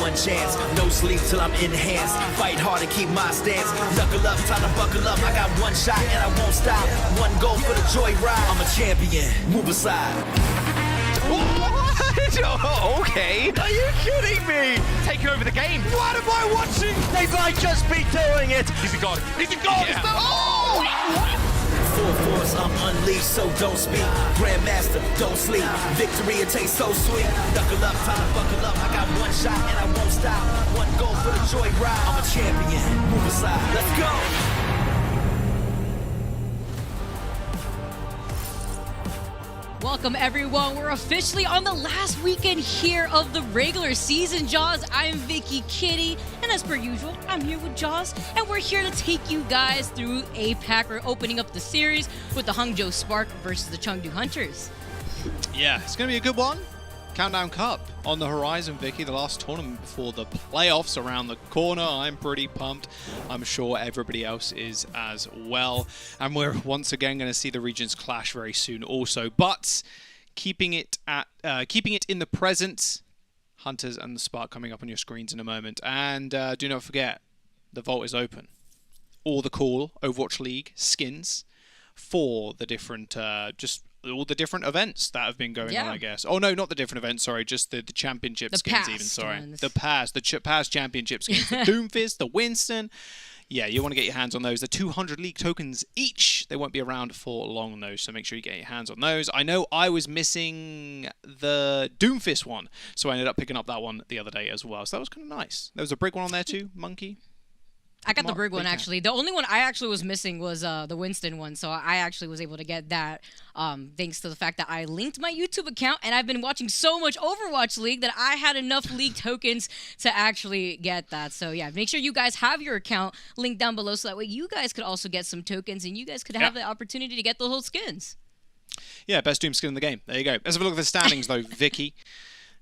one chance. No sleep till I'm enhanced. Fight hard to keep my stance. Knuckle up, time to buckle up. I got one shot and I won't stop. One goal for the joyride. I'm a champion. Move aside. Okay. Are you kidding me? Taking over the game. What am I watching? They might just be doing it. He's a god. He's a god. Yeah. Oh! Full force, I'm unleashed, so don't speak. Grandmaster, don't sleep. Victory, it tastes so sweet. Knuckle up, time to buckle up. I got one shot and I won't stop. One goal for the joyride. I'm a champion. Move aside. Let's go. Welcome everyone, we're officially on the last weekend here of the regular season, Jaws. I'm Vicky Kitty, and as per usual, I'm here with Jaws, and we're here to take you guys through APAC. We're opening up the series with the Hangzhou Spark versus the Chengdu Hunters. Yeah, it's going to be a good one. Countdown Cup on the horizon, Vicky. The last tournament before the playoffs around the corner. I'm pretty pumped. I'm sure everybody else is as well. And we're once again going to see the regions clash very soon also. But keeping it in the present, Hunters and the Spark coming up on your screens in a moment. And do not forget, the vault is open. All the cool Overwatch League skins for the different all the different events that have been going on, I guess. Oh, no, not the different events, sorry. Just the championship skins even, sorry. Ones. The past championship skins. The Doomfist, the Winston. Yeah, you want to get your hands on those. The 200 league tokens each. They won't be around for long, though, so make sure you get your hands on those. I know I was missing the Doomfist one, so I ended up picking up that one the other day as well. So that was kind of nice. There was a brig one on there, too, Monkey. I got the brig one, actually. The only one I actually was missing was the Winston one, so I actually was able to get that thanks to the fact that I linked my YouTube account, and I've been watching so much Overwatch League that I had enough league tokens to actually get that. So yeah, make sure you guys have your account linked down below so that way you guys could also get some tokens and you guys could have the opportunity to get the whole skins. Yeah, best Doom skin in the game. There you go. Let's have a look at the standings, though, Vicky.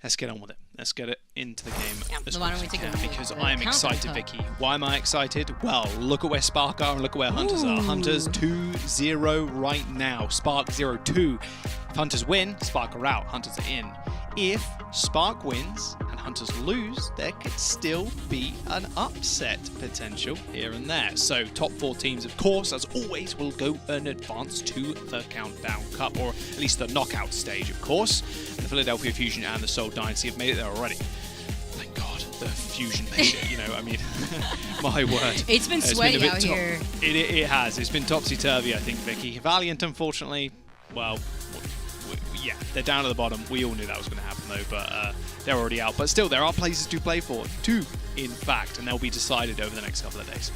Let's get on with it. Let's get it into the game as why don't we take a because I am excited, Vicky. Why am I excited? Well, look at where Spark are and look at where Hunters are. Hunters 2-0 right now. Spark 0-2. If Hunters win, Spark are out. Hunters are in. If Spark wins and Hunters lose, there could still be an upset potential here and there. So top 4 teams, of course, as always, will go and advance to the Countdown Cup, or at least the knockout stage, of course. And the Philadelphia Fusion and the Seoul Dynasty have made it there already. Thank God the Fusion made it, you know, I mean, my word. It's been sweaty out here. It has. It's been topsy-turvy, I think, Vicky. Valiant, unfortunately, well, yeah, they're down at the bottom. We all knew that was going to happen, though, but they're already out. But still, there are places to play for, too, in fact, and they'll be decided over the next couple of days.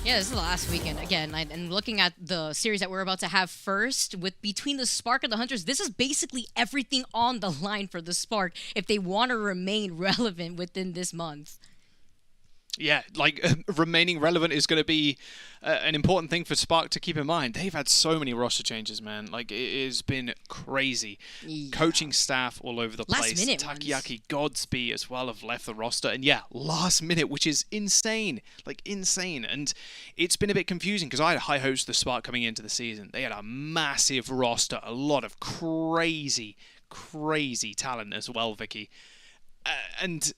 Yeah, this is the last weekend again, and looking at the series that we're about to have first, with between the Spark and the Hunters, this is basically everything on the line for the Spark if they want to remain relevant within this month. Yeah, like remaining relevant is going to be an important thing for Spark to keep in mind. They've had so many roster changes, man. Like, it has been crazy. Yeah. Coaching staff all over the place. Last minute Takoyaki, Godspeed as well have left the roster. And yeah, last minute, which is insane. Like, insane. And it's been a bit confusing because I had high hopes of the Spark coming into the season. They had a massive roster, a lot of crazy talent as well, Vicky. And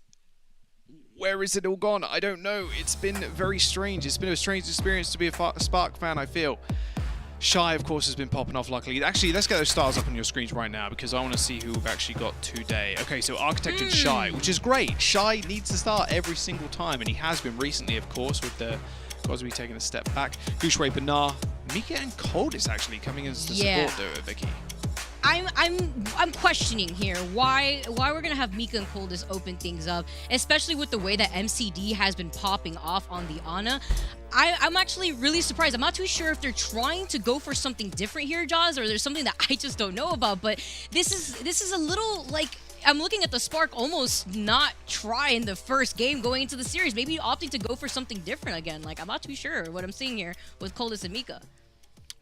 where is it all gone? I don't know. It's been very strange. It's been a strange experience to be a Spark fan, I feel. Shy, of course, has been popping off, luckily. Actually, let's get those stars up on your screens right now because I want to see who we've actually got today. Okay, so Architect and Shy, which is great. Shy needs to start every single time, and he has been recently, of course, with the Cosby taking a step back. Gushway Benar, Mika and Cold is actually coming as the support duo, Vicky. I'm questioning here why we're gonna have Mika and Coldest open things up, especially with the way that MCD has been popping off on the Ana. I'm actually really surprised. I'm not too sure if they're trying to go for something different here, Jaws, or there's something that I just don't know about. But this is a little like, I'm looking at the Spark almost not try in the first game going into the series, maybe opting to go for something different again. Like, I'm not too sure what I'm seeing here with Coldest and Mika.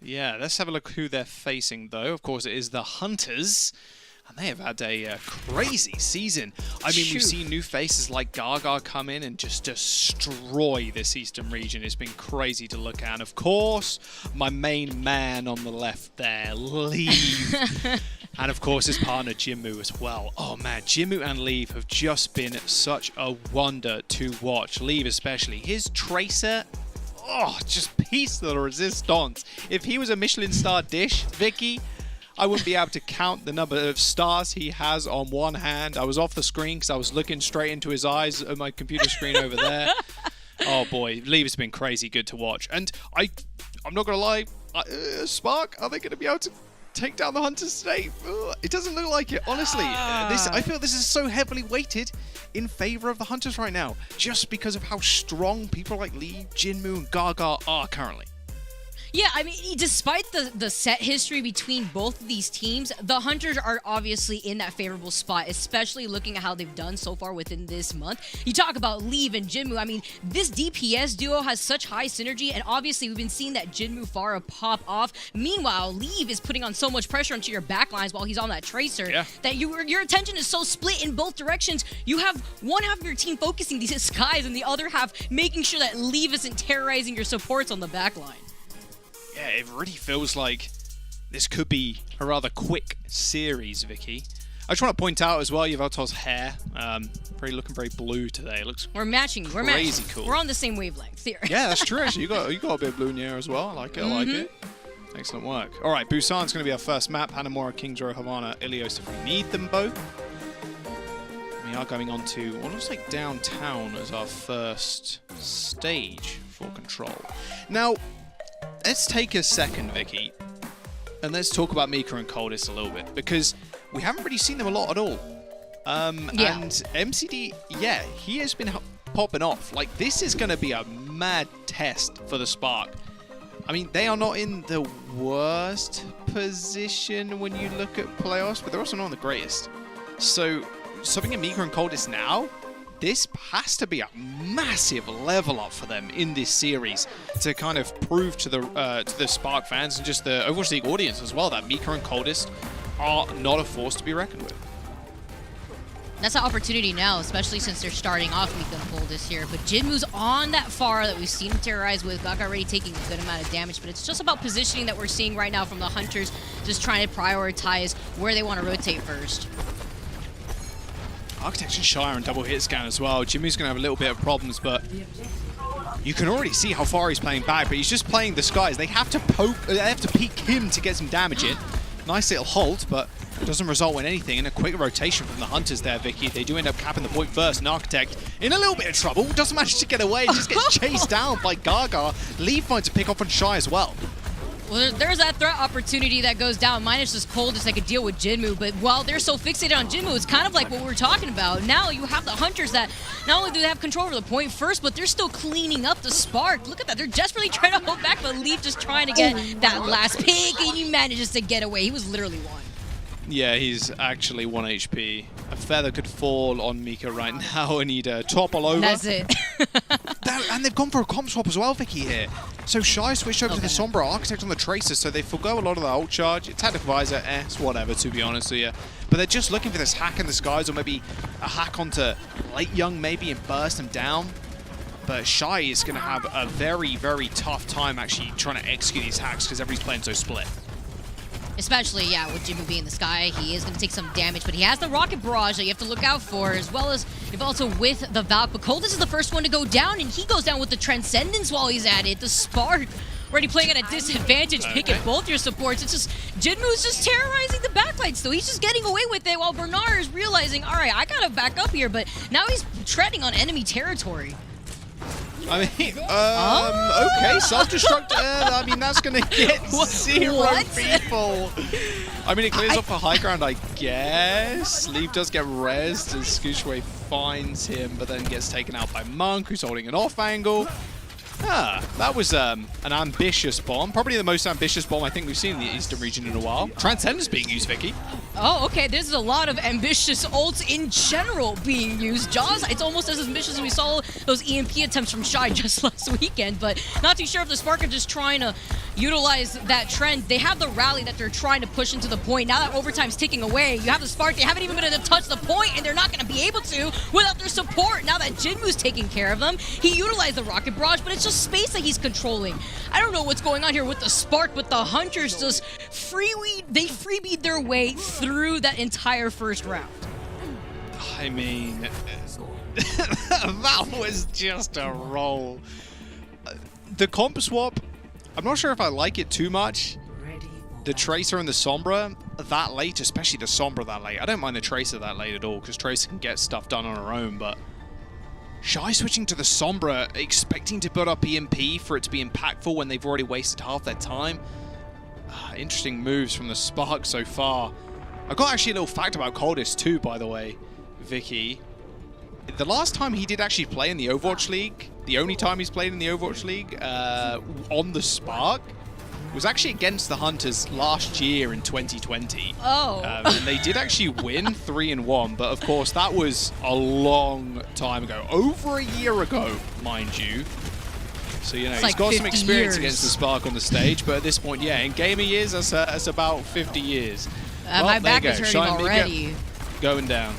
Yeah, let's have a look who they're facing, though. Of course, it is the Hunters, and they have had a crazy season. I mean, we've seen new faces like Gaga come in and just destroy this Eastern region. It's been crazy to look at. And, of course, my main man on the left there, Leave. And of course his partner Jinmu as well. Oh man, Jinmu and Leave have just been such a wonder to watch. Leave especially. His Tracer, oh, just piece de resistance. If he was a Michelin star dish, Vicky, I wouldn't be able to count the number of stars he has on one hand. I was off the screen because I was looking straight into his eyes at my computer screen over there. Oh boy, Leave has been crazy good to watch. And I'm not going to lie, Spark, are they going to be able to take down the Hunters today? It doesn't look like it, honestly. I feel this is so heavily weighted in favor of the Hunters right now, just because of how strong people like Lee, Jinmu, and Gaga are currently. Yeah, I mean, despite the set history between both of these teams, the Hunters are obviously in that favorable spot, especially looking at how they've done so far within this month. You talk about Leave and Jinmu. I mean, this DPS duo has such high synergy, and obviously we've been seeing that Jinmu Pharah pop off. Meanwhile, Leave is putting on so much pressure onto your backlines while he's on that Tracer that your attention is so split in both directions. You have one half of your team focusing these skies and the other half making sure that Leave isn't terrorizing your supports on the backline. Yeah, it really feels like this could be a rather quick series, Vicky. I just want to point out as well, Yuvaltov's hair, looking very blue today. It looks We're matching. Cool. We're on the same wavelength here. Yeah, that's true. Actually, you got a bit of blue in your hair as well. I like it. I like it. Excellent work. All right, Busan's going to be our first map. Hanamura, King's Row, Havana, Ilios if we need them both. We are going on to what looks like downtown as our first stage for control. Now, let's take a second, Vicky, and let's talk about Mika and Coldest a little bit, because we haven't really seen them a lot at all. And MCD, yeah, he has been popping off. Like, this is going to be a mad test for the Spark. I mean, they are not in the worst position when you look at playoffs, but they're also not in the greatest. So, something in Mika and Coldest now, this has to be a massive level up for them in this series to kind of prove to the Spark fans and just the Overwatch League audience as well that Mika and Coldest are not a force to be reckoned with. That's an opportunity now, especially since they're starting off Mika and Coldest here. But Jinmu's on that Pharah that we've seen him terrorize with. Gaga already taking a good amount of damage, but it's just about positioning that we're seeing right now from the Hunters, just trying to prioritize where they want to rotate first. Architect and Shire and double hit scan as well. Jimmy's going to have a little bit of problems, but you can already see how far he's playing back, but he's just playing the skies. They have to peek him to get some damage in. Nice little halt, but it doesn't result in anything. And a quick rotation from the Hunters there, Vicky. They do end up capping the point first, and Architect in a little bit of trouble. Doesn't manage to get away, just gets chased down by Gaga. Lee finds a pick off on Shy as well. Well, there's that threat opportunity that goes down, minus this Coldest that could deal with Jinmu, but while they're so fixated on Jinmu, it's kind of like what we were talking about. Now you have the Hunters that not only do they have control over the point first, but they're still cleaning up the Spark. Look at that, they're desperately trying to hold back, but Leaf just trying to get that last pick, and he manages to get away. He was literally one. Yeah, he's actually 1 HP. A feather could fall on Mika right now and he'd topple over. That's it. And they've gone for a comp swap as well, Vicky, here. So Shy switched over to the Sombra, Architect on the Tracer, so they forgo a lot of the ult charge. Tactical Visor, it's whatever, to be honest with you. But they're just looking for this hack in the skies, or maybe a hack onto Late Young, maybe, and burst them down. But Shy is going to have a very, very tough time actually trying to execute these hacks because everybody's playing so split. Especially, yeah, with Jimmy being in the sky, he is going to take some damage, but he has the Rocket Barrage that you have to look out for, as well as if also with the Valk. But Coldest is the first one to go down, and he goes down with the Transcendence while he's at it. The Spark already playing at a disadvantage, picking both your supports. It's just, Jinmu's just terrorizing the backline still. He's just getting away with it, while Bernard is realizing, all right, I got to back up here, but now he's treading on enemy territory. I mean, okay, self-destruct, I mean, that's going to get zero people. I mean, it clears off a high ground, I guess. Leaf does get rezzed as Scoochway finds him, but then gets taken out by Monk, who's holding an off angle. That was an ambitious bomb. Probably the most ambitious bomb I think we've seen in the Eastern region in a while. Transcendence being used, Vicky. Oh, okay. There's a lot of ambitious ults in general being used. Jaws, it's almost as ambitious as we saw those EMP attempts from Shy just last weekend, but not too sure if the Spark are just trying to, utilize that trend. They have the rally that they're trying to push into the point. Now that overtime's ticking away, you have the Spark. They haven't even been able to touch the point, and they're not going to be able to without their support. Now that Jinwoo's taking care of them, he utilized the Rocket Barrage, but it's just space that he's controlling. I don't know what's going on here with the Spark, but the Hunters just freebie their way through that entire first round. I mean, that was just a roll. The comp swap, I'm not sure if I like it too much. The Tracer and the Sombra that late, especially the Sombra that late. I don't mind the Tracer that late at all, because Tracer can get stuff done on her own, but Shy switching to the Sombra, expecting to build up EMP for it to be impactful when they've already wasted half their time. Interesting moves from the Spark so far. I got actually a little fact about Coldest too, by the way, Vicky. The last time he did actually play in the Overwatch League, the only time he's played in the Overwatch League on the Spark, was actually against the Hunters last year in 2020. Oh. And they did actually win 3-1, but of course that was a long time ago. Over a year ago, mind you. So, you know, he's got some experience against the Spark on the stage, but at this point, yeah, in gamer years, that's about 50 years. Well, my back is hurting already. Going down.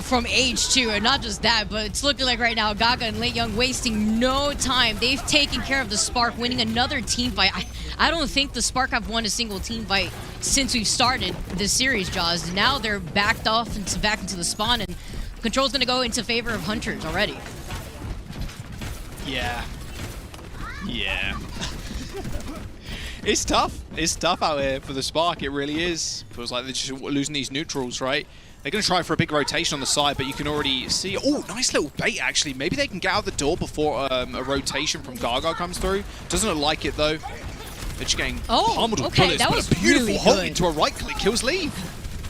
From age too, and not just that, but it's looking like right now Gaga and Late Young wasting no time. They've taken care of the Spark, winning another team fight. I don't think the Spark have won a single team fight since we've started this series, Jaws. Now they're backed off and back into the spawn, and control's going to go into favor of Hunters already. Yeah. Yeah. It's tough. It's tough out here for the Spark. It really is. Feels like they're just losing these neutrals, right? They're going to try for a big rotation on the side, but you can already see... Oh, nice little bait, actually. Maybe they can get out the door before a rotation from Gaga comes through. Doesn't look like it, though. They're just getting pummeled with bullets, that but was a beautiful really hold good. into a right-click kills Leave.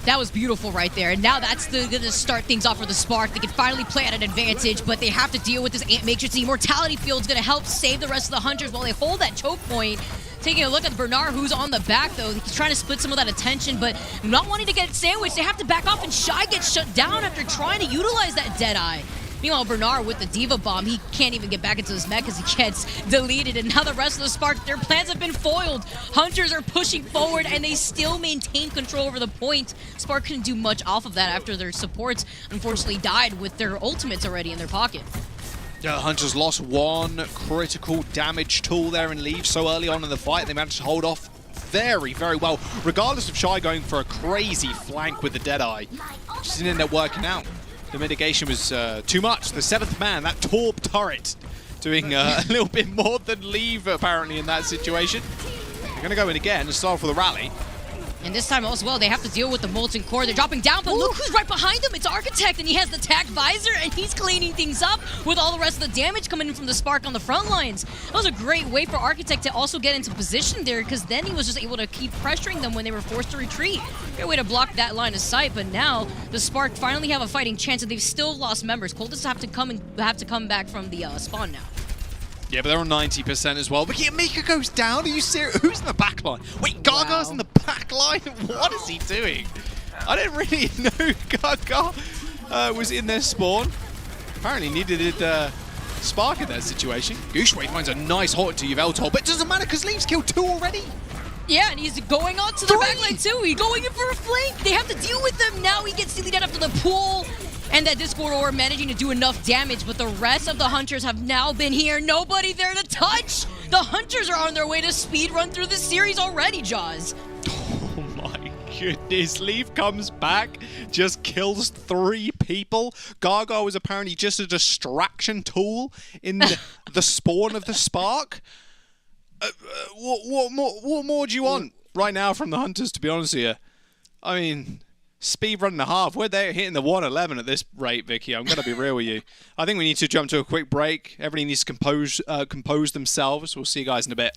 That was beautiful right there. And now that's going to start things off for the Spark. They can finally play at an advantage, but they have to deal with this Ant Matrix. The Immortality Field's going to help save the rest of the Hunters while they hold that choke point. Taking a look at Bernard, who's on the back, though. He's trying to split some of that attention, but not wanting to get sandwiched. They have to back off, and Shy gets shut down after trying to utilize that Deadeye. Meanwhile, Bernard with the Diva Bomb, he can't even get back into his mech because he gets deleted. And now the rest of the Spark, their plans have been foiled. Hunters are pushing forward, and they still maintain control over the point. Spark couldn't do much off of that after their supports unfortunately died with their ultimates already in their pocket. Yeah, Hunters lost one critical damage tool there and Leave so early on in the fight. They managed to hold off very, very well, regardless of Shy going for a crazy flank with the Deadeye. Just didn't end up working out. The mitigation was too much. The 7th man, that Torb turret, doing a little bit more than Leave, apparently, in that situation. They're going to go in again and start for the rally. And this time as well, they have to deal with the Molten Core. They're dropping down, but look who's right behind them. It's Architect, and he has the Tac Visor, and he's cleaning things up with all the rest of the damage coming in from the Spark on the front lines. That was a great way for Architect to also get into position there, because then he was just able to keep pressuring them when they were forced to retreat. Great way to block that line of sight, but now the Spark finally have a fighting chance, and they've still lost members. Coldest have to come back from the spawn now. Yeah, but they're on 90% as well. But yeah, Mika goes down. Are you serious? Who's in the back line? Wait, Gaga's in the back line? What is he doing? I didn't really know Gaga was in their spawn. Apparently needed Spark in that situation. Gooshway finds a nice hot to Yveltal, but it doesn't matter because Leaf's killed 2 already. Yeah, and he's going on to the backline too. He's going in for a flank. They have to deal with them now. He gets deleted after the pool. And that Discord Orb managing to do enough damage, but the rest of the Hunters have now been here. Nobody there to touch. The Hunters are on their way to speed run through this series already, Jaws. Oh my goodness. Leaf comes back, just kills 3 people. Gaga was apparently just a distraction tool in the spawn of the Spark. What more do you want right now from the Hunters, to be honest with you? I mean... Speed run and a half. We're there hitting the 111 at this rate, Vicky. I'm going to be real with you. I think we need to jump to a quick break. Everybody needs to compose themselves. We'll see you guys in a bit.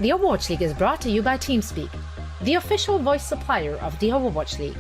The Overwatch League is brought to you by TeamSpeak, the official voice supplier of the Overwatch League.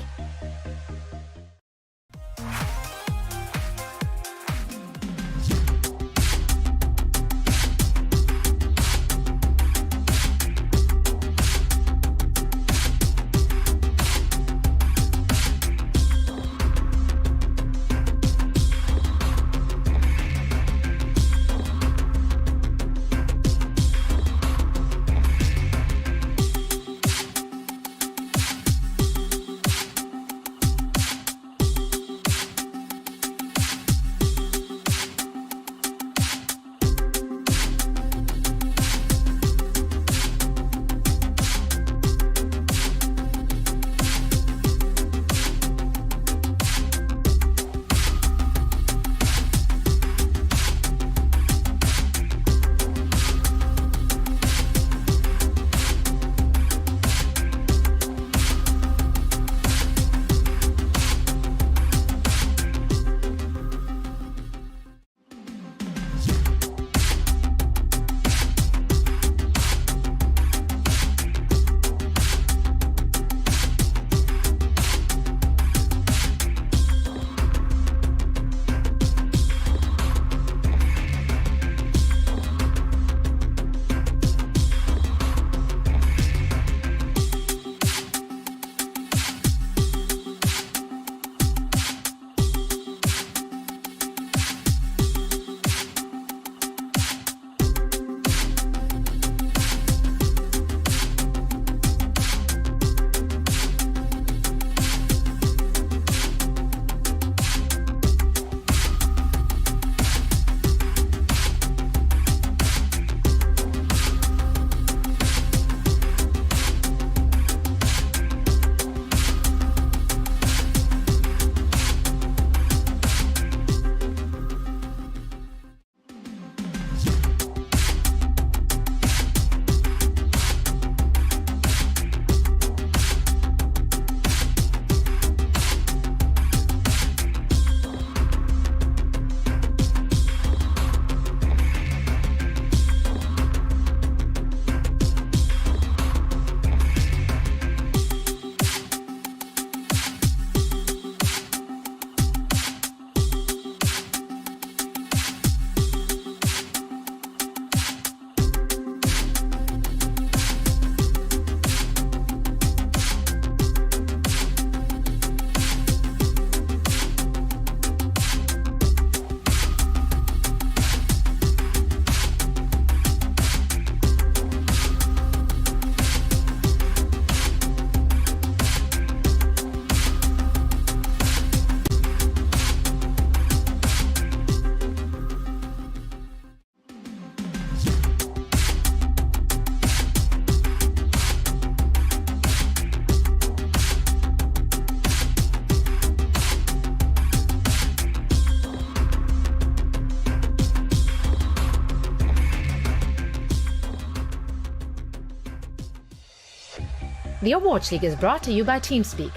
The Overwatch League is brought to you by TeamSpeak,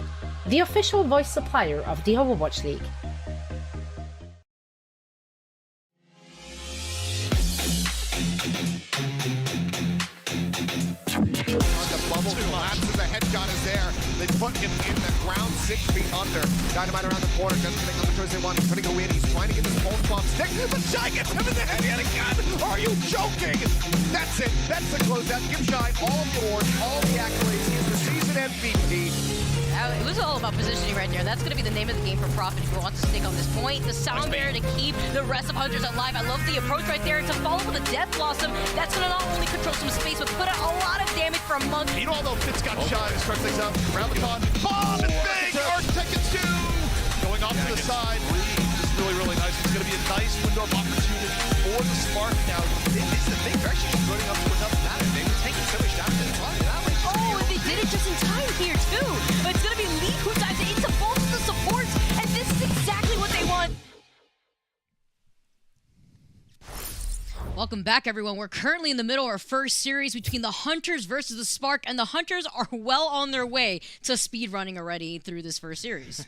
the official voice supplier of the Overwatch League. The headshot is there. They put him in the ground 6 feet under. Dynamite around the corner, just getting on the choice they want. He's trying to go in. He's trying to get this pulse bomb stick. But Shy gets him in the head yet again. Are you joking? That's it. That's the closeout. Give Shy all the awards, all the accolades. He's the season MVP. It was all about positioning right there. That's going to be the name of the game for Profit who wants to stick on this point. The sound barrier to keep the rest of Hunters alive. I love the approach right there to follow with a Death Blossom. That's going to not only control some space, but put out a lot of damage for Monk. Meanwhile, though, Fitz got Shy to start things up. Round the con. Bomb and big! Earth tickets too! Going off to the side. This is really, really nice. It's going to be a nice window of opportunity for the Spark now. It's the thing. They're actually just running up without matter. They were taking so much damage in front. Oh, and they did it just in time here, too. But it's going to be Lee who dives into both of the supports, and this is exactly what they want. Welcome back, everyone. We're currently in the middle of our first series between the Hunters versus the Spark, and the Hunters are well on their way to speedrunning already through this first series.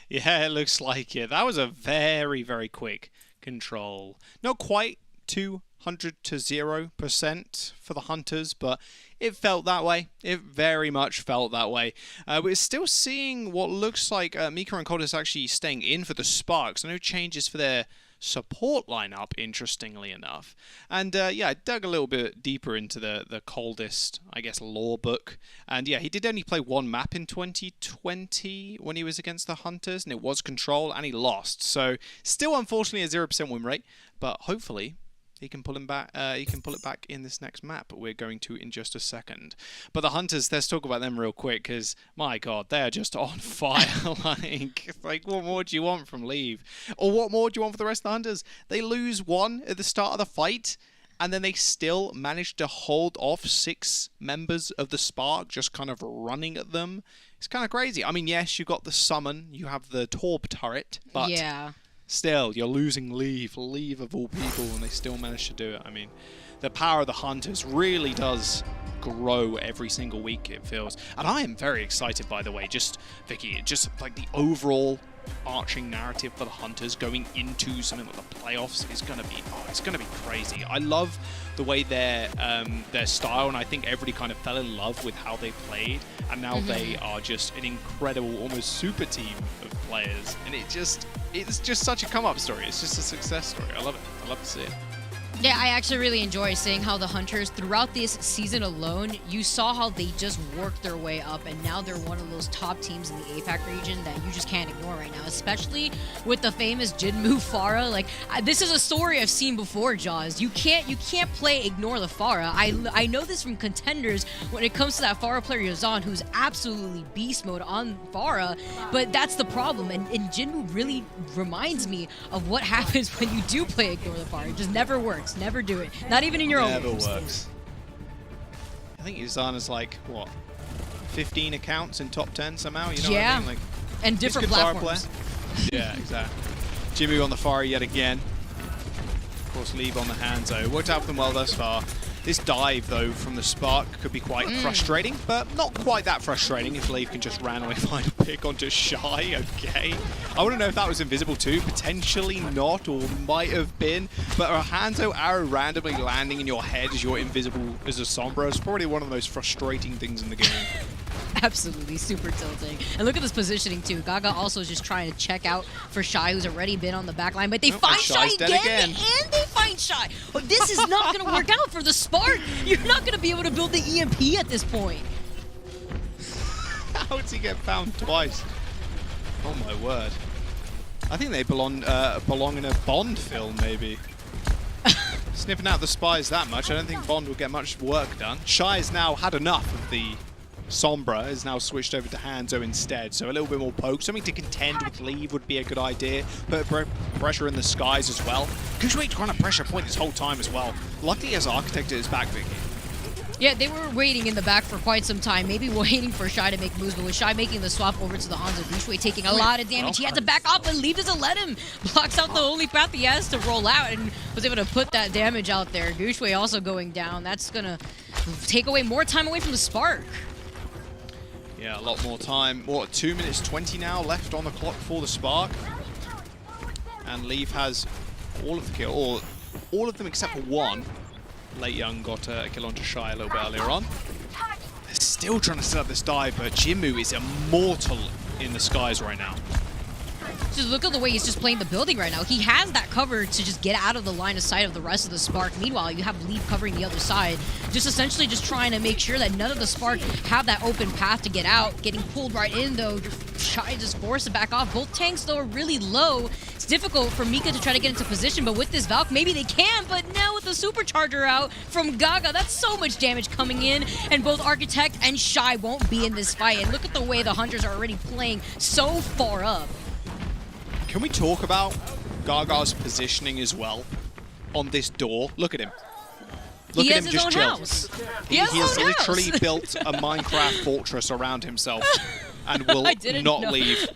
Yeah, it looks like it. That was a very, very quick control. Not quite 200 to 0% for the Hunters, but it felt that way. It very much felt that way. We're still seeing what looks like Mika and Coldest actually staying in for the Sparks. No changes for their support lineup, interestingly enough. And yeah, I dug a little bit deeper into the Coldest, I guess, lore book. And yeah, he did only play one map in 2020 when he was against the Hunters, and it was Control, and he lost. So still, unfortunately, a 0% win rate, but hopefully he can pull him back. He can pull it back in this next map. We're going to in just a second. But the Hunters, let's talk about them real quick, because my God, they're just on fire. like, what more do you want from Leave? Or what more do you want for the rest of the Hunters? They lose one at the start of the fight, and then they still manage to hold off 6 members of the Spark, just kind of running at them. It's kind of crazy. I mean, yes, you've got the summon, you have the Torp turret, but yeah. Still, you're losing Leave of all people, and they still manage to do it. I mean, the power of the Hunters really does grow every single week, it feels. And I am very excited, by the way, just, Vicky, just like the overall arching narrative for the Hunters going into something like the playoffs is going to be, it's going to be crazy. I love the way their style, and I think everybody kind of fell in love with how they played, and now they are just an incredible, almost super team of players, and it's just such a come-up story. It's just a success story. I love it. I love to see it. Yeah, I actually really enjoy seeing how the Hunters, throughout this season alone, you saw how they just worked their way up, and now they're one of those top teams in the APAC region that you just can't ignore right now, especially with the famous Jinmu Pharah. Like, this is a story I've seen before, Jaws. You can't play ignore the Pharah. I know this from contenders when it comes to that Pharah player Yazan, who's absolutely beast mode on Pharah, but that's the problem, and Jinmu really reminds me of what happens when you do play ignore the Pharah. It just never works. Never do it. Not even in your own games. Never works. I think Uzana's like, what, 15 accounts in top 10 somehow? You know what I mean? Like, and different platforms. Yeah, exactly. Jimmy on the Pharah yet again. Of course, Leave on the Hangzhou. Worked out for them well thus far. This dive, though, from the Spark could be quite frustrating, but not quite that frustrating if Leave can just randomly find a pick onto Shy, okay. I want to know if that was invisible too. Potentially not, or might have been, but a Hangzhou arrow randomly landing in your head as you're invisible as a Sombra is probably one of the most frustrating things in the game. Absolutely, super tilting. And look at this positioning too. Gaga also is just trying to check out for Shy, who's already been on the back line, but they find Shy again, and they find Shy. Oh, this is not going to work out for the Spark. You're not going to be able to build the EMP at this point. How did he get found twice? Oh my word. I think they belong in a Bond film, maybe. Sniffing out the spies that much, I don't think Bond will get much work done. Shy has now had enough of the Sombra, has now switched over to Hangzhou instead, so a little bit more poke. Something to contend with Leave would be a good idea. Put pressure in the skies as well. Guangzhou trying to pressure point this whole time as well. Luckily he has Architect at his back, Vicky. Yeah, they were waiting in the back for quite some time, maybe waiting for Shy to make moves, but with Shy making the swap over to the Hanzo, Guangzhou taking a lot of damage. He had to back off, but Leave doesn't let him. Blocks out the only path he has to roll out and was able to put that damage out there. Guangzhou also going down. That's going to take away more time away from the Spark. Yeah, a lot more time. What, 2 minutes 20 now left on the clock for the Spark. And Leaf has all of the kill, or all of them except for one. Late Young got a kill onto Shy a little bit earlier on. They're still trying to set up this dive, but Jinmu is immortal in the skies right now. Just look at the way he's just playing the building right now. He has that cover to just get out of the line of sight of the rest of the Spark. Meanwhile, you have Leaf covering the other side, just essentially just trying to make sure that none of the Spark have that open path to get out. Getting pulled right in, though, Shy just forced to back off. Both tanks, though, are really low. It's difficult for Mika to try to get into position, but with this Valk, maybe they can. But now with the Supercharger out from Gaga, that's so much damage coming in, and both Architect and Shy won't be in this fight. And look at the way the Hunters are already playing so far up. Can we talk about Gaga's positioning as well on this door? Look at him. Look He at has him his just own chill. house. He has literally built a Minecraft fortress around himself and will not leave.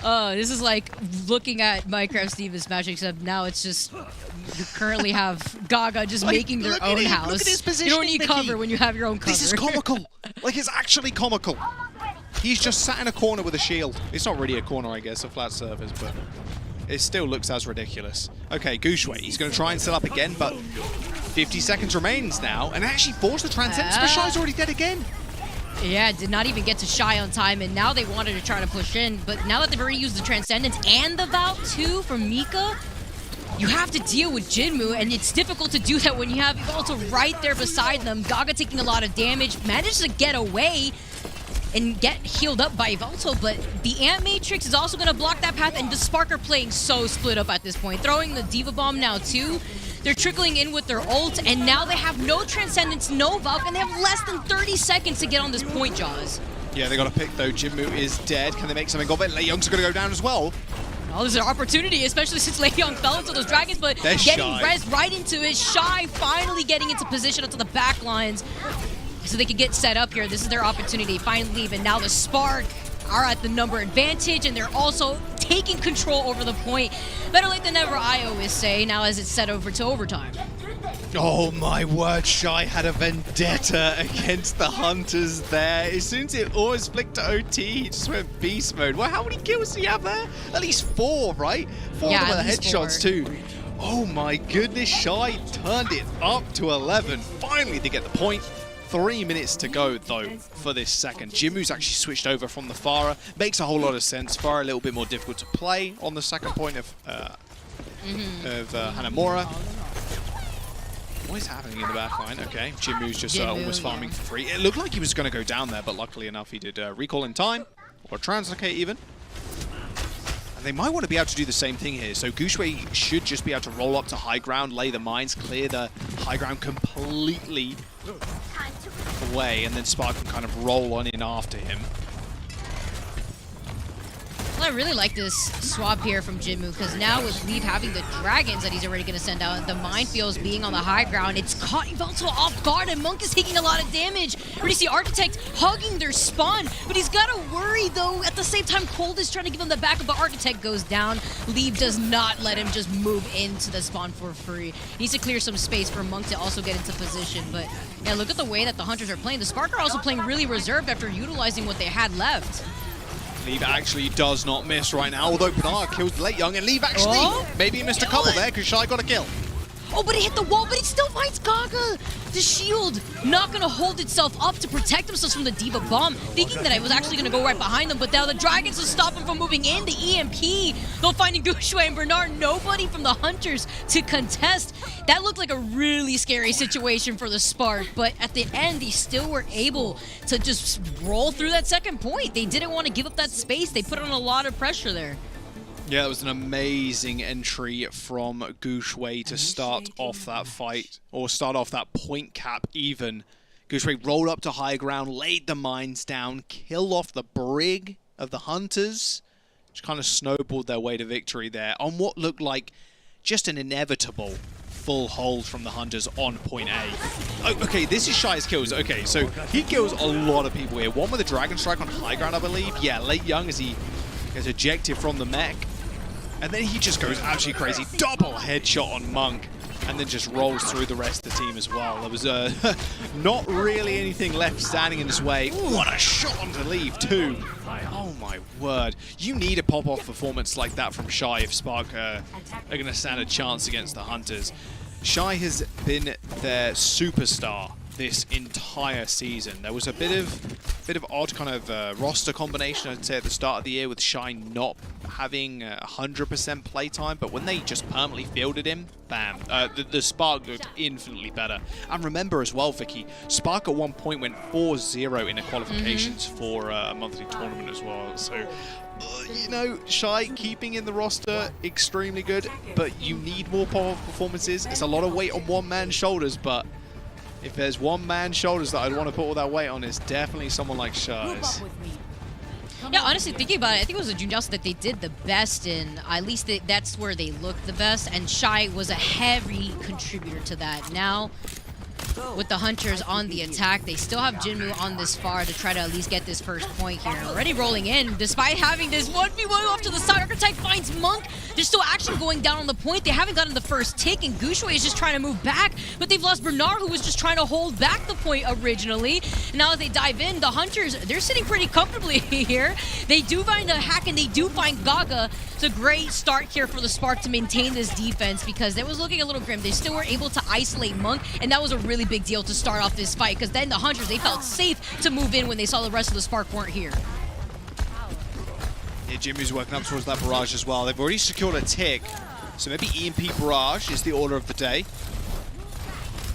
This is like looking at Minecraft Steve and Smash, except now it's just you currently have Gaga just making their own house. Look at his You positioning, don't need cover when you have your own cover. This is comical. Like, it's actually comical. He's just sat in a corner with a shield. It's not really a corner, I guess, a flat surface, but it still looks as ridiculous. Okay, Guangzhou, he's going to try and set up again, but 50 seconds remains now, and actually force the Transcendence, but Shy's already dead again. Yeah, did not even get to Shy on time, and now they wanted to try to push in, but now that they've already used the Transcendence and the Valk too from Mika, you have to deal with Jinmu, and it's difficult to do that when you have Yveltal right there beside them. Gaga taking a lot of damage, manages to get away and get healed up by Yveltal, but the Ant Matrix is also going to block that path, and the Spark are playing so split up at this point. Throwing the Diva Bomb now too. They're trickling in with their ult, and now they have no Transcendence, no Valk, and they have less than 30 seconds to get on this point, Jaws. Yeah, they got a pick though. Jinmu is dead. Can they make something of it? Lei Young's going to go down as well. Oh, there's an opportunity, especially since Lei Young fell into those dragons, but They're getting Shy. res right into it. Shy finally getting into position onto the back lines so they could get set up here. This is their opportunity. Finally leave, and now the Spark are at the number advantage, and they're also taking control over the point. Better late than never, I always say, now as it's set over to overtime. Oh my word, Shy had a vendetta against the Hunters there. As soon as it always flicked to OT, he just went beast mode. Well, how many kills do you have there? At least 4, right? 4 Yeah, of them at were least headshots 4. too. Oh my goodness, Shy turned it up to 11. Finally, they get the point. 3 minutes to go, though, for this second. Jinmu's actually switched over from the Pharah. Makes a whole lot of sense. Pharah a little bit more difficult to play on the second point of Hanamura. What is happening in the back line? Okay, Jinmu's just almost farming for free. It looked like he was going to go down there, but luckily enough, he did recall in time, or translocate even. And they might want to be able to do the same thing here. So Guangzhou should just be able to roll up to high ground, lay the mines, clear the high ground completely away, and then Spark can kind of roll on in after him. Well, I really like this swap here from Jinmu, because now with Leaf having the dragons that he's already going to send out, the minefields being on the high ground, it's caught Yveltal off guard, and Monk is taking a lot of damage. We see Architect hugging their spawn, but he's got to worry, though. At the same time, Cold is trying to give him the backup, but Architect goes down. Leaf does not let him just move into the spawn for free. He needs to clear some space for Monk to also get into position, but yeah, look at the way that the Hunters are playing. The Spark are also playing really reserved after utilizing what they had left. Leaf actually does not miss right now, although Bernard kills Late Young, and Leaf actually maybe he missed a couple there because Shy got a kill. Oh, but it hit the wall, but it still finds Gaga. The shield not going to hold itself up to protect themselves from the Diva Bomb, thinking that it was actually going to go right behind them, but now the Dragons will stop them from moving in. The EMP, they'll find Guangzhou and Bernard, nobody from the Hunters to contest. That looked like a really scary situation for the Spark, but at the end, they still were able to just roll through that second point. They didn't want to give up that space. They put on a lot of pressure there. Yeah, it was an amazing entry from Guangzhou to start off that fight, or start off that point cap even. Guangzhou rolled up to high ground, laid the mines down, killed off the brig of the Hunters, which kind of snowballed their way to victory there on what looked like just an inevitable full hold from the Hunters on point A. Oh, okay, this is Shy's kills. Okay, so he kills a lot of people here. One with a Dragon Strike on high ground, I believe. Yeah, Late Young as he gets ejected from the mech. And then he just goes absolutely crazy. Double headshot on Monk. and then just rolls through the rest of the team as well. There was not really anything left standing in his way. Ooh, what a shot onto Leave too. Oh my word. You need a pop-off performance like that from Shy if Spark are going to stand a chance against the Hunters. Shy has been their superstar this entire season. There was a bit of odd kind of roster combination, I'd say, at the start of the year with Shy not having 100% playtime, but when they just permanently fielded him, bam, the Spark looked infinitely better. And remember as well, Vicky, Spark at one point went 4-0 in the qualifications for a monthly tournament as well. So, you know, Shy keeping in the roster, extremely good, but you need more pop-off performances. It's a lot of weight on one man's shoulders, but if there's one man's shoulders that I'd want to put all that weight on, it's definitely someone like Shy's. Yeah, honestly, thinking about it, I think it was a Junjutsu that they did the best in. At least that's where they looked the best, and Shy was a heavy contributor to that. Now, with the Hunters on the attack, they still have Jinmu on this far to try to at least get this first point here. Already rolling in, despite having this 1v1 off to the side. Archetype finds Monk. There's still action going down on the point. They haven't gotten the first tick, and Guangzhou is just trying to move back, but they've lost Bernard, who was just trying to hold back the point originally. Now as they dive in, the Hunters, they're sitting pretty comfortably here. They do find a hack, and they do find Gaga. It's a great start here for the Spark to maintain this defense, because it was looking a little grim. They still were able to isolate Monk, and that was a really big deal to start off this fight, because then the Hunters, they felt safe to move in when they saw the rest of the Spark weren't here. Yeah, Jimmy's working up towards that barrage as well. They've already secured a tick, so maybe EMP barrage is the order of the day.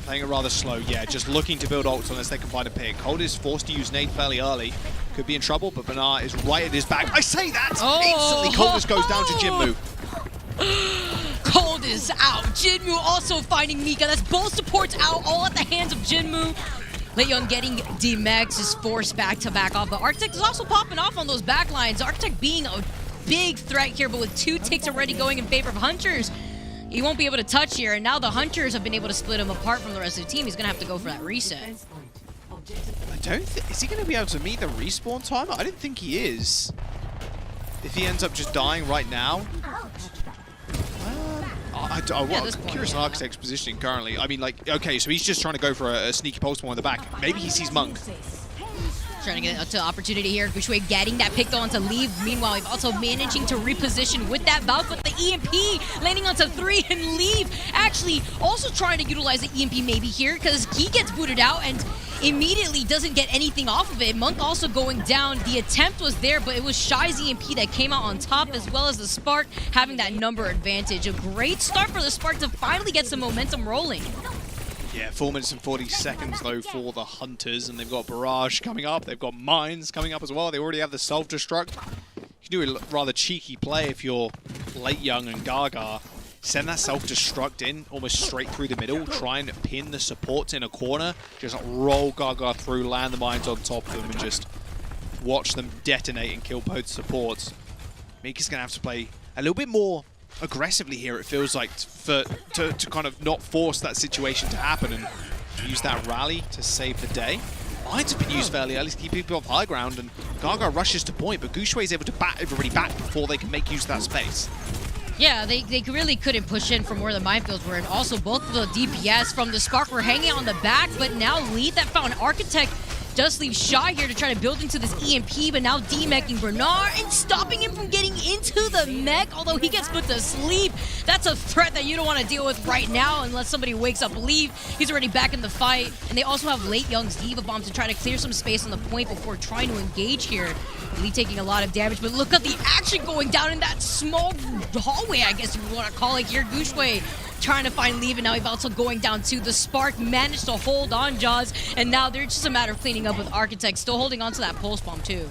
Playing it rather slow, yeah, just looking to build ults unless they can find a pick. Cold is forced to use nade fairly early. Could be in trouble, but Bernard is right at his back. I say that! Instantly, Coldness goes down to Jinmu. Cold is out. Jinmu also finding Mika. That's both supports out, all at the hands of Jinmu. Leon getting D-Max is forced back to back off, but Architect is also popping off on those back lines. Architect being a big threat here, but with 2 ticks already going in favor of Hunters, he won't be able to touch here, and now the Hunters have been able to split him apart from the rest of the team. He's gonna have to go for that reset. I don't think, is he gonna be able to meet the respawn timer? I don't think he is. If he ends up just dying right now. I'm curious on Architect's positioning currently. I mean, like, okay, so he's just trying to go for a sneaky pulse one in the back. Maybe he sees Monk. Trying to get to opportunity here. Guangzhou getting that pick onto Leave. Meanwhile, we've also managing to reposition with that bout, but the EMP landing onto 3, and Leave actually also trying to utilize the EMP maybe here, because he gets booted out and immediately doesn't get anything off of it. Monk also going down. The attempt was there, but it was Shy's EMP that came out on top, as well as the Spark having that number advantage. A great start for the Spark to finally get some momentum rolling. Yeah, 4 minutes and 40 seconds though for the Hunters, and they've got Barrage coming up. They've got Mines coming up as well. They already have the self-destruct. You can do a rather cheeky play if you're Late Young and Gaga. Send that self-destruct in almost straight through the middle. Try and pin the supports in a corner. Just roll Gaga through, land the mines on top of them, and just watch them detonate and kill both supports. Mika's going to have to play a little bit more aggressively here, it feels like, to kind of not force that situation to happen and use that rally to save the day. Mines have been used fairly early to keep people off high ground, and Gaga rushes to point, but Guangzhou is able to bat everybody back before they can make use of that space. Yeah, they really couldn't push in from where the minefields were, and also both of the DPS from the Spark were hanging on the back, but now Lead that found Architect does leave Shy here to try to build into this EMP, but now demeching Bernard and stopping him from getting into the mech, although he gets put to sleep. That's a threat that you don't want to deal with right now unless somebody wakes up Leave. He's already back in the fight, and they also have Late Young's Diva Bomb to try to clear some space on the point before trying to engage here. Lee taking a lot of damage, but look at the action going down in that small hallway, I guess you would want to call it here. Guangzhou trying to find Leave, and now he's also going down too. The Spark managed to hold on Jaws, and now they're just a matter of cleaning up with Architect, still holding on to that pulse bomb too.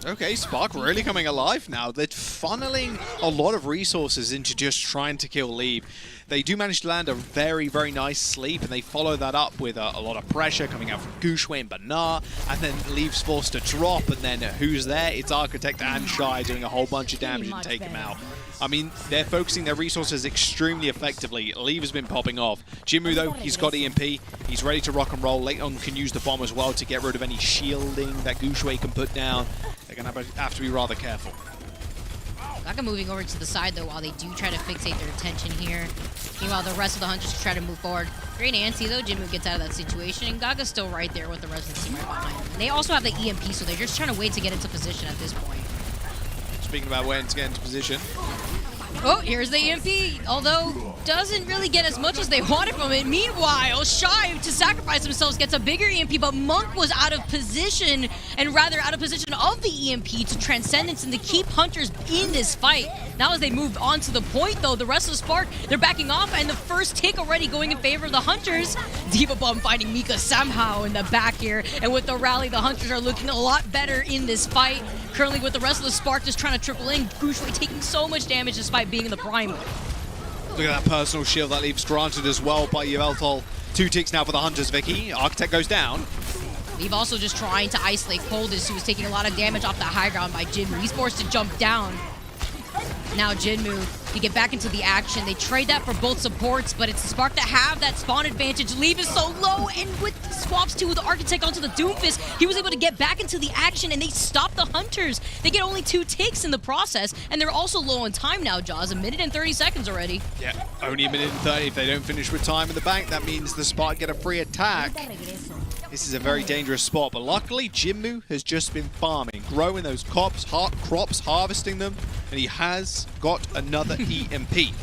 Okay, Spark really coming alive now. They're funneling a lot of resources into just trying to kill Leave. They do manage to land a very, very nice sleep, and they follow that up with a lot of pressure coming out from Guangzhou and Bernard, and then Leave's forced to drop, and then who's there? It's Architect and Shy doing a whole bunch of damage and take him out. I mean, they're focusing their resources extremely effectively. Leave has been popping off. Jinmu, though, he's got EMP. He's ready to rock and roll. Leighton can use the bomb as well to get rid of any shielding that Guangzhou can put down. They're going to have to be rather careful. Gaga moving over to the side, though, while they do try to fixate their attention here. Meanwhile, the rest of the Hunters try to move forward. Great anti, though. Jinmu gets out of that situation, and Gaga's still right there with the rest of the team right behind him. And they also have the EMP, so they're just trying to wait to get into position at this point. Speaking about waiting to get into position. Oh, here's the EMP, although doesn't really get as much as they wanted from it. Meanwhile, Shy, to sacrifice themselves, gets a bigger EMP, but Monk was out of position, and rather out of position of the EMP to Transcendence and to keep Hunters in this fight. Now as they move on to the point, though, the rest of the Spark, they're backing off, and the first tick already going in favor of the Hunters. Diva Bomb finding Mika somehow in the back here, and with the rally, the Hunters are looking a lot better in this fight. Currently with the rest of the Spark just trying to triple in, Guangzhou taking so much damage despite being in the prime. Look at that personal shield that leaves granted as well by Yveltal. 2 ticks now for the Hunters, Vicky. Architect goes down. Leave also just trying to isolate Coldest, who's taking a lot of damage off the high ground by Jinmu. He's forced to jump down. Now Jinmu to get back into the action. They trade that for both supports, but it's the Spark that have that spawn advantage. Leave is so low, and with swaps to the Architect onto the Doomfist, he was able to get back into the action, and they stop the Hunters. They get only 2 ticks in the process, and they're also low on time now, Jaws. 1 minute and 30 seconds already. Yeah, only 1 minute and 30. If they don't finish with time in the bank, that means the Spark get a free attack. This is a very dangerous spot, but luckily Jinmu has just been farming, growing those crops, harvesting them, and he has got another EMP. They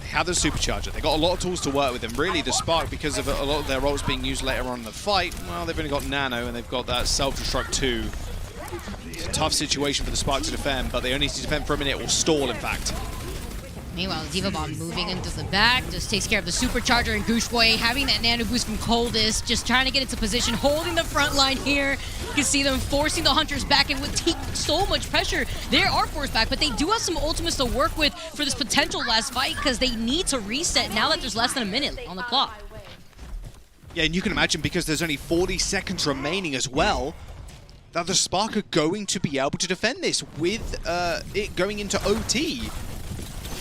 have the Supercharger. They got a lot of tools to work with, and really the Spark, because of a lot of their roles being used later on in the fight, well, they've only got Nano, and they've got that Self-Destruct too. It's a tough situation for the Spark to defend, but they only need to defend for a minute, or stall, in fact. Meanwhile, Diva Bomb moving into the back, just takes care of the Supercharger, and Guangzhou having that nano boost from Coldest, just trying to get into position, holding the front line here. You can see them forcing the Hunters back, and would take so much pressure. They are forced back, but they do have some ultimates to work with for this potential last fight, because they need to reset now that there's less than a minute on the clock. Yeah, and you can imagine, because there's only 40 seconds remaining as well, that the Spark are going to be able to defend this with it going into OT.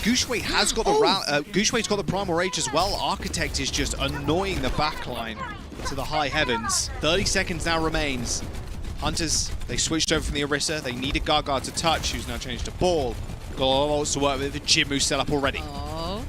Guangzhou has got the Guangzhou's got the Primal Rage as well. Architect is just annoying the backline to the high heavens. 30 seconds now remains. Hunters, they switched over from the Orisa. They needed Gaga to touch, who's now changed to Ball. Got a lot of ults to work with. Jinmu set up already. Oh.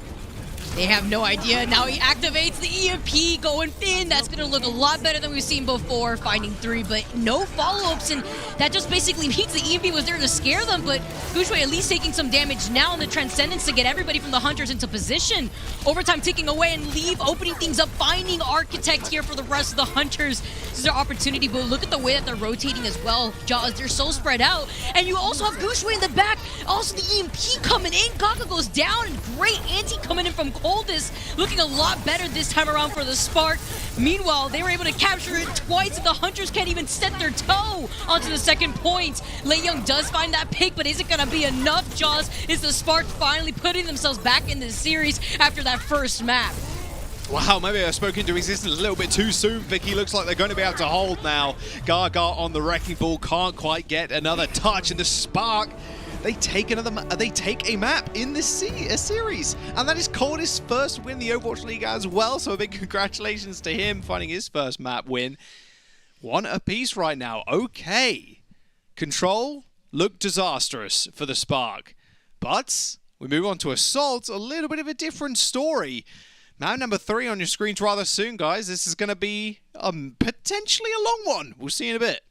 They have no idea. Now he activates the EMP going in. That's going to look a lot better than we've seen before, finding 3, but no follow-ups, and that just basically means the EMP was there to scare them, but Guangzhou at least taking some damage now in the Transcendence to get everybody from the Hunters into position. Overtime ticking away, and Leave opening things up, finding Architect here for the rest of the Hunters. This is their opportunity, but look at the way that they're rotating as well. Jaws, they're so spread out, and you also have Guangzhou in the back. Also the EMP coming in. Gaga goes down, and great anti coming in from Coldest, looking a lot better this time around for the Spark. Meanwhile, they were able to capture it twice, and the Hunters can't even set their toe onto the second point. Lei Young does find that pick, but is it going to be enough, Jaws? Is the Spark finally putting themselves back in this series after that first map? Wow, maybe I spoke into existence a little bit too soon, Vicky. Looks like they're going to be able to hold now. Gaga on the Wrecking Ball can't quite get another touch, and the Spark, they take a map in this series, and that is Coldest's first win in the Overwatch League as well, so a big congratulations to him finding his first map win. 1 apiece right now. Okay. Control looked disastrous for the Spark, but we move on to Assault, a little bit of a different story. Map number 3 on your screens rather soon, guys. This is going to be potentially a long one. We'll see in a bit.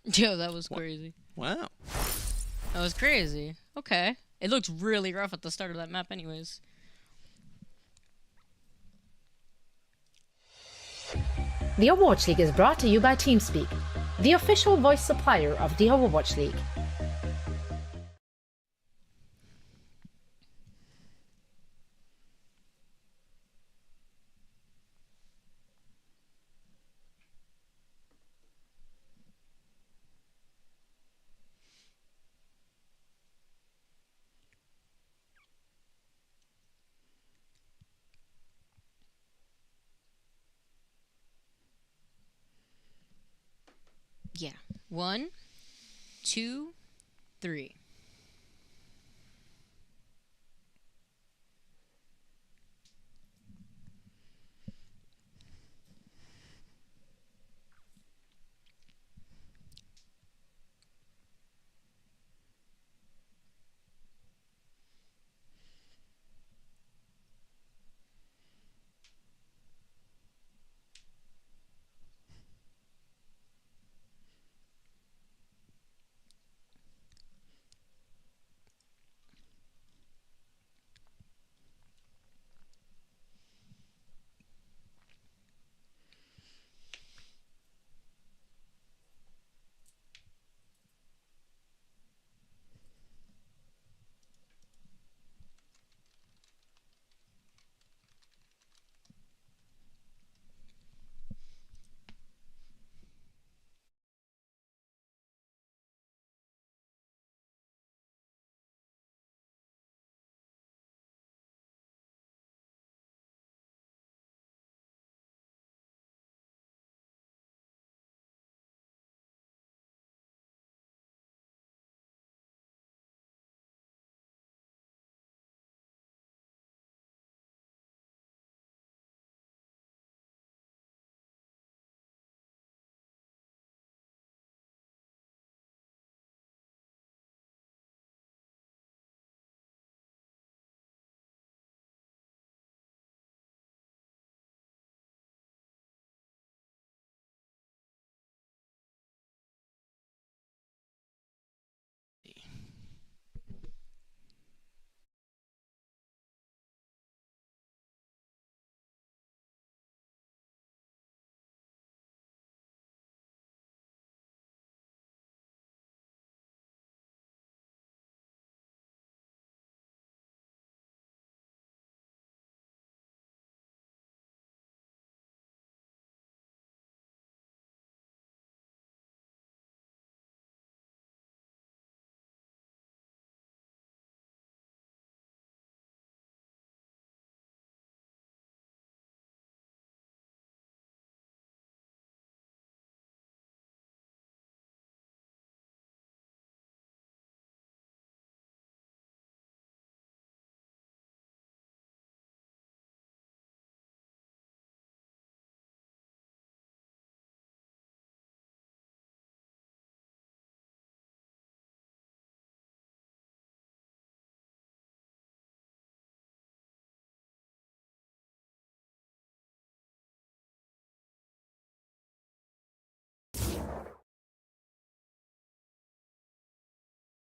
Yo, that was crazy. Wow. That was crazy. Okay. It looked really rough at the start of that map anyways. The Overwatch League is brought to you by TeamSpeak, the official voice supplier of the Overwatch League. Yeah. 1, 2, 3.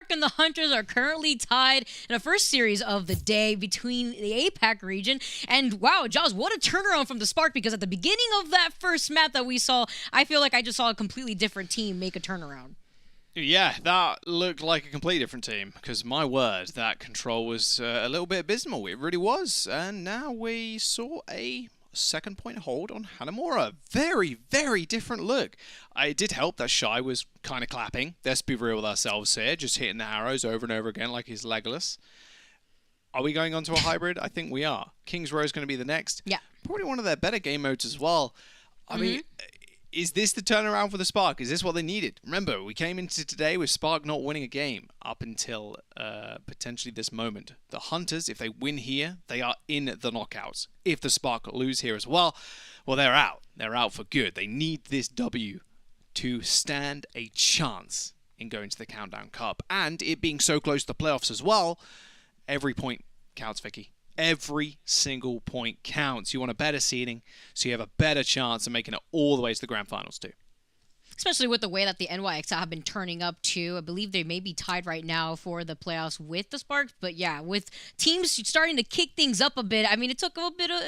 Spark and the Hunters are currently tied in the first series of the day between the APAC region. And wow, Jaws, what a turnaround from the Spark, because at the beginning of that first map that we saw, I feel like I just saw a completely different team make a turnaround. Yeah, that looked like a completely different team, because my word, that control was a little bit abysmal. It really was. And now we saw a second point hold on Hanamura. Very, very different look. It did help that Shy was kind of clapping. Let's be real with ourselves here, just hitting the arrows over and over again like he's Legolas. Are we going on to a hybrid? I think we are. King's Row is going to be the next. Yeah. Probably one of their better game modes as well. I mean, is this the turnaround for the Spark? Is this what they needed? Remember, we came into today with Spark not winning a game up until potentially this moment. The Hunters, if they win here, they are in the knockouts. If the Spark lose here as well, they're out. They're out for good. They need this W to stand a chance in going to the Countdown Cup. And it being so close to the playoffs as well, every point counts, Vicky. Every single point counts. You want a better seeding, so you have a better chance of making it all the way to the grand finals too. Especially with the way that the NYXL have been turning up too. I believe they may be tied right now for the playoffs with the Sparks. But yeah, with teams starting to kick things up a bit. I mean, it took a bit of,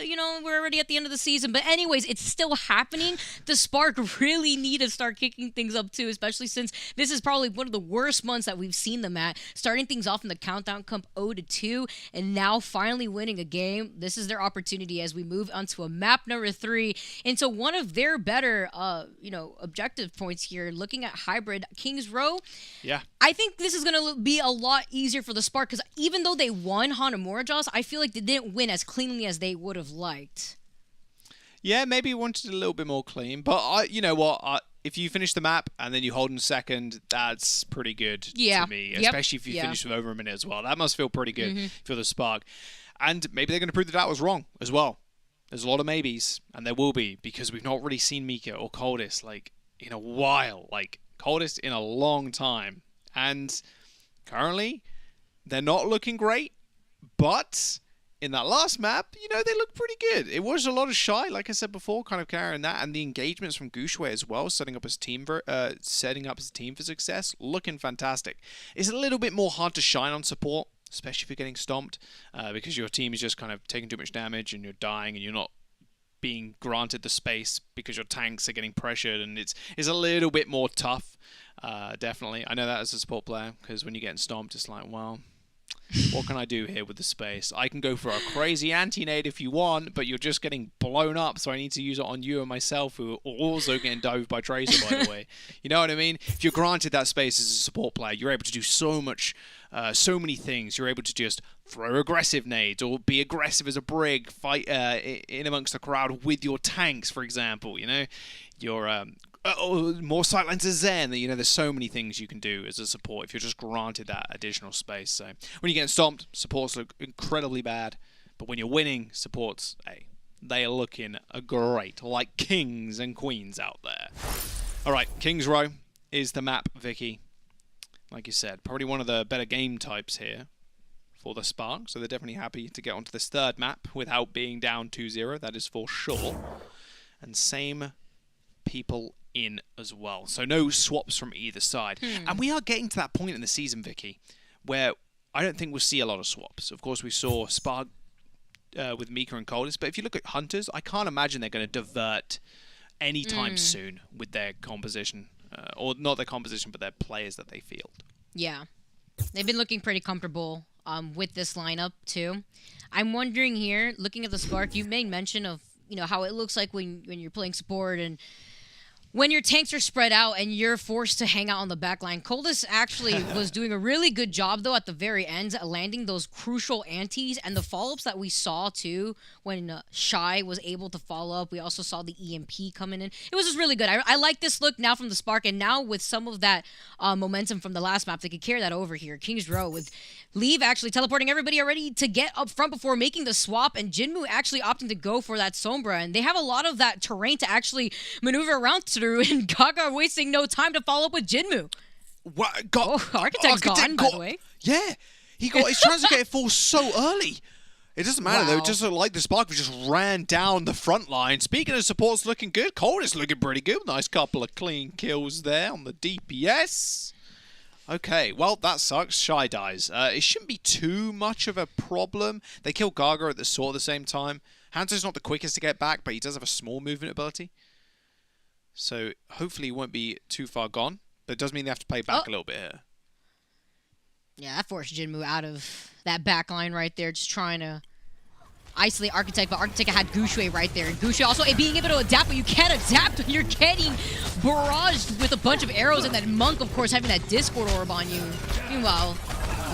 we're already at the end of the season. But anyways, it's still happening. The Spark really need to start kicking things up too, especially since this is probably one of the worst months that we've seen them at. Starting things off in the Countdown Cup 0-2 and now finally winning a game. This is their opportunity as we move onto a map number 3 into one of their better, objective points here. Looking at hybrid King's Row, yeah, I think this is going to be a lot easier for the Spark, because even though they won Hanamura, Jaws, I feel like they didn't win as cleanly as they would have liked. Yeah, maybe wanted a little bit more clean, but you know what? If you finish the map and then you hold in second, that's pretty good to me, especially if you finish with over a minute as well. That must feel pretty good for the Spark. And maybe they're going to prove that I was wrong as well. There's a lot of maybes, and there will be, because we've not really seen Mika or Coldest in a while, Coldest in a long time. And currently, they're not looking great, but in that last map, they look pretty good. It was a lot of Shy, like I said before, kind of carrying that, and the engagements from Gushue as well, setting up his team for success, looking fantastic. It's a little bit more hard to shine on support, especially if you're getting stomped, because your team is just kind of taking too much damage and you're dying and you're not being granted the space because your tanks are getting pressured, and it's a little bit more tough, definitely. I know that as a support player, because when you're getting stomped, it's like, well, what can I do here with the space? I can go for a crazy anti-nade if you want, but you're just getting blown up, so I need to use it on you and myself, who are also getting dove by Tracer, by the way. You know what I mean? If you're granted that space as a support player, you're able to do so much, so many things. You're able to just throw aggressive nades, or be aggressive as a brig, fight in amongst the crowd with your tanks, for example. You're more sightlines as Zen. There's so many things you can do as a support if you're just granted that additional space. So when you're getting stomped, supports look incredibly bad. But when you're winning, supports, they are looking great, like kings and queens out there. All right, King's Row is the map, Vicky. Like you said, probably one of the better game types here for the Spark. So they're definitely happy to get onto this third map without being down 2-0. That is for sure. And same people in as well. So no swaps from either side. And we are getting to that point in the season, Vicky, where I don't think we'll see a lot of swaps. Of course, we saw Spark with Mika and Coldest, but if you look at Hunters, I can't imagine they're going to divert anytime soon with their composition. Or not their composition, but their players that they field. Yeah. They've been looking pretty comfortable with this lineup, too. I'm wondering here, looking at the Spark, you made mention of how it looks like when you're playing support and when your tanks are spread out and you're forced to hang out on the back line. Coldest actually was doing a really good job, though, at the very end, landing those crucial antis and the follow-ups that we saw, too, when Shy was able to follow up. We also saw the EMP coming in. It was just really good. I like this look now from the Spark, and now with some of that momentum from the last map, they could carry that over here. King's Row with Leave actually teleporting everybody already to get up front before making the swap, and Jinmu actually opting to go for that Sombra, and they have a lot of that terrain to actually maneuver around through, and Gaga wasting no time to follow up with Jinmu. What? Architect's gone, by the way. Yeah, he's trying to get it full so early. It doesn't matter, though. Just like the Spark, we just ran down the front line. Speaking of supports looking good, Coldest looking pretty good. Nice couple of clean kills there on the DPS. Okay, well, that sucks. Shy dies. It shouldn't be too much of a problem. They kill Gaga at the sword at the same time. Hanzo's not the quickest to get back, but he does have a small movement ability. So hopefully he won't be too far gone. But it does mean they have to play back a little bit here. Yeah, that forced Jinmu out of that back line right there, just trying to isolate Architect, but Architect had Gushui right there. And Gushui also being able to adapt, but you can't adapt when you're getting barraged with a bunch of arrows, and that Monk, of course, having that Discord orb on you. Meanwhile,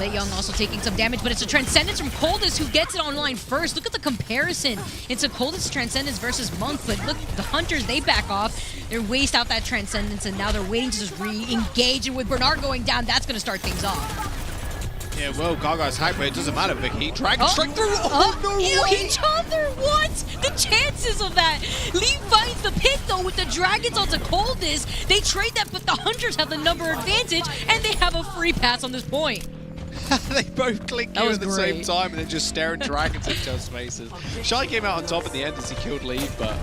Lei Young also taking some damage, but it's a Transcendence from Coldest who gets it online first. Look at the comparison. It's a Coldest Transcendence versus Monk, but look, the Hunters, they back off. They waste out that Transcendence, and now they're waiting to just re-engage, and with Bernard going down, that's going to start things off. Yeah, well, Gaga's hacked, but it doesn't matter, Vicky. Dragon strike through! No Each other! What? The chances of that! Lee finds the pick, though, with the Dragons onto Coldest. They trade that, but the Hunters have the number advantage, and they have a free pass on this point. They both click you at the same time and then just staring dragons into each other's faces. Shy came out on top at the end as he killed Lee, but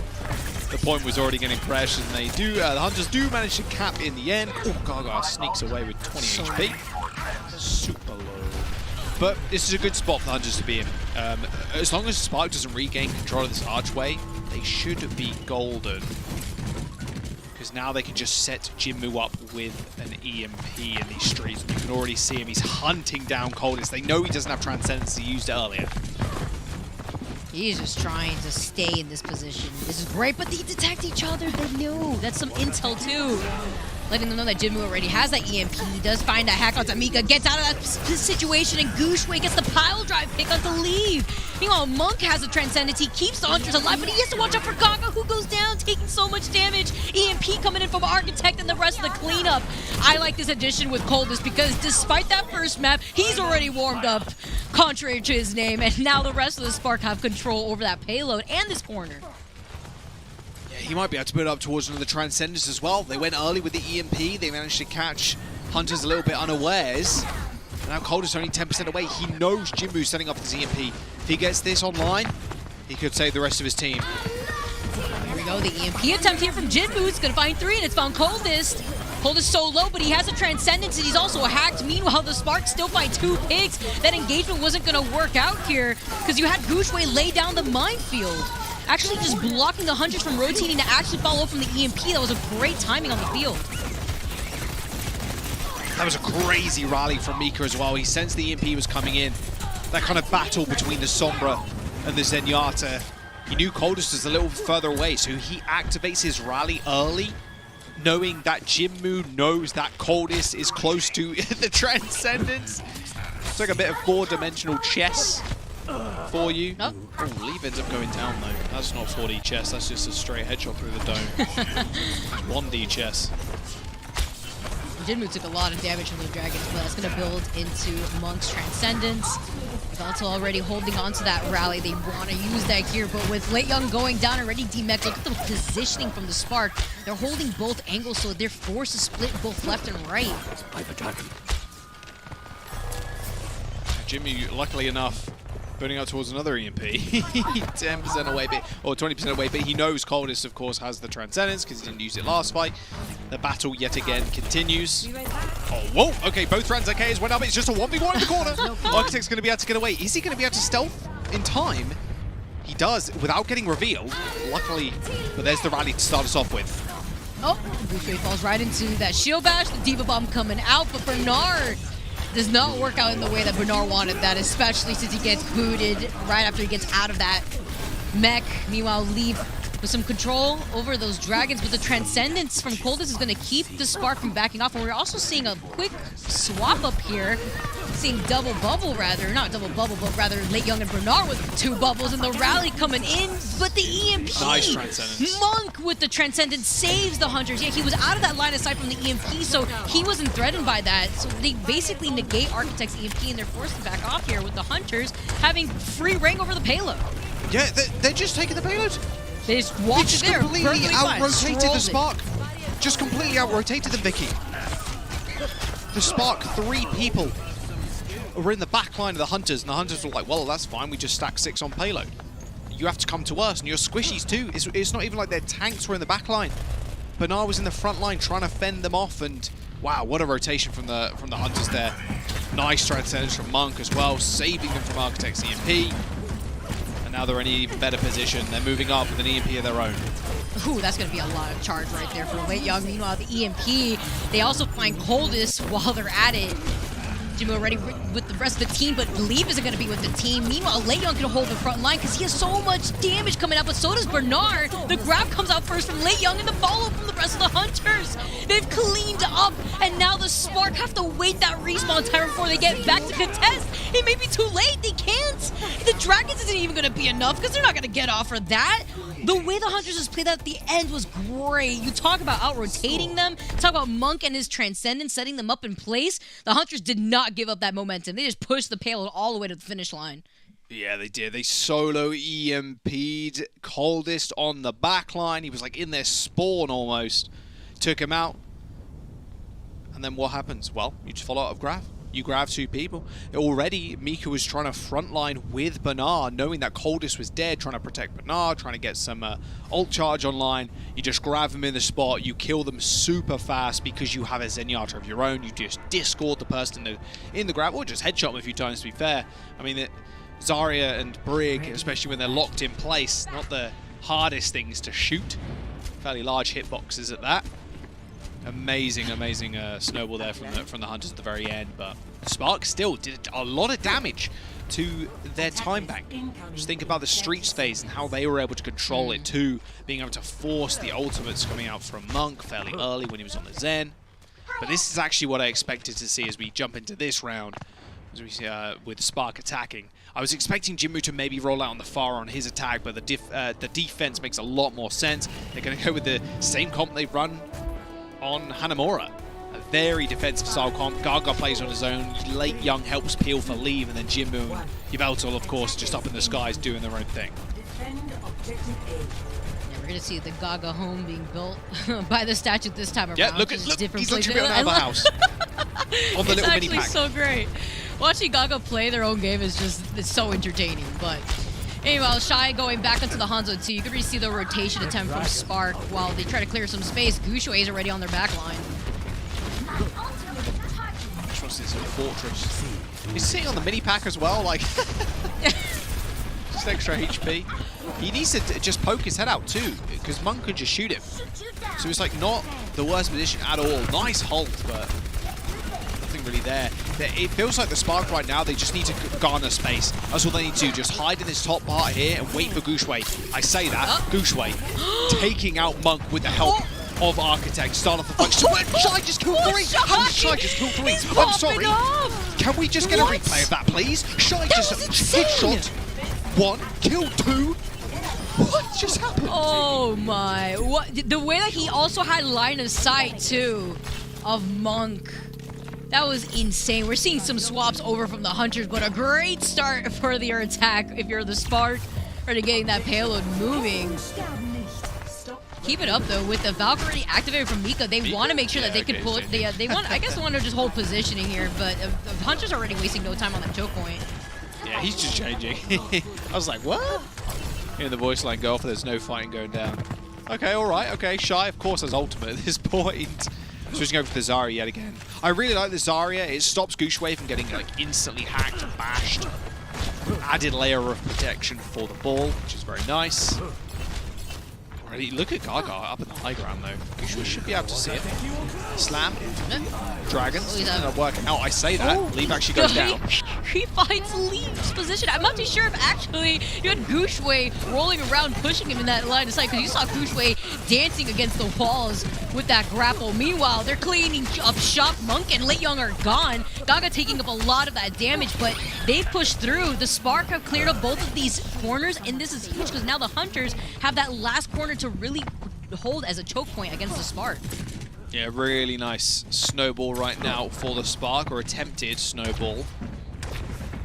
the point was already getting pressured, and they do. The Hunters do manage to cap in the end. Oh, Gaga sneaks away with 20 HP. Super low. But this is a good spot for the Hunters to be in. As long as Spark doesn't regain control of this archway, they should be golden. Because now they can just set Jinmu up with an EMP in these streets. You can already see him. He's hunting down Coldest. They know he doesn't have Transcendence. He used it earlier. He's just trying to stay in this position. This is great, but they detect each other. They know. That's some intel, too. Letting them know that Jinmu already has that EMP. He does find that hack onto Mika, gets out of that situation, and Gushui gets the pile drive pick on the leave. Meanwhile, Monk has a Transcendence. He keeps the Hunters alive, but he has to watch out for Gaga, who goes down, taking so much damage. EMP coming in from Architect and the rest of the cleanup. I like this addition with Coldest because despite that first map, he's already warmed up, contrary to his name, and now the rest of the Spark have control over that payload and this corner. He might be able to put it up towards another Transcendence as well. They went early with the EMP. They managed to catch Hunters a little bit unawares. And now Coldest only 10% away. He knows Jinmu's setting up his EMP. If he gets this online, he could save the rest of his team. Here we go. The EMP attempt here from Jinmu. It's going to find 3, and it's found Coldest. Coldest so low, but he has a Transcendence, and he's also hacked. Meanwhile, the Spark still find 2 picks. That engagement wasn't going to work out here because you had Gushui lay down the minefield. Actually just blocking the Hunters from rotating to actually follow from the EMP. That was a great timing on the field. That was a crazy rally from Mika as well. He sensed the EMP was coming in. That kind of battle between the Sombra and the Zenyatta. He knew Coldest was a little further away, so he activates his rally early, knowing that Jinmu knows that Coldest is close to the Transcendence. It's like a bit of 4-dimensional chess for you. Nope. Oh, Leave ends up going down though. That's not 4D chess, that's just a straight headshot through the dome. 1D chess. Jinmu took a lot of damage from the Dragons, but that's going to build into Monk's Transcendence. Valto already holding on to that rally. They want to use that here, but with Lei Young going down already, D-Mech, look at the positioning from the Spark. They're holding both angles, so they're forced to split both left and right. Jimmy, luckily enough, burning out towards another EMP. 10% away, or 20% away, but he knows Coldest, of course, has the Transcendence because he didn't use it last fight. The battle yet again continues. Oh, whoa! Okay, both AKs went up. It's just a 1v1 in the corner. Architect's going to be able to get away. Is he going to be able to stealth in time? He does, without getting revealed. Luckily, but there's the rally to start us off with. Oh, Boucher falls right into that shield bash. The Diva Bomb coming out, but Bernard does not work out in the way that Bernard wanted that, especially since he gets booted right after he gets out of that mech. Meanwhile, Leave with some control over those Dragons, but the Transcendence from Coldest is going to keep the Spark from backing off. And we're also seeing a quick swap up here. Seeing double bubble, rather. Not double bubble, but rather Lei Young and Bernard with 2 bubbles, and the rally coming in, but the EMP. Nice Transcendence. Monk with the Transcendence saves the Hunters. Yeah, he was out of that line of sight from the EMP, so he wasn't threatened by that. So they basically negate Architect's EMP, and they're forced to back off here with the Hunters having free reign over the payload. Yeah, they're just taking the payload. They just walked it there. Completely out-rotated the Spark. Just completely out-rotated them, Vicky. The Spark, 3 people were in the back line of the Hunters, and the Hunters were like, well, that's fine, we just stack 6 on payload. You have to come to us, and your squishies too. It's not even like their tanks were in the back line. Bernard was in the front line trying to fend them off, and wow, what a rotation from the Hunters there. Nice transcendence from Monk as well, saving them from Architect's EMP. And now they're in an even better position. They're moving up with an EMP of their own. Ooh, that's going to be a lot of charge right there for Late Young. Meanwhile, the EMP, they also find Coldest while they're at it. Jimmy already with the rest of the team, but Believe isn't going to be with the team. Meanwhile, Lei Young can hold the front line because he has so much damage coming out, but so does Bernard. The grab comes out first from Lei Young and the follow from the rest of the Hunters. They've cleaned up, and now the Spark have to wait that respawn time before they get back to contest. It may be too late. They can't. The Dragons isn't even going to be enough because they're not going to get off for that. The way the Hunters just played that at the end was great. You talk about out-rotating them, talk about Monk and his Transcendence setting them up in place. The Hunters did not give up that momentum. They just pushed the payload all the way to the finish line. Yeah, they did. They solo EMP'd Coldest on the back line. He was like in their spawn almost. Took him out. And then what happens? Well, you just follow out of Grav. You grab two people. Already, Mika was trying to frontline with Bernard, knowing that Coldest was dead, trying to protect Bernard, trying to get some ult charge online. You just grab them in the spot. You kill them super fast because you have a Zenyatta of your own. You just discord the person in the grab, or just headshot them a few times, to be fair. I mean, Zarya and Brig, especially when they're locked in place, not the hardest things to shoot. Fairly large hitboxes at that. Amazing, amazing snowball there from the Hunters at the very end, but Spark still did a lot of damage to their time bank. Just think about the Streets phase and how they were able to control it too, being able to force the ultimates coming out from Monk fairly early when he was on the Zen. But this is actually what I expected to see as we jump into this round, as we see with Spark attacking. I was expecting Jinmu to maybe roll out on the far on his attack, but the defense makes a lot more sense. They're going to go with the same comp they run on Hanamura. A very defensive style comp. Gaga plays on his own. Late Young helps peel for leave, and then Jinmu and Yveltal, of course, just up in the skies doing their own thing. Yeah, we're going to see the Gaga home being built by the statue this time around. Yeah, look, he's literally building another house on the little mini pack. It's actually so great. Watching Gaga play their own game is it's so entertaining, but anyway, Shy going back into the Hangzhou 2. You can really see the rotation attempt from Spark while they try to clear some space. Guangzhou is already on their back line. Just wants this fortress. He's sitting on the mini pack as well, like just extra HP. He needs to just poke his head out too, because Monk could just shoot him. So it's like not the worst position at all. Nice hold, but nothing really there. It feels like the Spark right now, they just need to garner space. That's all they need to do. Just hide in this top part here and wait for Guangzhou. I say that, Guangzhou taking out Monk with the help of Architect. Start off the fight. Shy just killed three. How did Shy just kill three? I'm sorry. Can we just get a replay of that, please? Shy just hit shot. One, killed two. What just happened? Oh my. What? The way that he also had line of sight too of Monk. That was insane. We're seeing some swaps over from the Hunters, but a great start for their attack if you're the Spark. Already getting that payload moving. Keep it up though with the Valkyrie activated from Mika. They want to make sure that they can pull it. They want. I guess they want to just hold positioning here, but the Hunters are already wasting no time on that choke point. Yeah, he's just changing. I was like, what? Hearing the voice line go off, there's no fighting going down. Okay, all right, okay. Shy, of course, has ultimate at this point. Switching over to the Zarya yet again. I really like the Zarya. It stops Guangzhou from getting like instantly hacked and bashed. Added layer of protection for the ball, which is very nice. Already, look at Gaga up in the high ground though. Guangzhou should be able to see it. Slam. Dragons. Not working out. I say that. Leave actually goes down. He finds Leaf's position. I'm not too sure if actually you had Guangzhou rolling around, pushing him in that line of sight, because you saw Guangzhou dancing against the walls with that grapple. Meanwhile, they're cleaning up shop. Monk and Late Young are gone. Gaga taking up a lot of that damage, but they pushed through. The Spark have cleared up both of these corners, and this is huge because now the Hunters have that last corner to really hold as a choke point against the Spark. Yeah, really nice snowball right now for the Spark, or attempted snowball.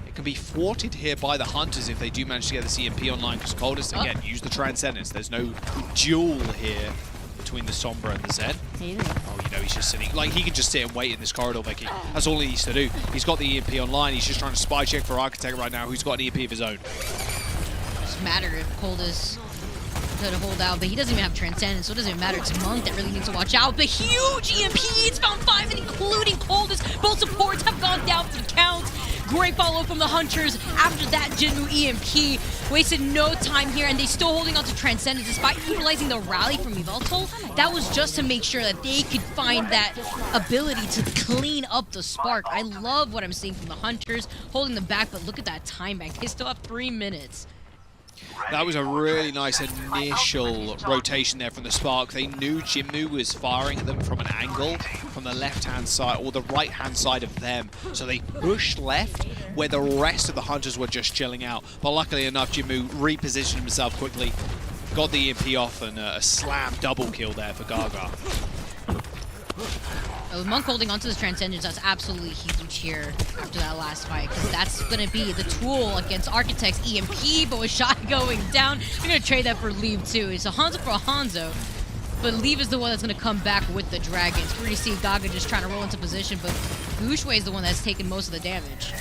It can be thwarted here by the Hunters if they do manage to get the CMP online, because Coldest, again, use the Transcendence. There's no duel here between the Sombra and the Zen. Oh, you know, he's just sitting, like, he can just sit and wait in this corridor, Becky. That's all he needs to do. He's got the EMP online. He's just trying to spy check for Architect right now, who's got an EMP of his own. Doesn't matter if Coldest to hold out, but he doesn't even have Transcendence, so it doesn't even matter. It's Monk that really needs to watch out. The huge EMP, it's found 5, including Coldest. Both supports have gone down for the count. Great follow from the Hunters after that Jinwoo EMP. Wasted no time here, and they still holding on to Transcendence despite utilizing the rally from Yveltal. That was just to make sure that they could find that ability to clean up the Spark. I love what I'm seeing from the Hunters, holding them back, but look at that time bank. They still have 3 minutes. That was a really nice initial rotation there from the Spark. They knew Jinwoo was firing at them from an angle from the left-hand side or the right-hand side of them. So they pushed left where the rest of the Hunters were just chilling out. But luckily enough, Jinwoo repositioned himself quickly, got the EMP off, and a slam double kill there for Gaga. With Monk holding onto this Transcendence, that's absolutely huge here after that last fight, because that's going to be the tool against Architect's EMP, but with Shy going down, they're going to trade that for Leave too. It's a Hanzo for a Hanzo, but Leave is the one that's going to come back with the Dragons. We already see Gaga just trying to roll into position, but Gushui is the one that's taken most of the damage.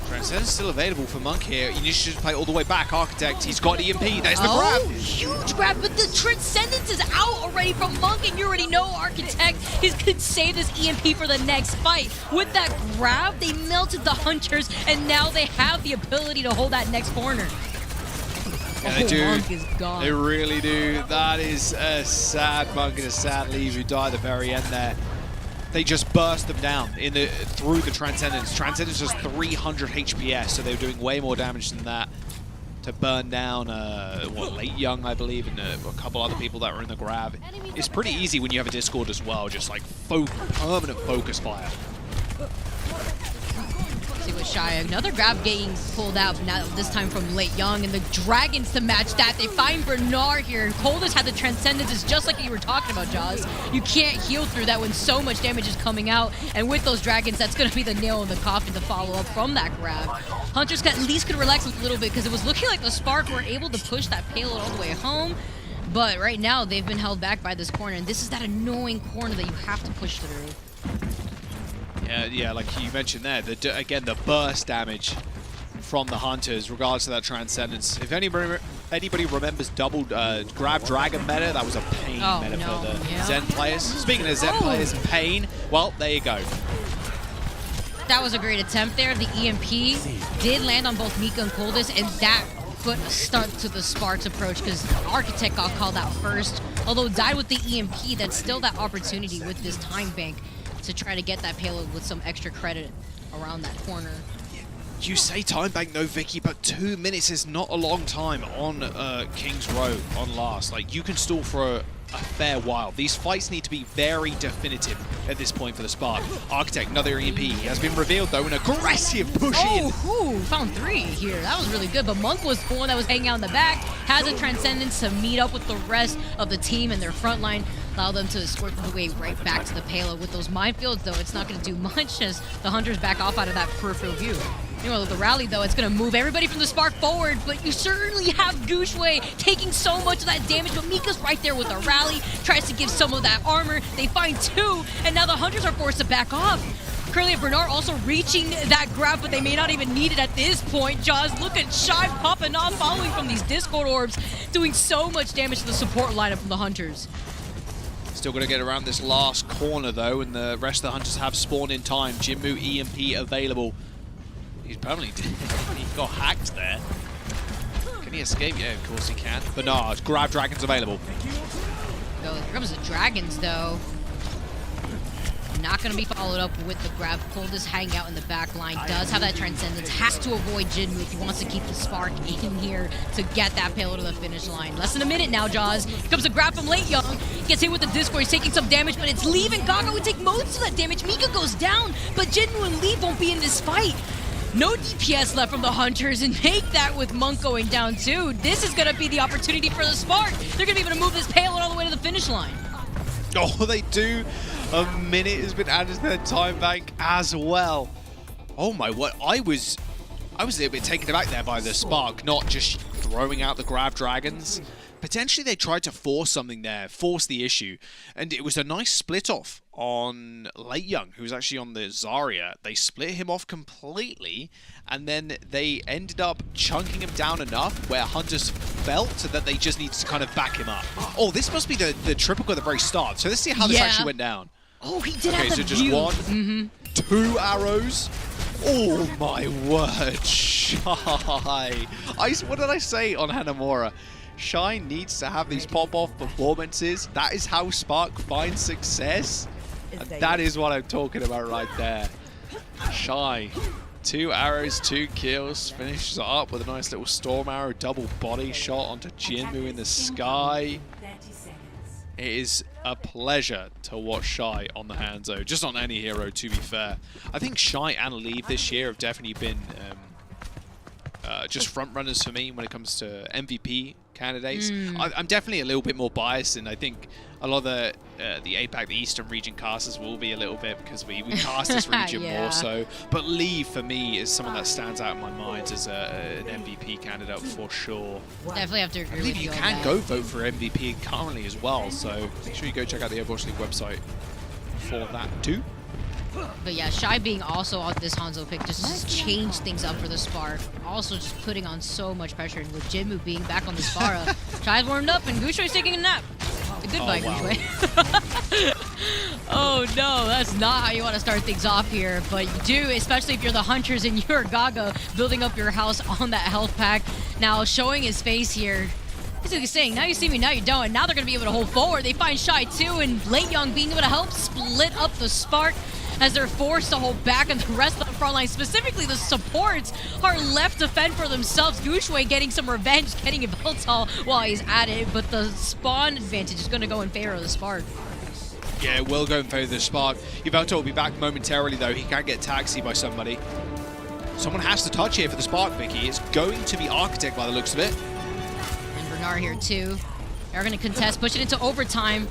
Transcendence still available for Monk here. He needs to just play all the way back. Architect, he's got EMP. There's the grab. Huge grab, but the Transcendence is out already from Monk, and you already know Architect could save this EMP for the next fight. With that grab, they melted the Hunters, and now they have the ability to hold that next corner. Yeah, they do. Monk is gone. They really do. That is a sad Monk and a sad Leave who died at the very end there. They just burst them down through the Transcendence. Transcendence was 300 HPS, so they were doing way more damage than that to burn down, Late Young, I believe, and a couple other people that were in the grab. It's pretty easy when you have a Discord as well, just like permanent focus fire. See with Shy, another grab getting pulled out, but now this time from Late Young, and the Dragons to match that. They find Bernard here. Coldest had the Transcendence. It's just like you were talking about, Jaws. You can't heal through that when so much damage is coming out, and with those Dragons, that's going to be the nail in the coffin to follow up from that grab. Hunters at least could relax a little bit because it was looking like the Spark were able to push that payload all the way home, but right now they've been held back by this corner, and this is that annoying corner that you have to push through. Yeah, like you mentioned there, again, the burst damage from the Hunters, regardless of that Transcendence. If anybody remembers double grab Dragon meta, that was a pain meta for the Zen players. Speaking of Zen players and pain, well, there you go. That was a great attempt there. The EMP did land on both Mika and Coldest, and that put a stunt to the Sparks approach because Architect got called out first. Although died with the EMP, that's still that opportunity with this time bank to try to get that payload with some extra credit around that corner. You say time bank though, Vicky, but 2 minutes is not a long time on King's Row on last. Like, you can stall for a fair while. These fights need to be very definitive at this point for the Spark. Architect, another EMP. He has been revealed though, an aggressive push in. Found 3 here. That was really good, but Monk was the one that was hanging out in the back, has a Transcendence to meet up with the rest of the team and their front line, allow them to swerve their way right back to the payload. With those minefields though, it's not going to do much as the Hunters back off out of that peripheral view. With the rally though, it's going to move everybody from the Spark forward, but you certainly have Gushui taking so much of that damage, but Mika's right there with the rally, tries to give some of that armor. They find 2, and now the Hunters are forced to back off. Currently, Bernard also reaching that grab, but they may not even need it at this point. Jaws, look at Shy popping off, following from these Discord orbs, doing so much damage to the support lineup from the Hunters. Still going to get around this last corner though, and the rest of the Hunters have spawned in time. Jinwoo EMP available. He's permanently he got hacked there. Can he escape? Yeah, of course he can. Bernard, grab Dragons available. Here comes the Dragons though. Not going to be followed up with the grab. Coldest hanging out in the back line. Does have that Transcendence. Has to avoid Jinwoo if he wants to keep the Spark in here to get that payload to the finish line. Less than a minute now, Jaws. Here comes a grab from Late Young. Gets hit with the Discord. He's taking some damage, but it's leaving. Gaga would take most of that damage. Mika goes down, but Jinwoo and Lee won't be in this fight. No DPS left from the Hunters, and make that with Monk going down too. This is going to be the opportunity for the Spark. They're going to be able to move this payload all the way to the finish line. Oh, they do. A minute has been added to their time bank as well. Oh my word, I was a little bit taken aback there by the Spark, not just throwing out the grab Dragons. potentially they tried to force something there, force the issue, and it was a nice split off on Late Young, who was actually on the Zarya. They split him off completely, and then they ended up chunking him down enough where Hunters felt that they just needed to kind of back him up. Oh, this must be the triple at the very start. So let's see how this actually went down. Oh, he did have Okay, the so just view. one, 2 arrows. Oh my word, Shy. What did I say on Hanamura? Shy needs to have these pop-off performances. That is how Spark finds success. And that is what I'm talking about right there. Shy, 2 arrows, 2 kills, finishes it up with a nice little storm arrow, double body shot onto Jinmu in the sky. It is a pleasure to watch Shy on the Hangzhou, just on any hero, to be fair. I think Shy and Leave this year have definitely been just front runners for me when it comes to MVP candidates. I'm definitely a little bit more biased, and I think a lot of the APAC, the Eastern region casters will be a little bit, because we cast this region more so. But Leave, for me, is someone that stands out in my mind as an MVP candidate for sure. Definitely have to agree I believe with you on can that. go vote for MVP currently as well, so make sure you go check out the Overwatch League website for that too. But yeah, Shy being also on this Hanzo pick just changed things up for the Spark. Also just putting on so much pressure, and with Jinmu being back on the Spara, Shy's warmed up and Gushui's taking a nap. Goodbye, Gushui. Oh no, that's not how you want to start things off here, but you do, especially if you're the Hunters and you're Gaga building up your house on that health pack. Now showing his face here. Basically saying, now you see me, now you don't. And now they're going to be able to hold forward. They find Shy too, and Late Young being able to help split up the Spark as they're forced to hold back, and the rest of the front line, specifically the supports, are left to fend for themselves. Gushui getting some revenge, getting a Veltal while he's at it, but the spawn advantage is going to go in favor of the Spark. Yeah, it will go in favor of the Spark. Yveltal will be back momentarily though. He can get taxied by somebody. Someone has to touch here for the Spark, Vicky. It's going to be Architect by the looks of it. And Bernard here too. They're going to contest, push it into overtime.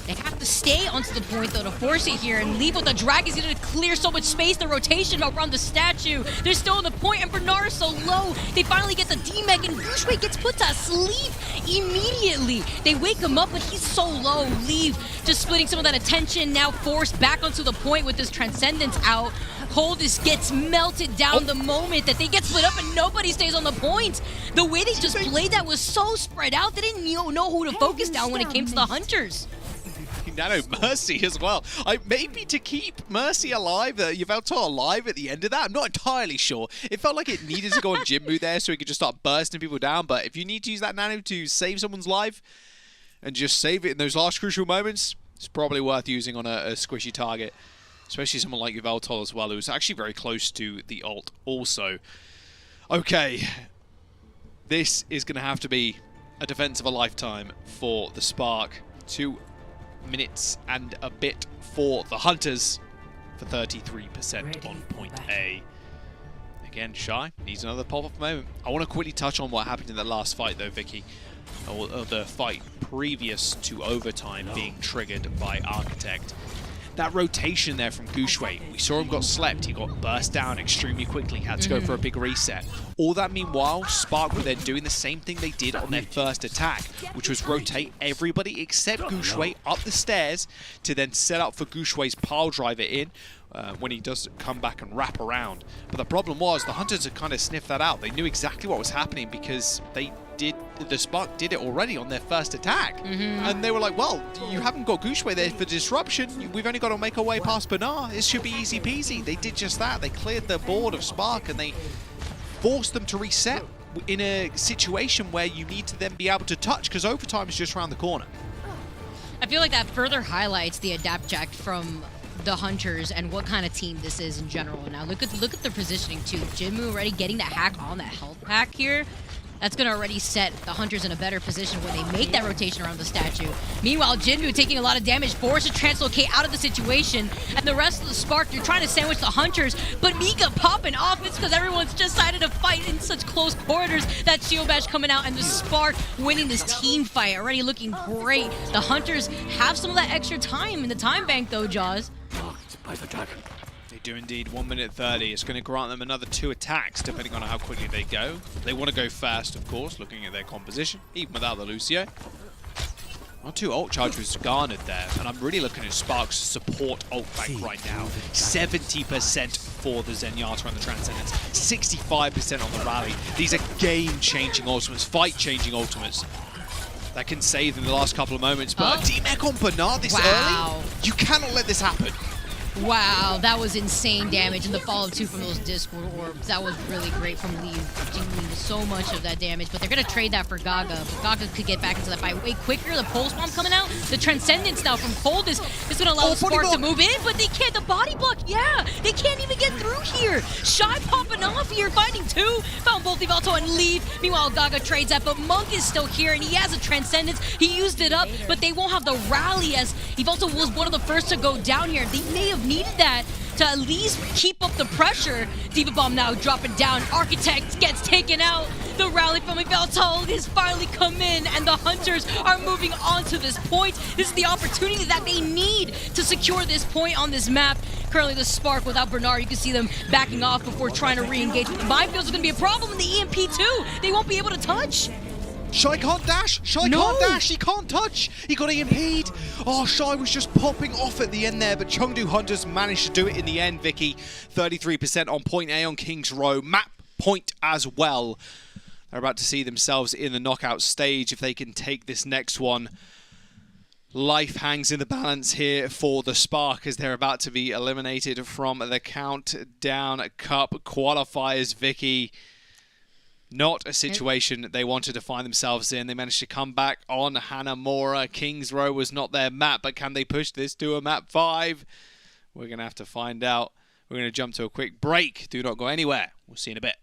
They have to stay onto the point, though, to force it here, and Leave with the drag is going to clear so much space. The rotation around the statue. They're still on the point, and Bernard is so low. They finally get the D-Mech, and Gushui gets put to sleep immediately. They wake him up, but he's so low. Leave just splitting some of that attention, now forced back onto the point with this Transcendence out. Coldest gets melted down the moment that they get split up, and nobody stays on the point. The way they just played that was so spread out, they didn't know who to focus down when it came to the Hunters. Nano Mercy as well. Maybe to keep Mercy alive, Yveltal alive at the end of that. I'm not entirely sure. It felt like it needed to go on Jinmu there so he could just start bursting people down. But if you need to use that Nano to save someone's life and just save it in those last crucial moments, it's probably worth using on a squishy target. Especially someone like Yveltal as well, who's actually very close to the ult also. Okay. This is going to have to be a defense of a lifetime for the Spark. 2 minutes and a bit for the Hunters for 33% on point A. Again, Shy needs another pop-up moment. I want to quickly touch on what happened in the last fight though, Vicky. Or the fight previous to overtime being triggered by Architect. That rotation there from Gushui, we saw him got slept, he got burst down extremely quickly, had to go for a big reset. All that meanwhile, Spark were then doing the same thing they did on their first attack, which was rotate everybody except Gushui up the stairs to then set up for Gushui's pile driver in when he does come back and wrap around. But the problem was, the Hunters had kind of sniffed that out. They knew exactly what was happening because the Spark did it already on their first attack. And they were like, well, you haven't got Gushui there for disruption. We've only got to make our way past Bernard. It should be easy peasy. They did just that. They cleared the board of Spark and they forced them to reset in a situation where you need to then be able to touch because overtime is just around the corner. I feel like that further highlights the adapt jack from the Hunters and what kind of team this is in general. Now look at the positioning too. Jinmu already getting that hack on that health pack here. That's going to already set the Hunters in a better position when they make that rotation around the statue. Meanwhile, Jinmu taking a lot of damage, forced to translocate out of the situation. And the rest of the Spark, you're trying to sandwich the Hunters, but Mika popping off. It's because everyone's just decided to fight in such close quarters. That shield bash coming out and the Spark winning this team fight. Already looking great. The Hunters have some of that extra time in the time bank though, Jaws. They do indeed. 1 minute 30. It's going to grant them another 2 attacks, depending on how quickly they go. They want to go fast, of course, looking at their composition, even without the Lucio. Not 2 ult charges garnered there, and I'm really looking at Spark's support ult bank right now. 70% for the Zenyatta and the Transcendence, 65% on the Rally. These are game-changing ultimates, fight-changing ultimates that can save in the last couple of moments. But a D-Mech on Bernard this early? You cannot let this happen. Wow, that was insane damage, and the follow-up too from those Discord orbs. That was really great from Lee, dealing so much of that damage. But they're going to trade that for Gaga. But Gaga could get back into that fight way quicker. The Pulse Bomb coming out. The Transcendence now from Cold is going to allow the Spark to move in, but they can't. The body block, yeah. They can't even get through here. Shy popping off here, finding 2. Found both Yveltal and leave. Meanwhile, Gaga trades that, but Monk is still here, and he has a Transcendence. He used it up, but they won't have the rally as Yveltal was one of the first to go down here. They may have needed that to at least keep up the pressure. Diva Bomb now dropping down. Architect gets taken out. The rally from Yveltal has finally come in, and the Hunters are moving on to this point. This is the opportunity that they need to secure this point on this map. Currently the Spark without Bernard, you can see them backing off before trying to re-engage. The minefields are going to be a problem in the EMP too. They won't be able to touch. Shy can't dash! Shy can't dash! He can't touch! He got EMP'd! Oh, Shy was just popping off at the end there, but Chengdu Hunters managed to do it in the end, Vicky. 33% on point A on King's Row. Map point as well. They're about to see themselves in the knockout stage if they can take this next one. Life hangs in the balance here for the Spark as they're about to be eliminated from the Countdown Cup Qualifiers, Vicky. Not a situation they wanted to find themselves in. They managed to come back on Hanamura. King's Row was not their map, but can they push this to a map 5? We're going to have to find out. We're going to jump to a quick break. Do not go anywhere. We'll see you in a bit.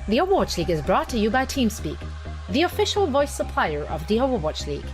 The Overwatch League is brought to you by TeamSpeak, the official voice supplier of the Overwatch League.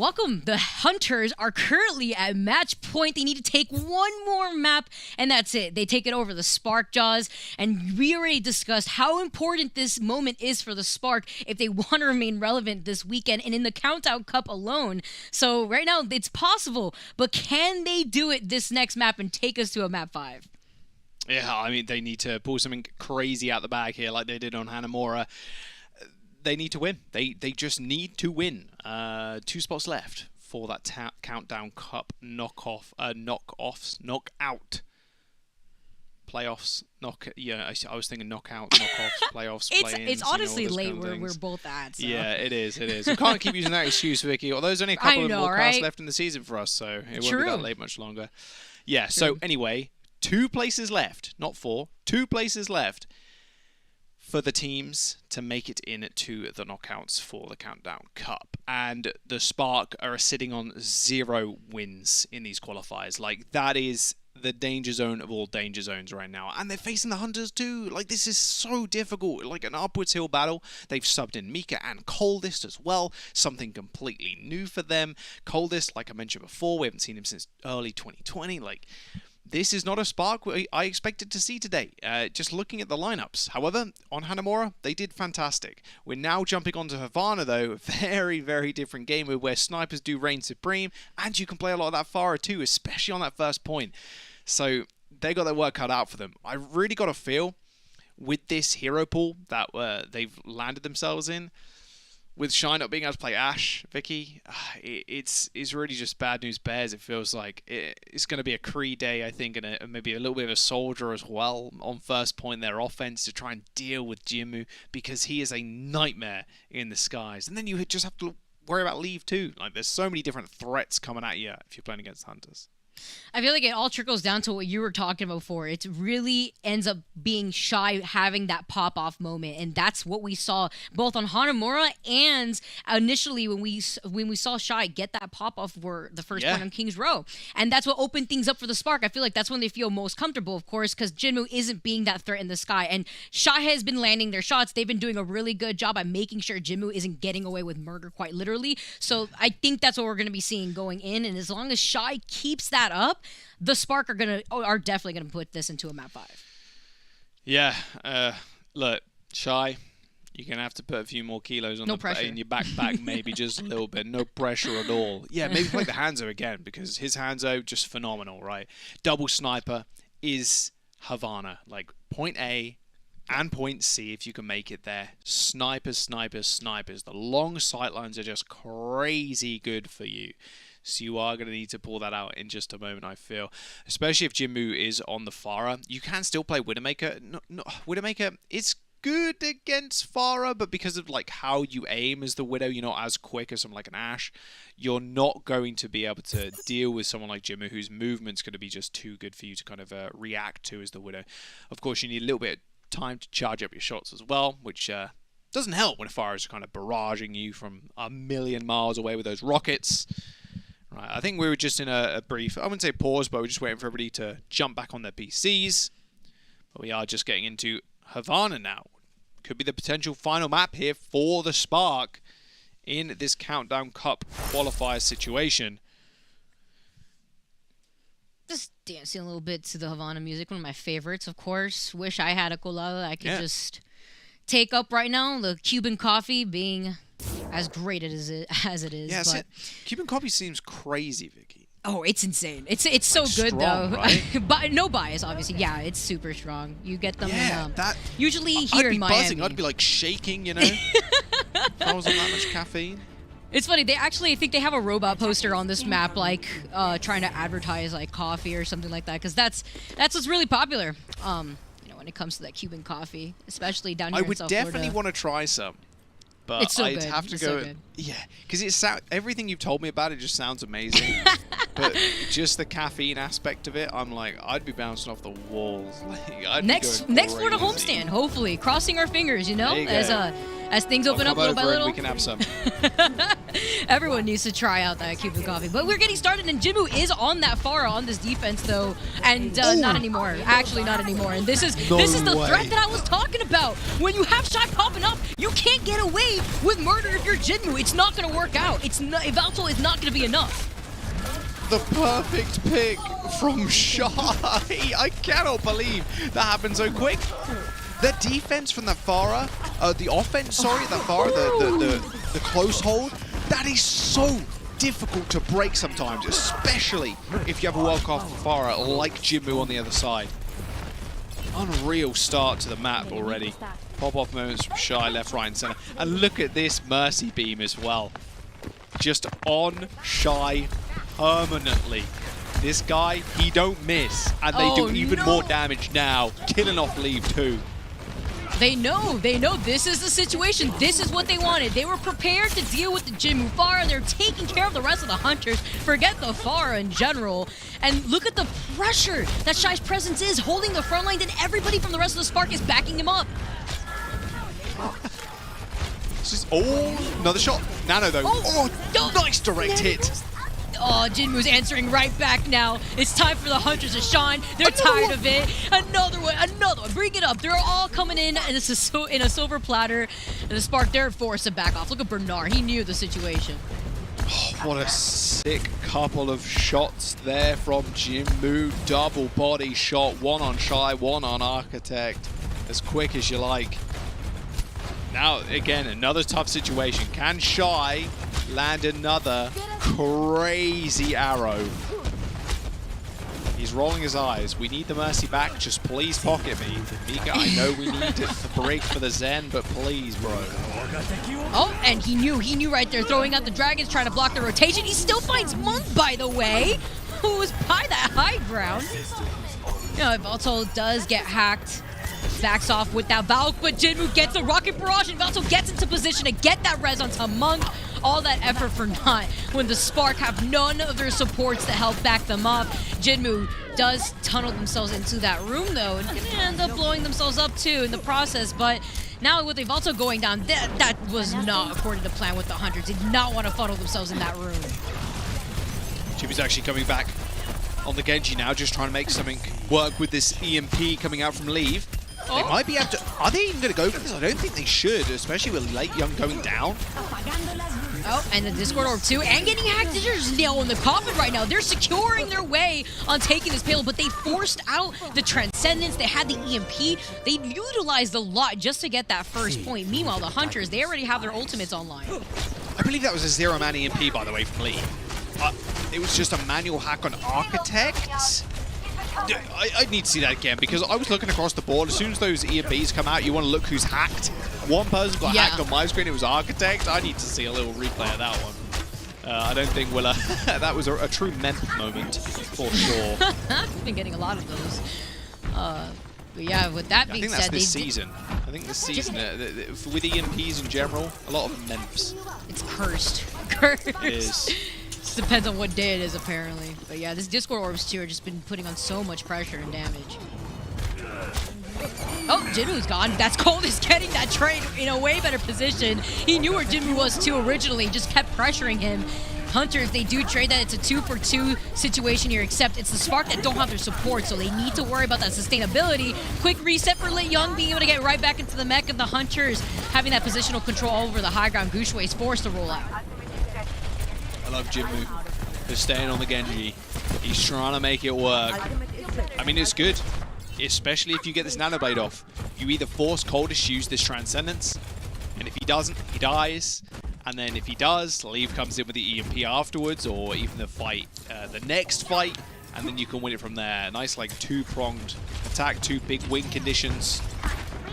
welcome. The Hunters are currently at match point. They need to take one more map, and that's it. They take it over the Spark Jaws, and we already discussed how important this moment is for the Spark if they want to remain relevant this weekend and in the Countdown Cup alone. So right now, it's possible, but can they do it this next map and take us to a map 5? Yeah, I mean, they need to pull something crazy out the bag here like they did on Hanamura. They need to win. They just need to win. 2 spots left for that Countdown Cup knockout playoffs. I was thinking knockout, knockouts, playoffs. It's honestly late where we're both at. So. Yeah, it is. We can't keep using that excuse, Vicky. Although there's only a couple more casts left in the season for us, so it won't be that late much longer. Yeah. True. So anyway, 2 places left, not 4. 2 places left for the teams to make it into the knockouts for the Countdown Cup. And the Spark are sitting on 0 wins in these qualifiers. Like, that is the danger zone of all danger zones right now. And they're facing the Hunters too. Like, this is so difficult. Like an upwards hill battle. They've subbed in Mika and Coldest as well. Something completely new for them. Coldest, like I mentioned before, we haven't seen him since early 2020. Like, this is not a Spark I expected to see today, just looking at the lineups. However, on Hanamura, they did fantastic. We're now jumping onto Havana, though. Very, very different game where snipers do reign supreme, and you can play a lot of that Farah too, especially on that first point. So they got their work cut out for them. I really got a feel with this hero pool that they've landed themselves in, with Shy not being able to play Ashe, Vicky, it's really just bad news bears. It feels like it's going to be a Kree day, I think, and maybe a little bit of a Soldier as well on first point their offense to try and deal with Jimmu, because he is a nightmare in the skies. And then you just have to worry about Leave too. Like, there's so many different threats coming at you if you're playing against Hunters. I feel like it all trickles down to what you were talking about before. It really ends up being Shy having that pop-off moment, and that's what we saw both on Hanamura and initially when we saw Shy get that pop-off for the first point on King's Row. And that's what opened things up for the Spark. I feel like that's when they feel most comfortable, of course, because Jinmu isn't being that threat in the sky, and Shy has been landing their shots. They've been doing a really good job at making sure Jinmu isn't getting away with murder, quite literally. So I think that's what we're going to be seeing going in, and as long as Shy keeps that up, the Spark are definitely gonna put this into a map 5. Yeah, look, Shy, you're gonna have to put a few more kilos on in your backpack, maybe just a little bit. No pressure at all. Yeah, maybe play the Hangzhou again, because his Hangzhou just phenomenal, right? Double sniper is Havana, like point A and point C if you can make it there. Snipers, snipers, snipers. The long sightlines are just crazy good for you. So you are going to need to pull that out in just a moment, I feel. Especially if Jinmu is on the Farah. You can still play Widowmaker. No, Widowmaker is good against Farah, but because of like how you aim as the Widow, you're not as quick as someone like an Ashe. You're not going to be able to deal with someone like Jinmu, whose movement's going to be just too good for you to kind of react to as the Widow. Of course, you need a little bit of time to charge up your shots as well, which doesn't help when Farah is kind of barraging you from a million miles away with those rockets. Right, I think we were just in a brief, I wouldn't say pause, but we're just waiting for everybody to jump back on their PCs. But we are just getting into Havana now. Could be the potential final map here for the Spark in this Countdown Cup qualifier situation. Just dancing a little bit to the Havana music, one of my favorites, of course. Wish I had a colada I could just take up right now. The Cuban coffee being as great as it is. Yeah, but Cuban coffee seems crazy, Vicky. Oh, it's insane. It's so like good strong, though. Right? But no bias, obviously. Yeah, it's super strong. You get them usually here I'd be in Miami. Buzzing. I'd be like shaking, you know. If I was on that much caffeine. It's funny. They actually, I think they have a robot poster on this map, like trying to advertise like coffee or something like that, because that's what's really popular. When it comes to that Cuban coffee, especially down here in South Florida. I would definitely want to try some. But it's so I'd good. have to it's go. So good. Yeah, because everything you've told me about it just sounds amazing. But just the caffeine aspect of it, I'm like, I'd be bouncing off the walls. Like, next Florida homestand, hopefully, crossing our fingers, you know, as things open up Come little by over and little. we can have some. Everyone needs to try out that Cuban coffee. But we're getting started, and Jinmu is on that Pharah on this defense, though, and not anymore. Actually, not anymore. And this is the threat that I was talking about. When you have Shy popping up, you can't get away with murder if you're Jinmu. It's not going to work out. It's not, Valto is not going to be enough. The perfect pick from Shy. I cannot believe that happened so quick. The defense from that Pharah, the offense, sorry, that Pharah, the close hold, that is so difficult to break sometimes, especially if you have a world-class Pharah like Jinmu on the other side. Unreal start to the map already. Pop-off moments from Shy, left, right, and center. And look at this Mercy Beam as well. Just on Shy permanently. This guy, he don't miss. And they do even more damage now, killing off Leave too. They know this is the situation. This is what they wanted. They were prepared to deal with the Jinmu Pharah. They're taking care of the rest of the Hunters. Forget the Pharah in general. And look at the pressure that Shy's presence is, holding the front line, then everybody from the rest of the Spark is backing him up. This is another shot. Nano though. Nice direct hit. Oh, Jinmu's answering right back now. It's time for the Hunters to shine. They're tired of it. Another one. Bring it up. They're all coming in, and this is in a silver platter. And the Spark, they're forced to back off. Look at Bernard. He knew the situation. Oh, what a sick couple of shots there from Jinmu. Double body shot. One on Shy, one on Architect. As quick as you like. Now, again, another tough situation. Can Shy land another crazy arrow? He's rolling his eyes. We need the Mercy back. Just please pocket me. Mika, I know we need to break for the Zen, but please, bro. Oh, and he knew right there, throwing out the Dragons, trying to block the rotation. He still finds Monk, by the way, who was by that high ground. You know, Valto does get hacked. Backs off with that Valk, but Jinmu gets the Rocket Barrage, and Valto gets into position to get that res onto Monk. All that effort for naught when the Spark have none of their supports to help back them up. Jinmu does tunnel themselves into that room, though, and gonna end up blowing themselves up, too, in the process. But now with the Valto going down, that was not according to plan with the Hunters. Did not want to funnel themselves in that room. Jimmy's actually coming back on the Genji now, just trying to make something work with this EMP coming out from Leave. They might be able to... Are they even going to go for this? I don't think they should, especially with Late Young going down. Oh, and the Discord Orb too, and getting hacked. They're just nailing the coffin right now. They're securing their way on taking this payload, but they forced out the Transcendence. They had the EMP. They utilized a lot just to get that first point. Meanwhile, the Hunters, they already have their ultimates online. I believe that was a zero-man EMP, by the way, from Lee. It was just a manual hack on Architect. I need to see that again, because I was looking across the board. As soon as those EMPs come out, you want to look who's hacked. One person got hacked on my screen. It was Architect. I need to see a little replay of that one. I don't think we'll... that was a true Memp moment, for sure. I've been getting a lot of those. But yeah, with that being said... I think that's this season. I think this season, with EMPs in general, a lot of Memps. It's cursed. Cursed. It is. Depends on what day it is, apparently. But yeah, this Discord Orbs too are just been putting on so much pressure and damage. Oh, Jinmu's gone. That's Coldest getting that trade in a way better position. He knew where Jinmu was too originally, just kept pressuring him. Hunters, they do trade that. It's a 2-for-2 situation here, except it's the Spark that don't have their support, so they need to worry about that sustainability. Quick reset for Lit Young, being able to get right back into the mech of the Hunters, having that positional control over the high ground. Gushue is forced to roll out. I love Jinmu. He's staying on the Genji. He's trying to make it work. I mean, it's good, especially if you get this Nanoblade off. You either force Coldest to use this Transcendence, and if he doesn't, he dies. And then if he does, Leave comes in with the EMP afterwards, or even the fight, the next fight, and then you can win it from there. Nice, like, two-pronged attack, two big win conditions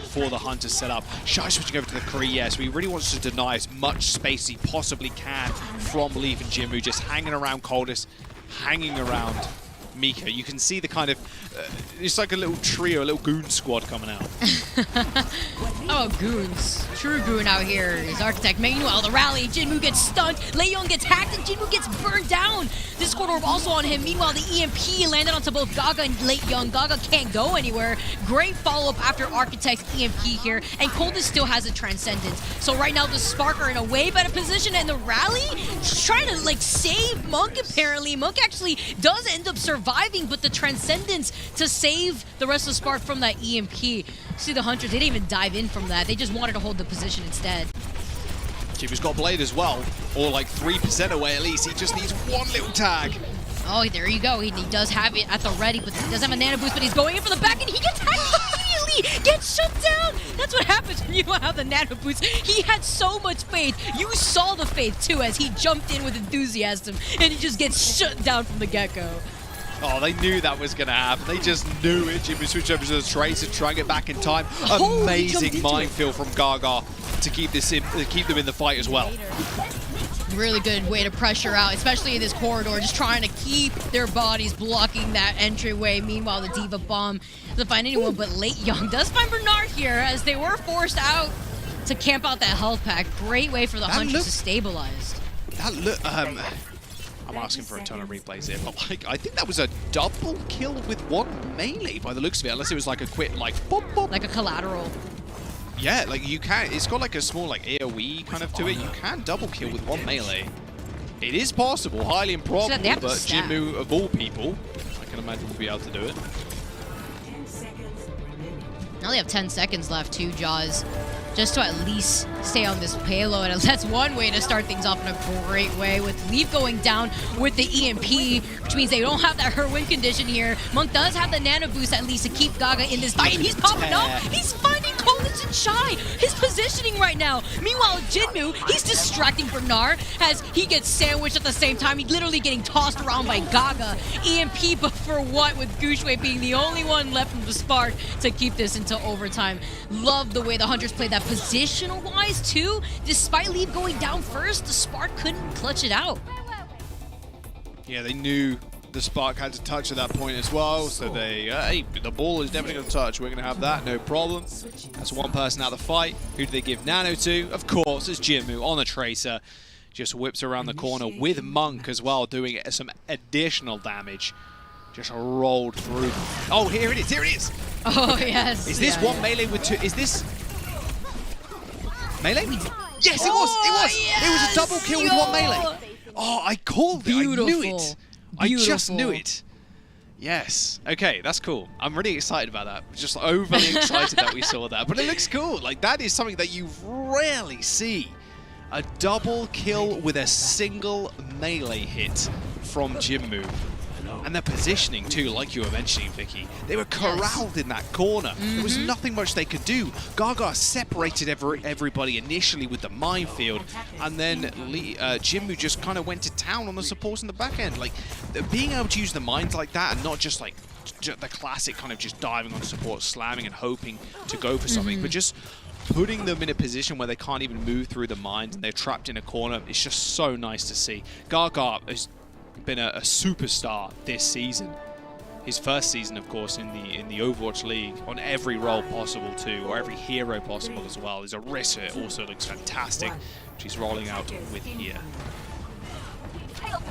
for the Hunters set up. Shy switching over to the Kree, yes. He really wants to deny as much space he possibly can from Leaf and Jinmu, just hanging around Coldest, hanging around Mika. You can see the kind of, it's like a little trio, a little goon squad coming out. Oh, goons. True goon out here is Architect. Meanwhile, the rally, Jinmu gets stunned, Leon gets hacked, and Jinmu gets burned down. Discord Orb also on him. Meanwhile, the EMP landed onto both Gaga and Late Young. Gaga can't go anywhere. Great follow-up after Architect's EMP here, and Coldest still has a Transcendence. So right now, the Spark are in a way better position, and the rally trying to like save Monk apparently. Monk actually does end up surviving, but the Transcendence to save the rest of Spark from that EMP. See the Hunters, they didn't even dive in from that. They just wanted to hold the position instead. Jimmy's got Blade as well, or like 3% away at least. He just needs one little tag. Oh, there you go. He does have it at the ready, but he does have a nano boost, but he's going in for the back, and he gets hacked immediately! Gets shut down! That's what happens when you have the nano boost. He had so much faith. You saw the faith, too, as he jumped in with enthusiasm, and he just gets shut down from the get-go. Oh, they knew that was going to happen. They just knew it. Jimmy switched over to the Tracer, trying to get back in time. Amazing minefield from Gaga to keep them in the fight as well. Really good way to pressure out, especially in this corridor, just trying to keep their bodies blocking that entryway. Meanwhile, the Diva Bomb doesn't find anyone, but Late Young does find Bernard here, as they were forced out to camp out that health pack. Great way for the Hunters to stabilize. That look, I'm asking for a ton of replays here, but like, I think that was a double kill with one melee by the looks of it, unless it was like a quick, like, boop, boop. Like a collateral. Yeah, like you can, it's got like a small like AoE kind of to it. You can double kill with one melee. It is possible, highly improbable, but Jinmu, of all people, I can imagine will be able to do it. Now they have 10 seconds left too, Jaws, just to at least stay on this payload. And that's one way to start things off in a great way, with Leaf going down with the EMP, which means they don't have that her win condition here. Monk does have the nano boost at least to keep Gaga in this fight, and he's popping up. He's finding Coldest and Shy. His positioning right now. Meanwhile, Jinmu, he's distracting Bernard as he gets sandwiched at the same time. He's literally getting tossed around by Gaga. EMP, but for what? With Gushue being the only one left from the Spark to keep this into overtime. Love the way the Hunters played that positional-wise too. Despite Leaf going down first, the Spark couldn't clutch it out. Yeah, they knew the Spark had to touch at that point as well, so they, hey, the ball is definitely going to touch. We're going to have that, no problem. That's one person out of the fight. Who do they give Nano to? Of course, it's Jinmu on the Tracer. Just whips around the corner with Monk as well, doing some additional damage. Just rolled through. Oh, here it is, here it is! Oh, yes. Is this one melee with two? Is this melee? Yes, it was! It was! Yes, it was a double kill with one melee. Oh, I called it. Beautiful. I knew it. I just knew it. Yes. Okay, that's cool. I'm really excited about that. Just overly excited that we saw that. But it looks cool. Like, that is something that you rarely see. A double kill with a single melee hit from Jinmu. And their positioning too, like you were mentioning, Vicky. They were corralled in that corner. There was nothing much they could do. Gaga separated everybody initially with the minefield, and then Jinmu just kind of went to town on the supports in the back end. Like, being able to use the mines like that and not just like the classic kind of just diving on support, slamming and hoping to go for something, but just putting them in a position where they can't even move through the mines and they're trapped in a corner. It's just so nice to see. Gaga is been a superstar this season. His first season, of course, in the Overwatch League, on every role possible too, or every hero possible as well. His Orisa also looks fantastic, which he's rolling out with here.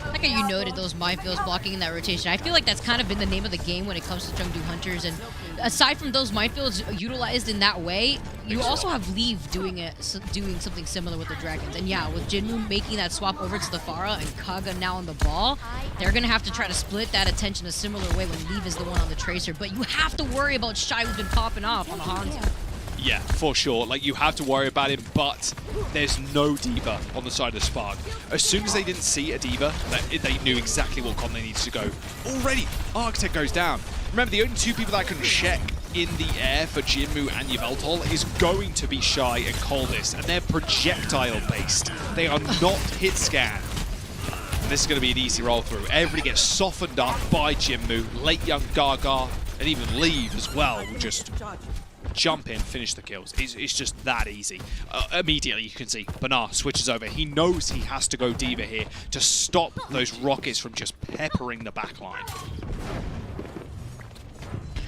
Like how you noted those minefields blocking in that rotation. I feel like that's kind of been the name of the game when it comes to Chengdu Hunters. And aside from those minefields utilized in that way, you also have Leave doing something similar with the Dragons. And yeah, with Jinmu making that swap over to the Pharah and Kaga now on the ball, they're going to have to try to split that attention a similar way when Leave is the one on the Tracer. But you have to worry about Shy, who's been popping off on the Hangzhou. Yeah, for sure. Like, you have to worry about him, but there's no D.Va on the side of the Spark. As soon as they didn't see a D.Va, they knew exactly what comp they needed to go. Already, Architect goes down. Remember, the only two people that can check in the air for Jinmu and Yveltal is going to be Shy and Coldest, and they're projectile-based. They are not hit scan. And this is going to be an easy roll through. Everybody gets softened up by Jinmu, Late Young Gaga, and even Leave as well will just jump in, finish the kills. It's just that easy. Immediately you can see Bernard switches over. He knows he has to go Diva here to stop those rockets from just peppering the backline.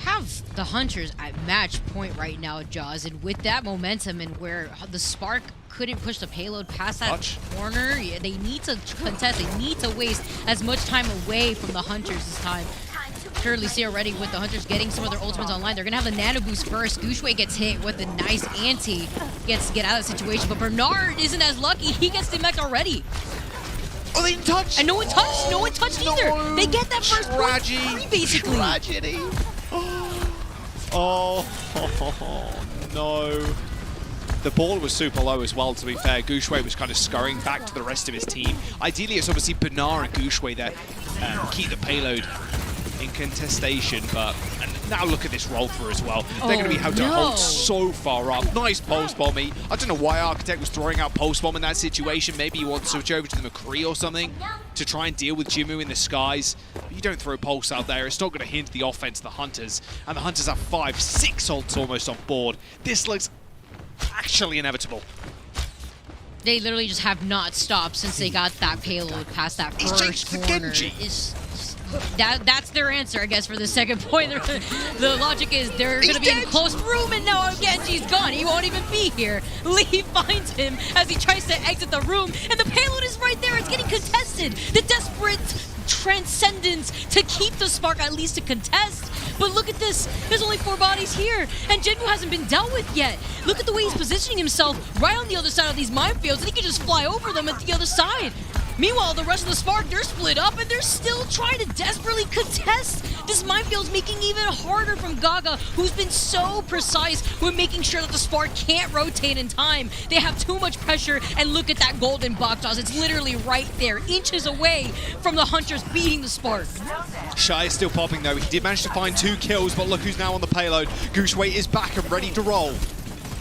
Have the Hunters at match point right now, Jaws, and with that momentum and where the Spark couldn't push the payload past that corner, they need to contest, they need to waste as much time away from the Hunters this time. Currently see already with the Hunters getting some of their ultimates online. They're gonna have the nano boost first. Guangzhou gets hit with a nice anti, gets to get out of the situation, but Bernard isn't as lucky. He gets the mech already. Oh, they didn't touch! And no one touched either. They get that first point free, basically. Tragedy. Oh, no. The ball was super low as well, to be fair. Guangzhou was kind of scurrying back to the rest of his team. Ideally, it's obviously Bernard and Guangzhou that keep the payload in contestation, but now look at this roll through as well. They're going to be able to hold so far up. Nice pulse bombing. I don't know why Architect was throwing out pulse bomb in that situation. Maybe you want to switch over to the McCree or something to try and deal with Jimmu in the skies. But you don't throw pulse out there. It's not going to hinder the offense of the Hunters. And the Hunters have 5, 6 ults almost on board. This looks actually inevitable. They literally just have not stopped since they got that payload past that first corner. That's their answer, I guess, for the second point. The logic is they're going to be in close room, and now Genji's gone. He won't even be here. Lee finds him as he tries to exit the room, and the payload is right there. It's getting contested. The desperate transcendence to keep the Spark at least to contest. But look at this. There's only 4 bodies here, and Chengdu hasn't been dealt with yet. Look at the way he's positioning himself right on the other side of these minefields, and he can just fly over them at the other side. Meanwhile, the rest of the Spark, they're split up, and they're still trying to desperately contest. This mifield's making even harder from Gaga, who's been so precise with making sure that the Spark can't rotate in time. They have too much pressure, and look at that golden box toss. It's literally right there, inches away from the Hunters beating the Spark. Shy is still popping, though. He did manage to find 2 kills, but look who's now on the payload. Guangzhou is back and ready to roll.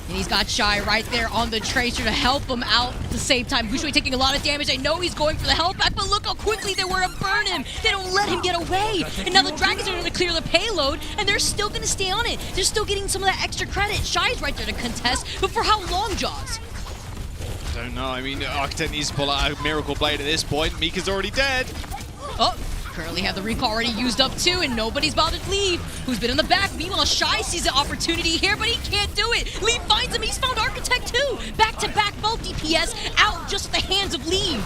And he's got Shy right there on the Tracer to help him out at the same time. Guangzhou taking a lot of damage. I know he's going for the help back, but look how quickly they were to burn him. They don't let him get away. And now the Dragons are going to clear the payload, and they're still going to stay on it. They're still getting some of that extra credit. Shy's right there to contest, but for how long, Jaws? I don't know. I mean, Architect needs to pull out a Miracle Blade at this point. Mika's already dead. Oh. Currently have the recall already used up too, and nobody's bothered Lee, who's been in the back. Meanwhile, Shy sees the opportunity here, but he can't do it. Lee finds him. He's found Architect too. Back-to-back both DPS out just at the hands of Lee.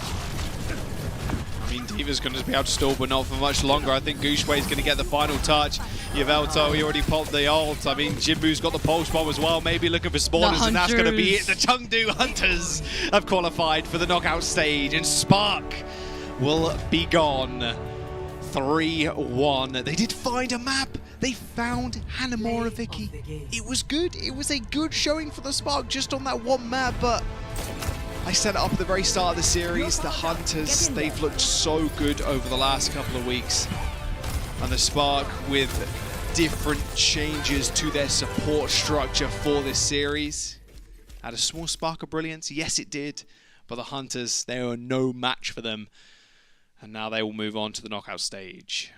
I mean, Diva's going to be able to stall, but not for much longer. I think Guangzhou is going to get the final touch. Yvelto, he already popped the ult. I mean, Jinbu's got the pulse bomb as well. Maybe looking for spawners, and that's going to be it. The Chengdu Hunters have qualified for the knockout stage, and Spark will be gone. 3-1. They did find a map. They found Hanamura, Vicky. It was good. It was a good showing for the Spark just on that one map, but I set it up at the very start of the series. The Hunters, they've looked so good over the last couple of weeks. And the Spark with different changes to their support structure for this series. Had a small spark of brilliance. Yes, it did. But the Hunters, they were no match for them. And now they will move on to the knockout stage.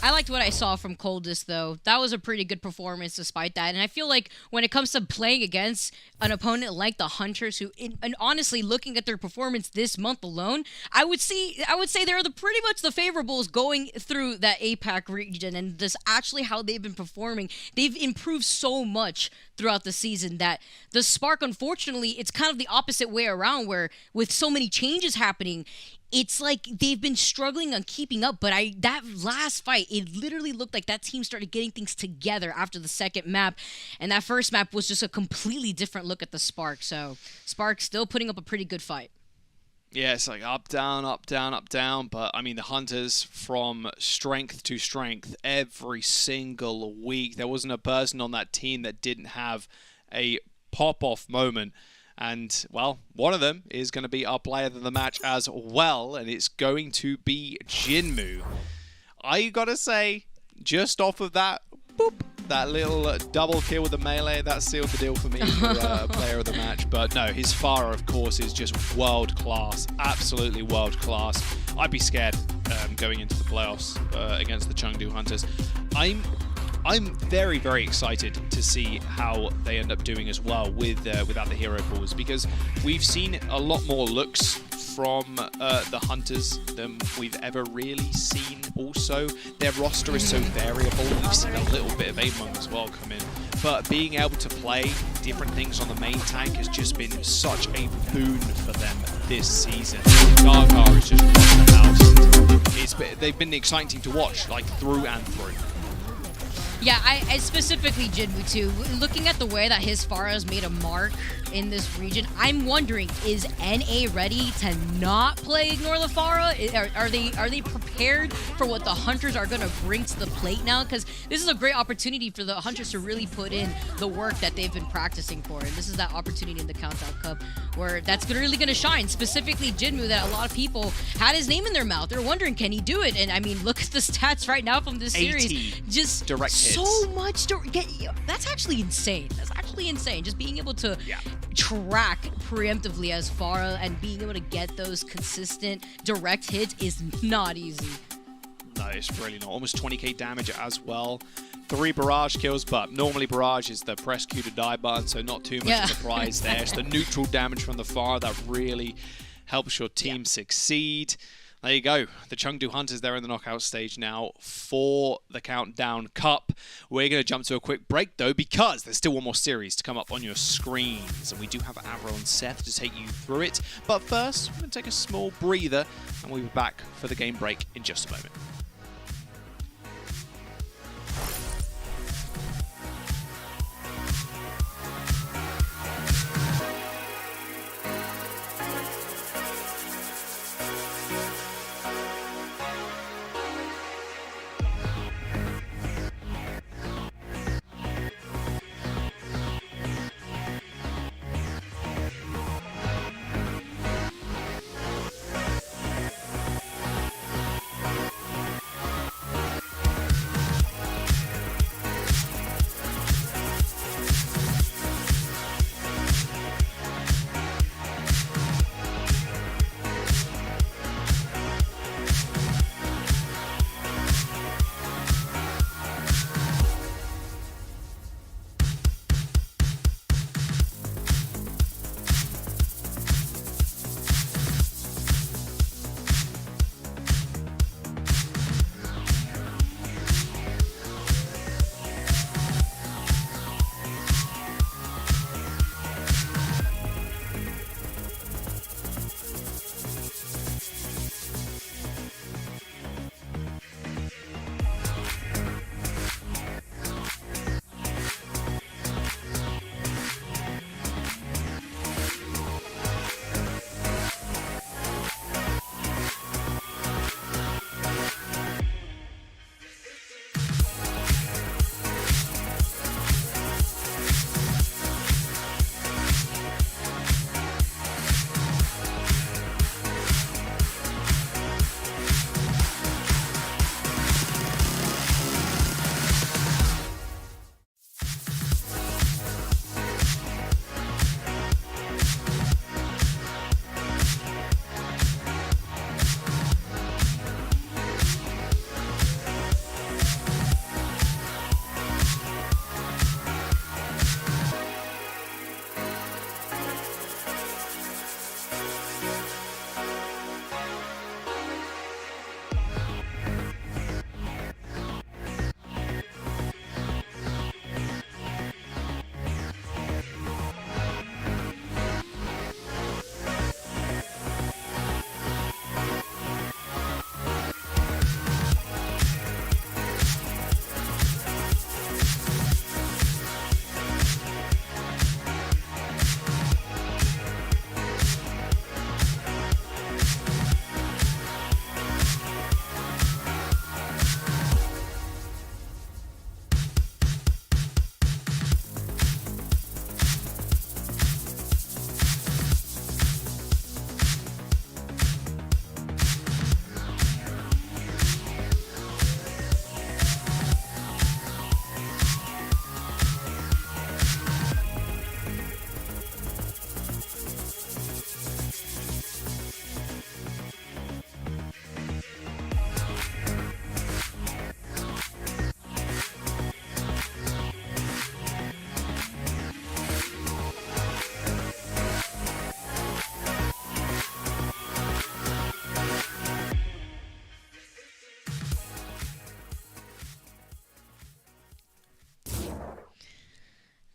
I liked what I saw from Coldest, though. That was a pretty good performance despite that. And I feel like when it comes to playing against an opponent like the Hunters, who, and honestly, looking at their performance this month alone, I would say they're pretty much the favorables going through that APAC region. And just actually how they've been performing, they've improved so much throughout the season that the Spark, unfortunately, it's kind of the opposite way around, where with so many changes happening, it's like they've been struggling on keeping up, but that last fight, it literally looked like that team started getting things together after the second map, and that first map was just a completely different look at the Spark, so Spark still putting up a pretty good fight. Yeah, it's like up, down, up, down, up, down, but I mean the Hunters from strength to strength every single week. There wasn't a person on that team that didn't have a pop-off moment. And, well, one of them is going to be our player of the match as well, and it's going to be Jinmu. I gotta say, just off of that, boop, that little double kill with the melee, that sealed the deal for me for player of the match. But no, his Farah, of course, is just world-class, absolutely world-class. I'd be scared going into the playoffs against the Chengdu Hunters. I'm very, very excited to see how they end up doing as well with without the hero pools, because we've seen a lot more looks from the Hunters than we've ever really seen. Also, their roster is so variable. We've seen a little bit of Among as well come in, but being able to play different things on the main tank has just been such a boon for them this season. Gaga is just running the house. They've been an exciting team to watch, like through and through. Yeah, I specifically Jinwoo too. Looking at the way that his Pharah's made a mark in this region, I'm wondering, is NA ready to not play Ignore the Pharah? Are they prepared for what the Hunters are going to bring to the plate now? Because this is a great opportunity for the Hunters to really put in the work that they've been practicing for. And this is that opportunity in the Countdown Cup where that's really going to shine. Specifically Jinwoo, that a lot of people had his name in their mouth. They're wondering, can he do it? And I mean, look at the stats right now from this series. Just direct hits. So much. That's actually insane. That's actually insane. Just being able to track preemptively as Pharah and being able to get those consistent direct hits is not easy. No, it's really not. Almost 20k damage as well. 3 barrage kills, but normally barrage is the press Q to die button, so not too much surprise there. It's the neutral damage from the Pharah that really helps your team succeed. There you go. The Chengdu Hunters, they're in the knockout stage now for the Countdown Cup. We're going to jump to a quick break, though, because there's still one more series to come up on your screens. And we do have Arrow and Seth to take you through it. But first, we're going to take a small breather, and we'll be back for the game break in just a moment.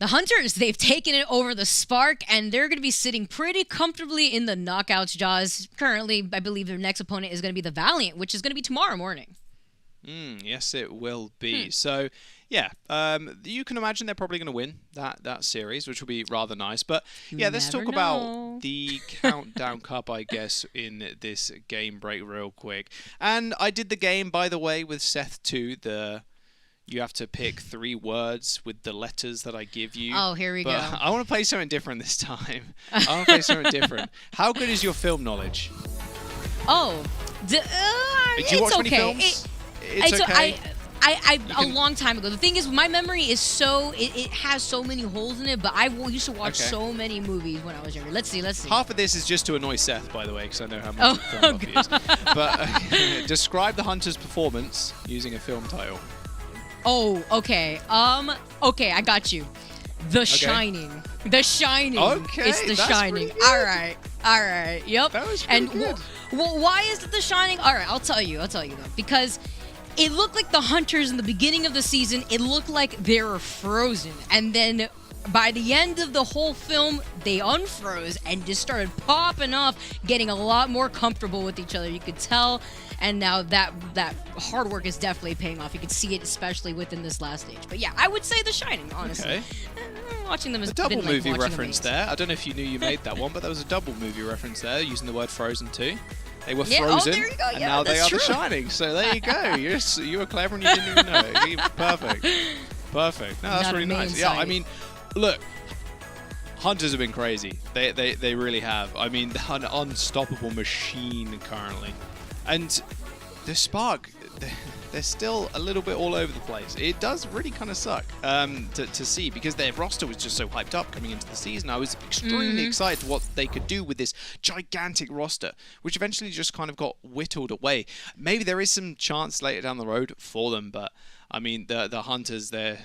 The Hunters, they've taken it over the Spark, and they're going to be sitting pretty comfortably in the knockouts jaws. Currently, I believe their next opponent is going to be the Valiant, which is going to be tomorrow morning. Yes, it will be. So, yeah, you can imagine they're probably going to win that series, which will be rather nice. But, yeah, let's talk about the Countdown Cup, I guess, in this game break real quick. And I did the game, by the way, with Seth too, you have to pick 3 words with the letters that I give you. Oh, here we go. I want to play something different this time. I want to play something different. How good is your film knowledge? Oh, Do you it's watch okay. many films? It's okay. A long time ago. The thing is, my memory is it has so many holes in it, but I used to watch so many movies when I was younger. Let's see. Half of this is just to annoy Seth, by the way, because I know how much film buff he is. But describe the Hunter's performance using a film title. Oh, okay. Okay, I got you. The Shining. The Shining. Okay, it's The that's Shining. pretty good. All right. Yep. That was pretty good. Why is it The Shining? All right, I'll tell you though, because it looked like the Hunters in the beginning of the season. It looked like they were frozen, and then by the end of the whole film, they unfroze and just started popping off, getting a lot more comfortable with each other. You could tell, and now that hard work is definitely paying off. You could see it, especially within this last stage. But yeah, I would say The Shining, honestly. Okay. Watching them has A double been like movie watching reference them there. I don't know if you knew you made that one, but there was a double movie reference there using the word Frozen too. They were Yeah, frozen, there you go. and Yeah, now they that's are The true. Shining. So there you go. You were clever and you didn't even know it. Perfect. No, that's Not really a main nice. Yeah, I site. mean, look, Hunters have been crazy. They really have. I mean, they're an unstoppable machine currently. And the Spark, they're still a little bit all over the place. It does really kind of suck to see, because their roster was just so hyped up coming into the season. I was extremely excited to what they could do with this gigantic roster, which eventually just kind of got whittled away. Maybe there is some chance later down the road for them, but I mean, the Hunters, they're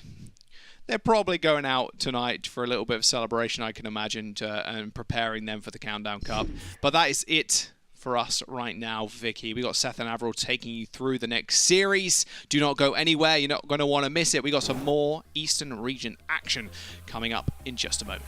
probably going out tonight for a little bit of celebration, I can imagine, and preparing them for the Countdown Cup. But that is it for us right now, Vicky. We got Seth and Avril taking you through the next series. Do not go anywhere. You're not going to want to miss it. We got some more Eastern region action coming up in just a moment.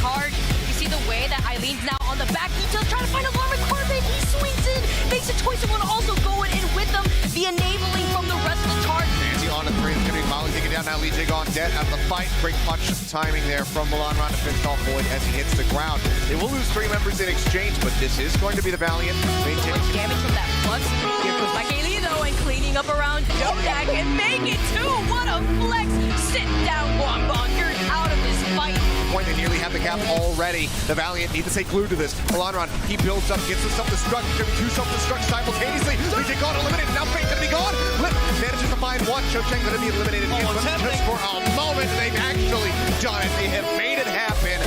Charge. You see the way that Eileen's now on the back detail, trying to find Alarm Carpet. He swings in, makes a choice of one, also going in with them. The enabling from the rest of the Charge. Nancy on the three, it's going to be Molly taking down now. Lee Jig on dead out of the fight. Great punch timing there from Milan Ron to finish off Boyd as he hits the ground. They will lose 3 members in exchange, but this is going to be the Valiant maintaining Damage from that flux. Here comes Makeli though, and cleaning up around Jodak and make it too. What a flex! Sit down, Guangzhou. You're out of this fight. point. They nearly have the gap already. The Valiant need to stay glued to this. Milanron, he builds up, gets the self-destruct. It's going to be 2 self-destructs simultaneously. They get gone, eliminated. Now Fate's going to be gone. Lip manages to find one. Cho Cheng going to be eliminated again. But just for a moment, they've actually done it. They have made it happen.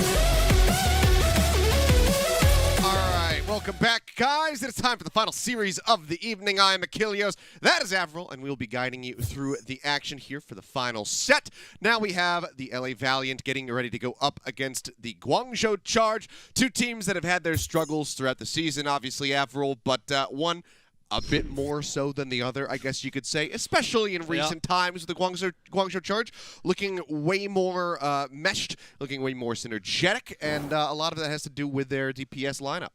Welcome back, guys. It's time for the final series of the evening. I am Achilles. That is Avril, and we'll be guiding you through the action here for the final set. Now we have the LA Valiant getting ready to go up against the Guangzhou Charge, 2 teams that have had their struggles throughout the season, obviously, Avril, but one a bit more so than the other, I guess you could say, especially in recent times. The Guangzhou Charge looking way more meshed, looking way more synergetic, and a lot of that has to do with their DPS lineup.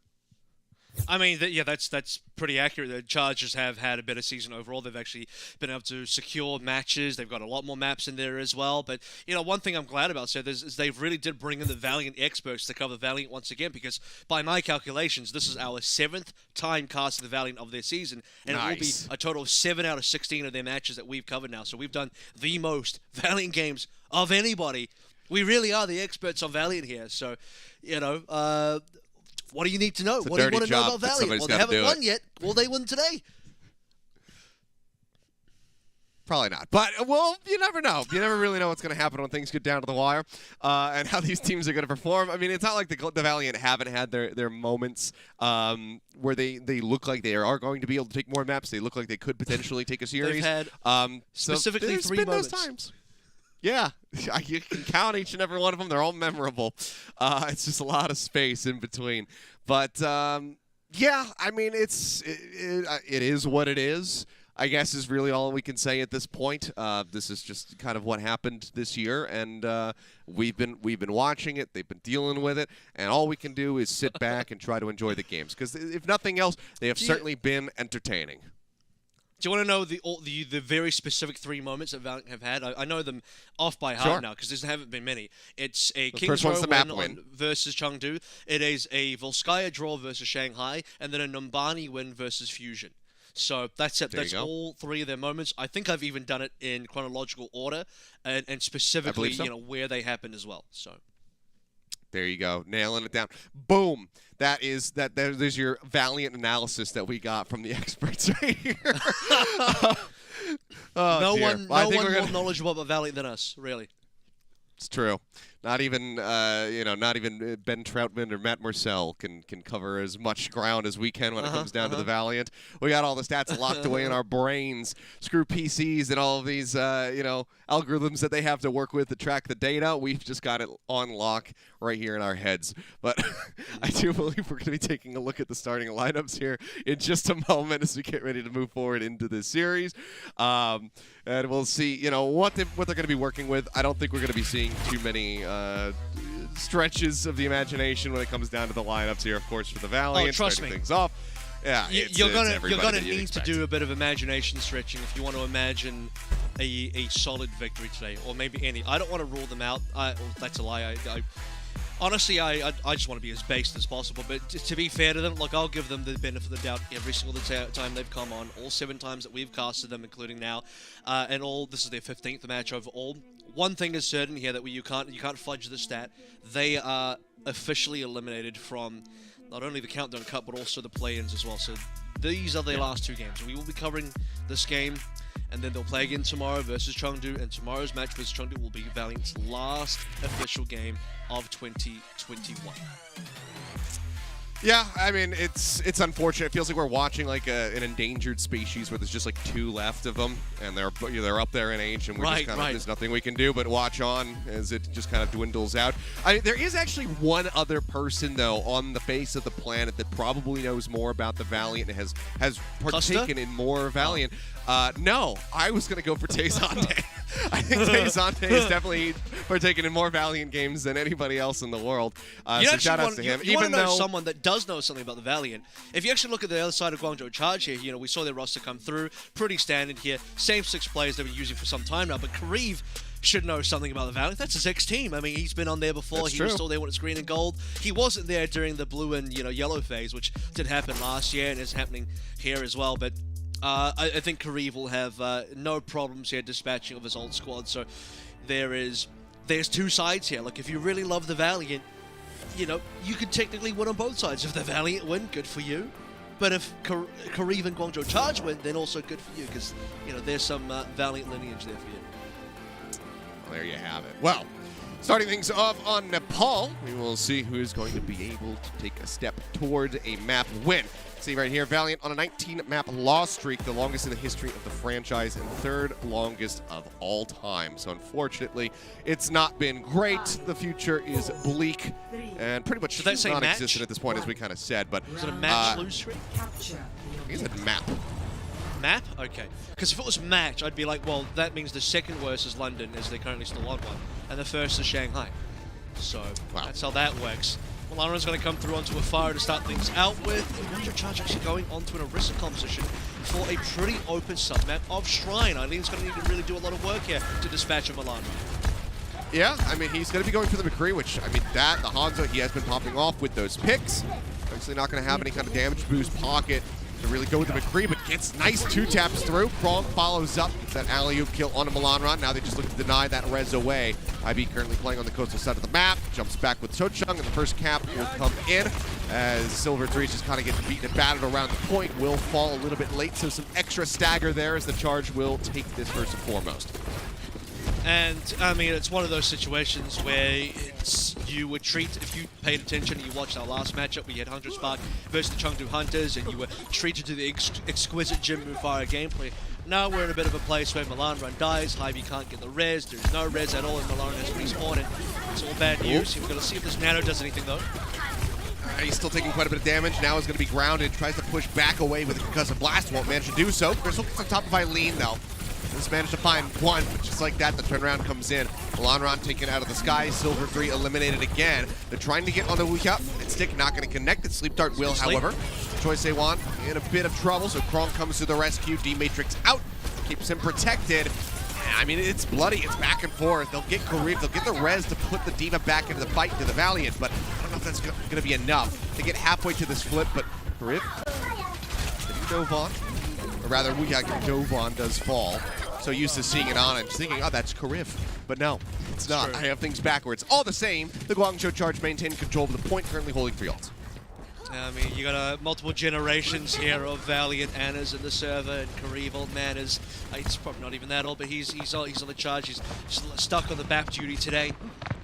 I mean, yeah, that's pretty accurate. The Chargers have had a better season overall. They've actually been able to secure matches. They've got a lot more maps in there as well. But, you know, one thing I'm glad about, so is they really did bring in the Valiant experts to cover the Valiant once again, because by my calculations, this is our 7th time casting the Valiant of their season. And it will be a total of 7 out of 16 of their matches that we've covered now. So we've done the most Valiant games of anybody. We really are the experts on Valiant here. So, you know, what do you need to know? What do you want to know about Valiant? Well, they haven't won yet. Will they win today? Probably not. But, well, you never know. You never really know what's going to happen when things get down to the wire and how these teams are going to perform. I mean, it's not like the Valiant haven't had their moments where they look like they are going to be able to take more maps. They look like they could potentially take a series. They've had specifically so 3 moments. Those times. Yeah, you can count each and every one of them. They're all memorable. It's just a lot of space in between. But, yeah, I mean, it is what it is, I guess, is really all we can say at this point. This is just kind of what happened this year, and we've been watching it. They've been dealing with it, and all we can do is sit back and try to enjoy the games. Because if nothing else, they have certainly been entertaining. Do you want to know the very specific 3 moments that Valiant have had? I know them off by heart now because there haven't been many. It's a King's Row win versus Chengdu. It is a Volskaya draw versus Shanghai, and then a Numbani win versus Fusion. So that's it. That's all 3 of their moments. I think I've even done it in chronological order and specifically, you know, where they happened as well. So there you go, nailing it down. Boom. There's your Valiant analysis that we got from the experts right here. No one more knowledgeable about Valiant than us, really. It's true. Not even Ben Troutman or Matt Marcel can cover as much ground as we can when it comes down to the Valiant. We got all the stats locked away in our brains. Screw PCs and all of these algorithms that they have to work with to track the data. We've just got it on lock right here in our heads. But I do believe we're going to be taking a look at the starting lineups here in just a moment as we get ready to move forward into this series. And we'll see, what they're going to be working with. I don't think we're going to be seeing too many stretches of the imagination when it comes down to the lineups here, of course, for the Valiant. Trust me. Things off. Yeah, you're gonna need to do a bit of imagination stretching if you want to imagine a solid victory today, or maybe any. I don't want to rule them out. That's a lie. Honestly, I just want to be as based as possible. But to be fair to them, look, I'll give them the benefit of the doubt every single time they've come on. All 7 times that we've casted them, including now, and this is their 15th match overall. One thing is certain here that you can't fudge the stat. They are officially eliminated from not only the Countdown Cup but also the play-ins as well. So these are their last 2 games. We will be covering this game, and then they'll play again tomorrow versus Chengdu, and tomorrow's match versus Chengdu will be Valiant's last official game of 2021. Yeah, I mean, it's unfortunate. It feels like we're watching like an endangered species where there's just like 2 left of them, and they're up there in age, and we're just kind of, there's nothing we can do but watch on as it just kind of dwindles out. There is actually one other person, though, on the face of the planet that probably knows more about the Valiant and has partaken in more Valiant. No, I was going to go for Tezante. I think Tezante is definitely partaken in more Valiant games than anybody else in the world. So shout outs to him. You want to know someone that does know something about the Valiant. If you actually look at the other side of Guangzhou Charge here, you know, we saw their roster come through. Pretty standard here. Same 6 players they've been using for some time now, but Kariv should know something about the Valiant. That's his ex-team. I mean, he's been on there before. That's he true. was still there when it's green and gold. He wasn't there during the blue and, yellow phase, which did happen last year and is happening here as well, but I think Kariv will have no problems here dispatching of his old squad. So there's 2 sides here. Like, if you really love the Valiant, you could technically win on both sides. If the Valiant win, good for you. But if Kariv and Guangzhou Charge win, then also good for you, because there's some Valiant lineage there for you. Well, there you have it. Well, starting things off on Nepal, we will see who is going to be able to take a step toward a map win. See right here, Valiant on a 19-map loss streak, the longest in the history of the franchise and 3rd longest of all time. So unfortunately, it's not been great. The future is bleak and pretty much non-existent at this point, as we kind of said. But was it a match lose streak? He said map. Map? Okay. Because if it was match, I'd be like, well, that means the 2nd worst is London, as they're currently still on one, and the 1st is Shanghai. So that's how that works. Malana's going to come through onto a fire to start things out with. Guangzhou Charge actually going onto an Orisa composition for a pretty open submap of Shrine. Eileen's going to need to really do a lot of work here to dispatch a Malana. Yeah, I mean, he's going to be going for the McCree, which, I mean, the Hangzhou, he has been popping off with those picks. Obviously not going to have any kind of damage boost pocket to really go with the McCree, but gets nice 2 taps through. Krong follows up, gets that alley-oop kill on a Milanron. Now they just look to deny that res away. IB currently playing on the coastal side of the map, jumps back with Chochung, and the first cap will come in as Silver 3 just kind of gets beaten and battered around the point. Will fall a little bit late, so some extra stagger there as the Charge will take this first and foremost. And, I mean, it's one of those situations where you would treat, if you paid attention and you watched our last matchup, we had Hangzhou Spark versus the Chengdu Hunters, and you were treated to the exquisite Jim Mufara gameplay. Now we're in a bit of a place where Milanron dies, Hy-Vee can't get the res, there's no res at all, and Milanron has respawned. It's all bad news. We're going to see if this Nano does anything, though. He's still taking quite a bit of damage. Now he's going to be grounded, tries to push back away with a concussive blast, won't manage to do so. Crystal gets on top of Eileen, though. Just managed to find one, but just like that, the turnaround comes in. Milanron taken out of the sky. Silver 3 eliminated again. They're trying to get on the weak up. Stick not going to connect it. Sleep Dart will, however. Choice A1 in a bit of trouble, so Krong comes to the rescue. D-Matrix out. Keeps him protected. I mean, it's bloody. It's back and forth. They'll get Kariv. They'll get the res to put the Diva back into the fight into the Valiant, but I don't know if that's going to be enough. They get halfway to this flip, but Kariv dove on. Or rather, Dovan does fall. So used to seeing it on and thinking, oh, that's Kariv. But no, it's not. True. I have things backwards. All the same, the Guangzhou Charge maintain control of the point, currently holding 3 ults. I mean, you got multiple generations here of Valiant Annas in the server, and Kariv, old man, he's probably not even that old, but he's on the Charge. He's stuck on the BAP duty today.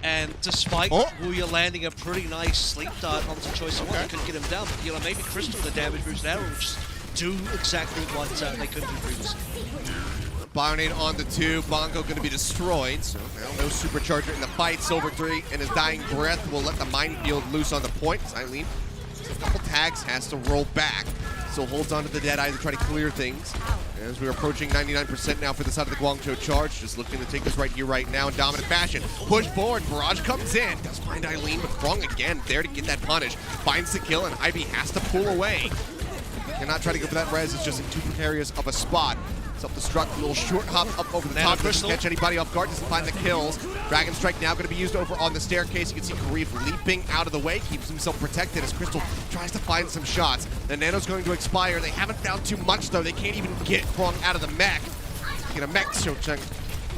And despite Wuya landing a pretty nice sleep dart onto Choice of One, they couldn't get him down. But maybe Crystal with the damage boost arrow, which do exactly what they couldn't do previously. Bionade on the 2, Bongo going to be destroyed, so now no supercharger in the fight. Silver 3 and his dying breath will let the minefield loose on the point. Eileen, a couple tags, has to roll back. Still holds on to the Deadeye to try to clear things. As we're approaching 99% now for the side of the Guangzhou Charge, just looking to take this right here, right now in dominant fashion. Push forward, Barrage comes in, does find Eileen, but Krong again there to get that punish. Finds the kill, and Ivy has to pull away. Cannot try to go for that res, it's just in too precarious of a spot. Self-destruct, a little short hop up over the top, doesn't catch anybody off guard, doesn't find the kills. Dragon Strike now going to be used over on the staircase. You can see Kariv leaping out of the way, keeps himself protected as Crystal tries to find some shots. The Nano's going to expire. They haven't found too much, though. They can't even get Krong out of the mech. Get a mech, Chocheng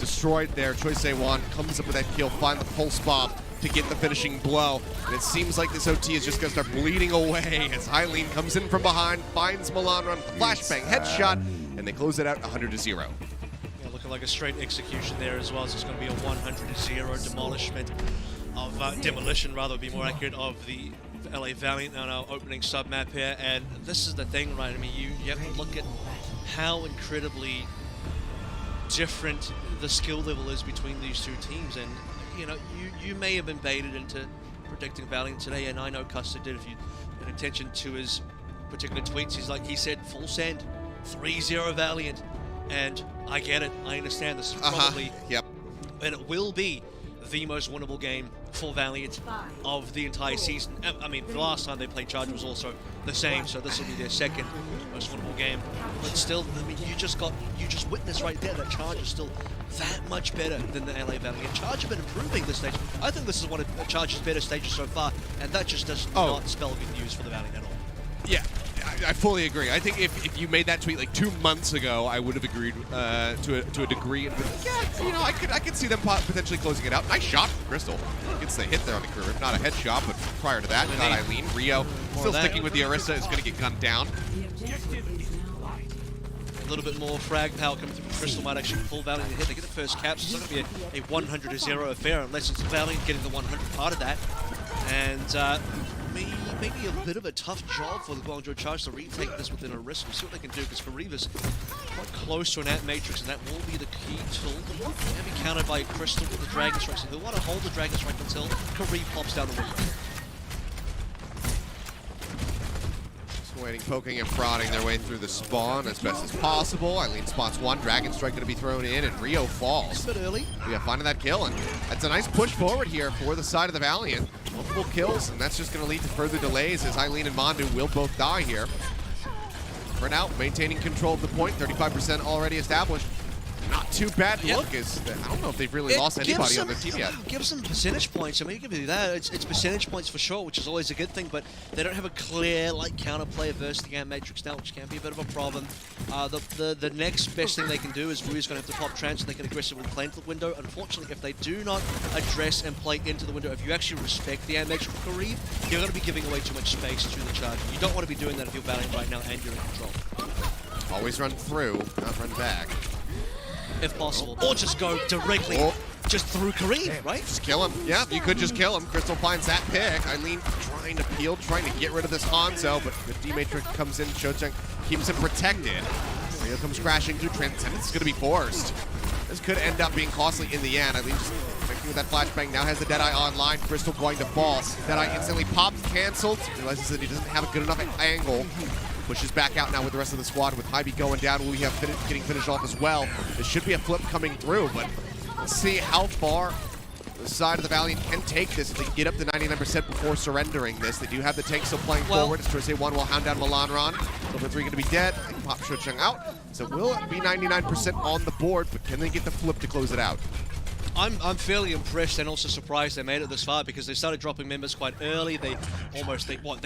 destroyed there. Choice A1 comes up with that kill, find the pulse bomb to get the finishing blow. And it seems like this OT is just going to start bleeding away as Eileen comes in from behind, finds Milanron, flashbang, headshot, and they close it out 100-0. Yeah, looking like a straight execution there as well. So it's going to be a 100-0 demolition, rather would be more accurate, of the LA Valiant on our opening sub-map here, and this is the thing, right? I mean, you have to look at how incredibly different the skill level is between these two teams, and you know, you may have been baited into predicting Valiant today, and I know Custer did. If you paid attention to his particular tweets, he said full send, 3-0 Valiant, and I get it, I understand this is probably, and it will be the most winnable game for Valiant of the entire season. I mean, the last time they played Charge was also the same, so this will be their second most winnable game. But still, I mean, you just witnessed right there that Charge is still that much better than the LA Valiant. Charge have been improving this stage. I think this is one of Charge's better stages so far, and that just does not spell good news for the Valiant at all. Yeah, I fully agree. I think if you made that tweet like 2 months ago, I would have agreed to a degree. And yeah, you know, I could see them potentially closing it out. Nice shot from Crystal. Gets the hit there on the career. Not a headshot, but prior to that, not Eileen. Rio still sticking with the Orisa is going to get gunned down. A little bit more frag power coming through. Crystal might actually pull Valiant to hit. They get the first cap, so it's going to be a 100-0 affair unless it's Valiant getting the 100 part of that. And maybe a bit of a tough job for the Guangzhou Charge to retake this within a risk. We'll see what they can do, because Kariva's quite close to an ant matrix, and that will be the key tool. They want to be countered by Crystal with the Dragon Strike, so they want to hold the Dragon Strike until Kariv pops down the window. Waiting, poking and prodding their way through the spawn as best as possible. Eileen spots one, Dragon Strike going to be thrown in, and Rio falls. A bit early. Yeah, finding that kill, and that's a nice push forward here for the side of the Valiant. Multiple kills, and that's just going to lead to further delays as Eileen and Mandu will both die here. For now, maintaining control of the point, 35% already established. Not too bad look. I don't know if they've really lost anybody on their team yet. Gives them percentage points. I mean, give you that. It's percentage points for sure, which is always a good thing, but they don't have a clear counter player versus the Ant Matrix now, which can be a bit of a problem. The next best thing they can do is Rui's going to have to pop trance, so they can aggressively play into the window. Unfortunately, if they do not address and play into the window, if you actually respect the Ant Matrix for Kariv, you're going to be giving away too much space to the Charge. You don't want to be doing that if you're Valiant right now and you're in control. Always run through, not run back. If possible, or just go directly just through Kariv, right? Just kill him. Yeah, you could just kill him. Crystal finds that pick. Eileen trying to peel, trying to get rid of this Hanzo, but the D-Matrix comes in. Shocheng keeps him protected. Rio comes crashing through. Transcendence is going to be forced. This could end up being costly in the end. Eileen just connecting with that flashbang. Now has the Deadeye online. Crystal going to fall. Deadeye instantly pops, canceled. Realizes that he doesn't have a good enough angle. Pushes back out now with the rest of the squad, with Hybe going down. We have getting finished off as well. There should be a flip coming through, but let's see how far the side of the Valiant can take this if they can get up to 99% before surrendering this. They do have the tank still playing forward. As Thursday 1 will hound down Milanron. Silver 3 going to be dead. They can pop Shocheng out. So will it be 99% on the board, but can they get the flip to close it out? I'm fairly impressed and also surprised they made it this far, because they started dropping members quite early. They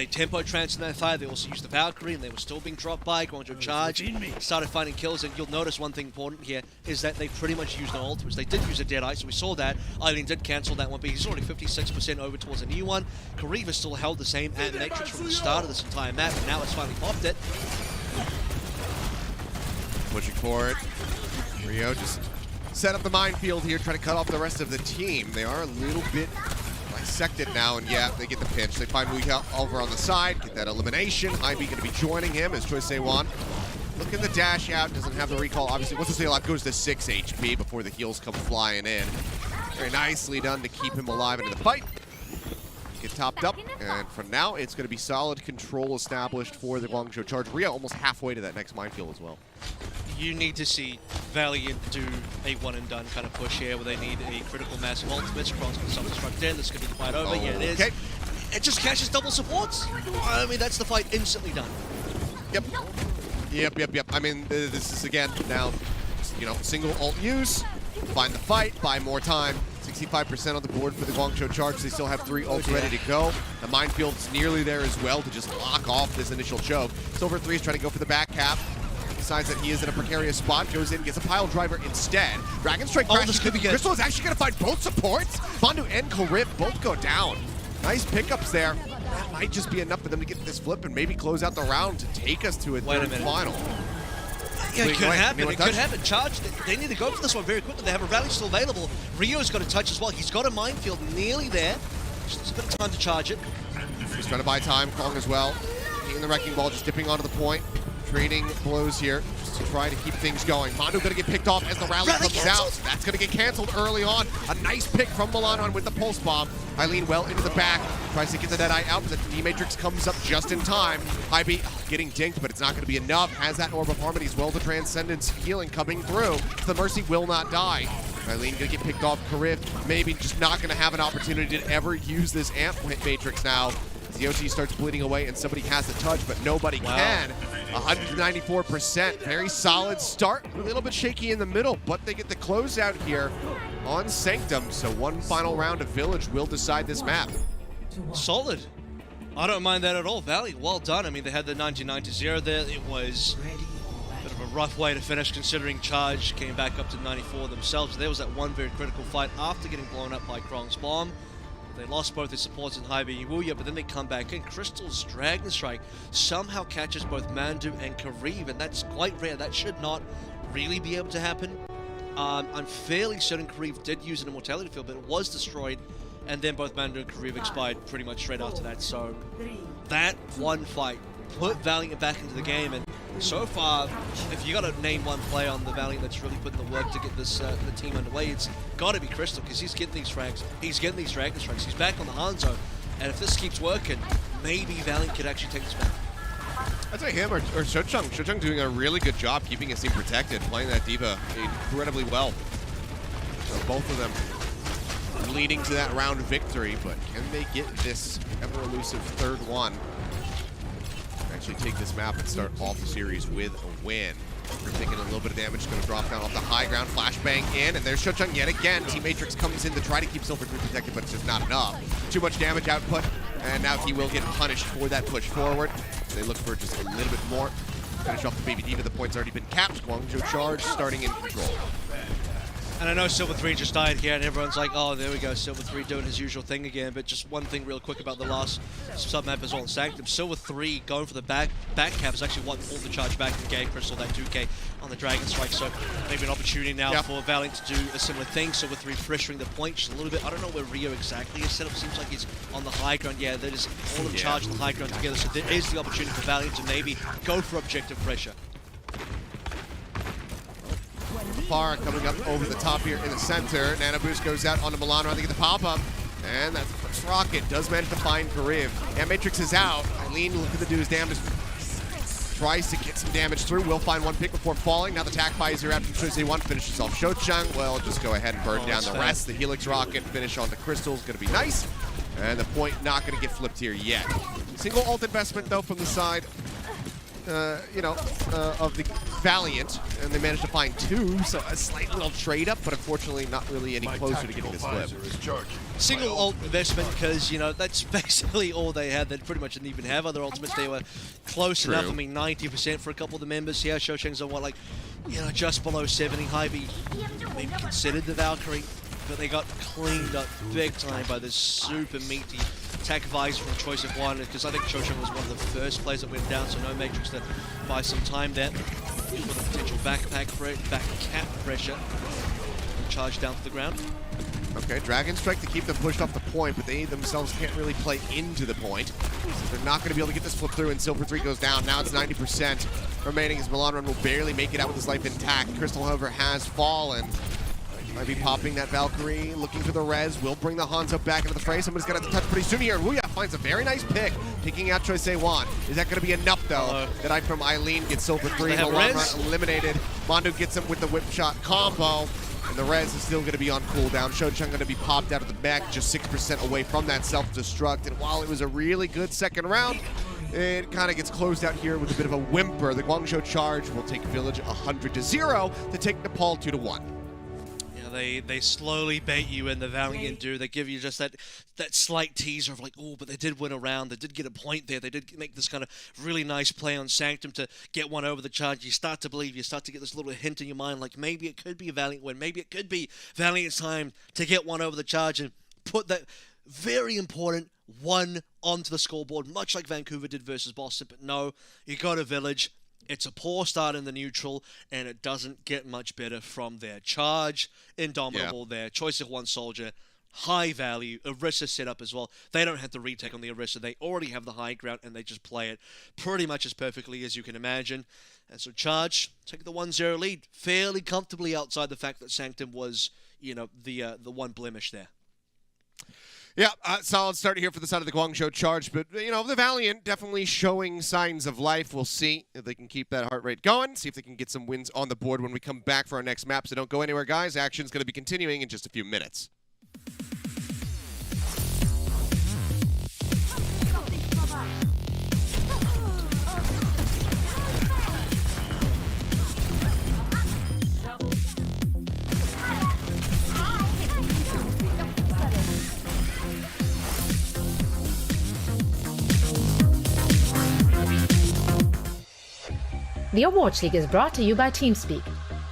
tempo trance in that fire. They also used the Valkyrie, and they were still being dropped by Guangzhou Charge. Started finding kills, and you'll notice one thing important here is that they pretty much used no ultimates. They did use a Deadeye, so we saw that. Eileen did cancel that one, but he's already 56% over towards a new one. Kariv has still held the same Ant Matrix from the start of this entire map, and now it's finally popped it. Pushing forward. Rio just set up the minefield here, trying to cut off the rest of the team. They are a little bit dissected now, and yeah, they get the pinch. They find Muika over on the side, get that elimination. Hybe going to be joining him as Choi Se-won. Look at the dash out, doesn't have the recall. Obviously, once the stay alive goes to 6 HP before the heals come flying in. Very nicely done to keep him alive into the fight. Get topped up, and for now, it's going to be solid control established for the Guangzhou Charge. Rio almost halfway to that next minefield as well. You need to see Valiant do a one-and-done kind of push here, where they need a critical mass of ultimates. Cross can self-destruct in. This could be the fight over. Yeah, it is. Okay. It just catches double supports. I mean, that's the fight instantly done. Yep. I mean, this is, again, now, you know, single ult use, find the fight, buy more time. 65% on the board for the Guangzhou Charge. They still have 3 ults ready to go. The minefield's nearly there as well to just lock off this initial choke. Silver 3 is trying to go for the back cap. Decides that he is in a precarious spot, goes in, gets a pile driver instead. Dragon Strike crashes. Crystal is actually going to find both supports. Mandu and Kariv both go down. Nice pickups there. That might just be enough for them to get this flip and maybe close out the round to take us to a third final. Yeah, it could happen. It could happen. Charge, they need to go for this one very quickly. They have a rally still available. Rio's got a touch as well. He's got a minefield nearly there. Just a bit of time to charge it. He's trying to buy time, Kong as well. Taking the Wrecking Ball, just dipping onto the point. Trading blows here, just to try to keep things going. Mondo gonna get picked off as the rally comes out. That's gonna get canceled early on. A nice pick from Milanon with the Pulse Bomb. Eileen well into the back, tries to get the Deadeye out, but the D-Matrix comes up just in time. IB getting dinked, but it's not gonna be enough. Has that Orb of Harmony's Will to Transcendence healing coming through. The Mercy will not die. Eileen gonna get picked off. Karif maybe just not gonna have an opportunity to ever use this Amp Matrix now. The OT starts bleeding away and somebody has the touch, but nobody can. 194%, very solid start. A little bit shaky in the middle, but they get the closeout here on Sanctum. So one final round of Village will decide this map. Solid. I don't mind that at all. Valiant, well done. I mean, they had the 99-0 there. It was a bit of a rough way to finish considering Charge came back up to 94 themselves. There was that one very critical fight after getting blown up by Krong's bomb. They lost both their supports in Haibi and Wuya, but then they come back in. Crystal's Dragon Strike somehow catches both Mandu and Kariv, and that's quite rare. That should not really be able to happen. I'm fairly certain Kariv did use an Immortality Field, but it was destroyed, and then both Mandu and Kariv expired pretty much straight after that. So that one fight put Valiant back into the game, and so far, if you got to name one player on the Valiant that's really putting the work to get this the team underway, it's got to be Crystal, because he's getting these frags, he's getting these Dragon Strikes, he's back on the Hangzhou, and if this keeps working, maybe Valiant could actually take this back. I'd say him or Shochung. Shochung doing a really good job keeping his team protected, playing that D.Va incredibly well. So both of them leading to that round victory, but can they get this ever-elusive third one? Actually take this map and start off the series with a win. We're taking a little bit of damage, going to drop down off the high ground, flashbang in, and there's Shochung yet again. T-Matrix comes in to try to keep Silver 3 protected, but it's just not enough. Too much damage output, and now he will get punished for that push forward. They look for just a little bit more. Finish off the Baby D.Va, the point's already been capped. Guangzhou Charge starting in control. And I know Silver 3 just died here, and everyone's like, oh, there we go, Silver 3 doing his usual thing again. But just one thing real quick about the last sub-map as well in Sanctum. Silver 3 going for the back cap is actually what pulled the charge back and gave Crystal that 2k on the Dragon Strike. So maybe an opportunity now for Valiant to do a similar thing. Silver 3 pressuring the point just a little bit. I don't know where Rio exactly is set up. Seems like he's on the high ground. Yeah, they're just all of charge on the high ground together. So there is the opportunity for Valiant to maybe go for objective pressure. Far coming up over the top here in the center. Nano Boost goes out onto Milan trying to get the pop-up. And that first rocket does manage to find Kariv. And Matrix is out. Eileen looking to do his damage. Tries to get some damage through. Will find one pick before falling. Now the tack visor after Choice 1 finishes off Shochung. Well, just go ahead and burn down the rest. The Helix rocket finish on the Crystal is going to be nice. And the point not going to get flipped here yet. Single ult investment though from the side. Of the Valiant, and they managed to find two, so a slight little trade up, but unfortunately not really any closer to getting this flip. Single ult investment, because, that's basically all they had. They pretty much didn't even have other ultimates. They were close enough. I mean, 90% for a couple of the members here. Shochung's on what, just below 70. Hybe maybe considered the Valkyrie, but they got cleaned up big time by this super meaty attack visor from Choice of One, because I think Shochung was one of the first players that went down, so no Matrix to buy some time there for the potential back cap pressure. Charge down to the ground. Okay, Dragon Strike to keep them pushed off the point, but they themselves can't really play into the point. So they're not going to be able to get this flip through, and Silver 3 goes down. Now it's 90% remaining as Milan Run will barely make it out with his life intact. Crystal, however, has fallen. Might be popping that Valkyrie, looking for the res, will bring the Hanzo back into the fray. Somebody's got to touch pretty soon here. Wuya finds a very nice pick, picking out Choi Se-wan. Is that going to be enough, though? That eye from Eileen gets Silver 3, Milan Run eliminated. Mondo gets him with the whip shot combo, and the res is still going to be on cooldown. Shochung going to be popped out of the back, just 6% away from that self-destruct. And while it was a really good second round, it kind of gets closed out here with a bit of a whimper. The Guangzhou Charge will take Village 100-0 to take Nepal 2-1. They slowly bait you in, the Valiant do. They give you just that slight teaser of oh, but they did win a round. They did get a point there. They did make this kind of really nice play on Sanctum to get one over the Charge. You start to believe, you start to get this little hint in your mind, maybe it could be a Valiant win. Maybe it could be Valiant's time to get one over the Charge and put that very important one onto the scoreboard, much like Vancouver did versus Boston. But no, you go to Village. It's a poor start in the neutral, and it doesn't get much better from there. Charge, indomitable there. Choice of One soldier, high value Orisa setup as well. They don't have to retake on the Orisa. They already have the high ground, and they just play it pretty much as perfectly as you can imagine. And so Charge take the 1-0 lead fairly comfortably outside the fact that Sanctum was, the one blemish there. Yeah, solid start here for the side of the Guangzhou Charge, but, the Valiant definitely showing signs of life. We'll see if they can keep that heart rate going, see if they can get some wins on the board when we come back for our next map. So don't go anywhere, guys. Action's going to be continuing in just a few minutes. The Overwatch League is brought to you by TeamSpeak,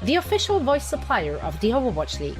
the official voice supplier of the Overwatch League.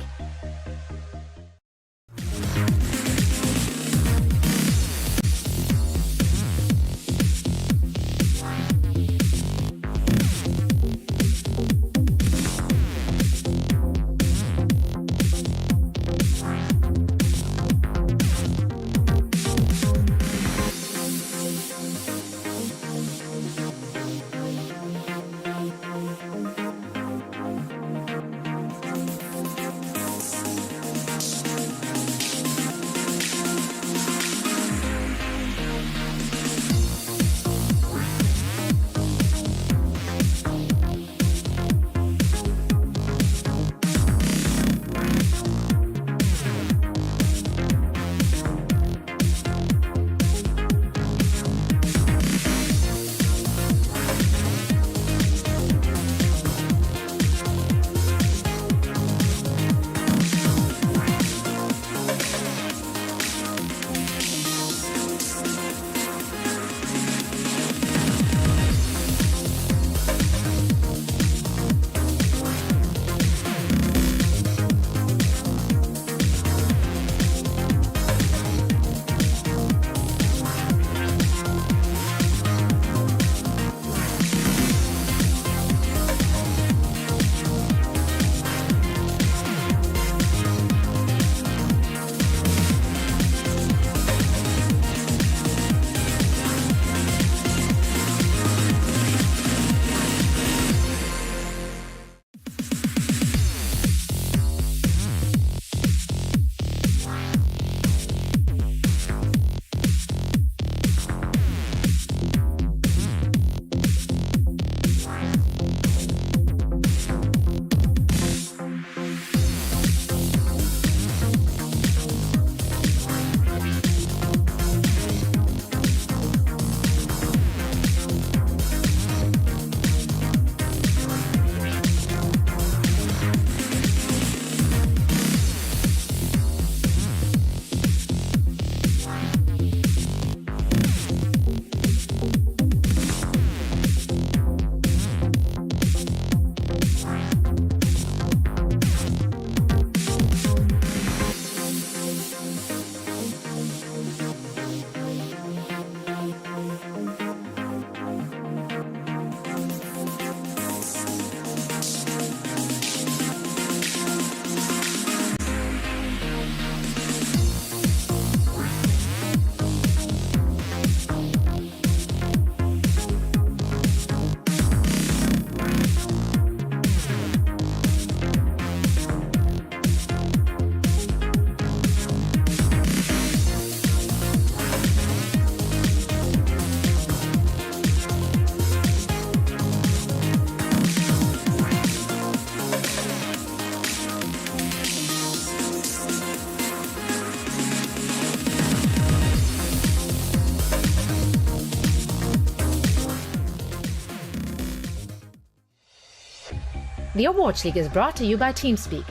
The Overwatch League is brought to you by TeamSpeak,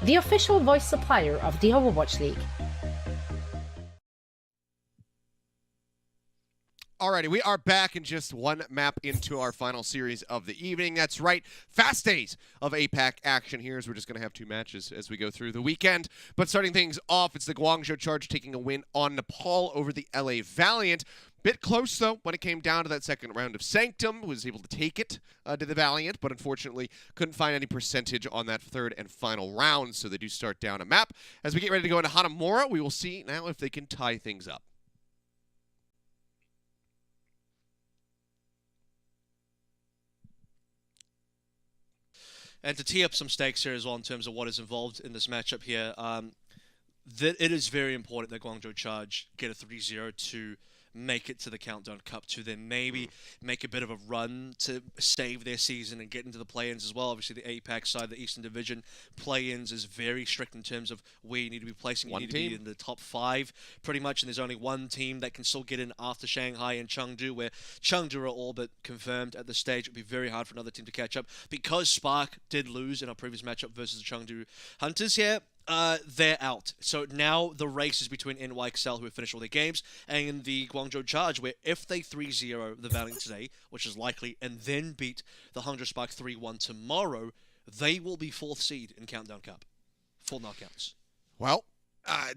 the official voice supplier of the Overwatch League. Alrighty, we are back in just one map into our final series of the evening. That's right, fast days of APAC action here, as we're just going to have two matches as we go through the weekend. But starting things off, it's the Guangzhou Charge taking a win on Nepal over the LA Valiant. Bit close, though, when it came down to that second round of Sanctum. Was able to take it to the Valiant, but unfortunately couldn't find any percentage on that third and final round, so they do start down a map. As we get ready to go into Hanamura, we will see now if they can tie things up. And to tee up some stakes here as well in terms of what is involved in this matchup here, it is very important that Guangzhou Charge get a 3-0 to make it to the Countdown Cup, to then maybe make a bit of a run to save their season and get into the play-ins as well. Obviously, the APAC side, the Eastern Division play-ins is very strict in terms of where you need to be placing. You need to be in the top 5, pretty much, and there's only one team that can still get in after Shanghai and Chengdu, where Chengdu are all but confirmed at this stage. It would be very hard for another team to catch up. Because Spark did lose in our previous matchup versus the Chengdu Hunters here, they're out. So now the race is between NYXL, who have finished all their games, and the Guangzhou Charge, where if they 3-0 the Valiant today, which is likely, and then beat the Hangzhou Spark 3-1 tomorrow, they will be 4th seed in Countdown Cup. 4 knockouts. Well,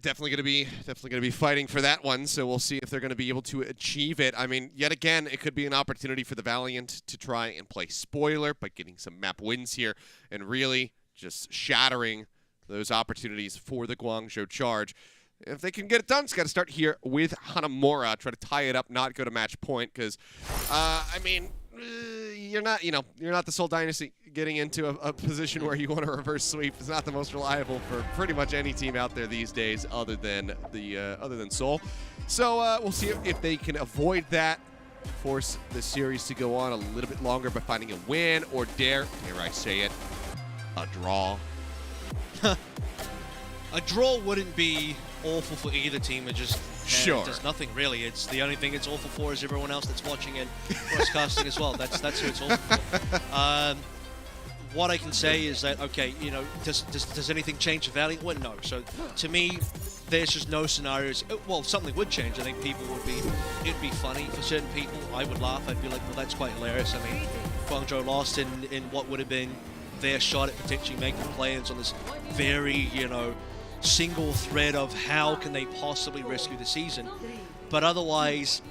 definitely going to be fighting for that one. So we'll see if they're going to be able to achieve it. I mean, yet again, it could be an opportunity for the Valiant to try and play spoiler by getting some map wins here and really just shattering those opportunities for the Guangzhou Charge. If they can get it done, it's got to start here with Hanamura. Try to tie it up, not go to match point, because, I mean, you're not the Seoul Dynasty getting into a position where you want to reverse sweep. It's not the most reliable for pretty much any team out there these days, other than Seoul. So we'll see if they can avoid that, force the series to go on a little bit longer by finding a win, or dare I say it, a draw. A draw wouldn't be awful for either team. It just does nothing really. It's the only thing it's awful for is everyone else that's watching and broadcasting as well. That's who it's awful for. What I can say is that, okay, does anything change for Valiant? Well, no. So to me, there's just no scenarios. Well, something would change. I think it'd be funny for certain people. I would laugh. I'd be like, well, that's quite hilarious. I mean, Guangzhou lost in what would have been their shot at potentially making play-ins on this very, single thread of how can they possibly rescue the season. But otherwise,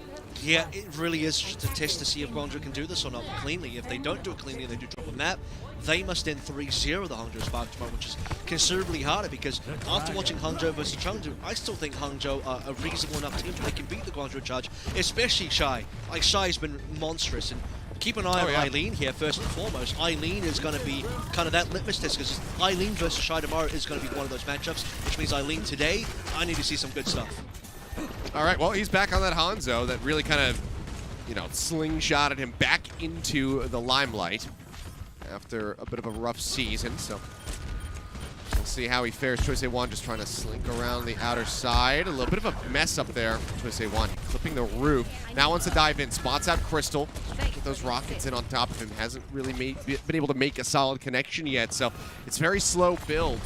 yeah, it really is just a test to see if Guangzhou can do this or not cleanly. If they don't do it cleanly and they do drop a map, they must then 3-0 the Hangzhou Spark tomorrow, which is considerably harder, because after watching Hangzhou versus Chengdu, I still think Hangzhou are a reasonable enough team that they can beat the Guangzhou Charge, especially Shy. Like, Shy's been monstrous, and keep an eye on Eileen here, first and foremost. Eileen is going to be kind of that litmus test, because Eileen versus Shy tomorrow is going to be one of those matchups, which means Eileen today, I need to see some good stuff. All right, well, he's back on that Hanzo that really kind of, slingshotted him back into the limelight after a bit of a rough season. So we'll see how he fares. Choice A1 just trying to slink around the outer side. A little bit of a mess up there. Choice A1 flipping the roof. Now wants to dive in. Spots out Crystal. Get those rockets in on top of him. Hasn't really been able to make a solid connection yet. So it's very slow build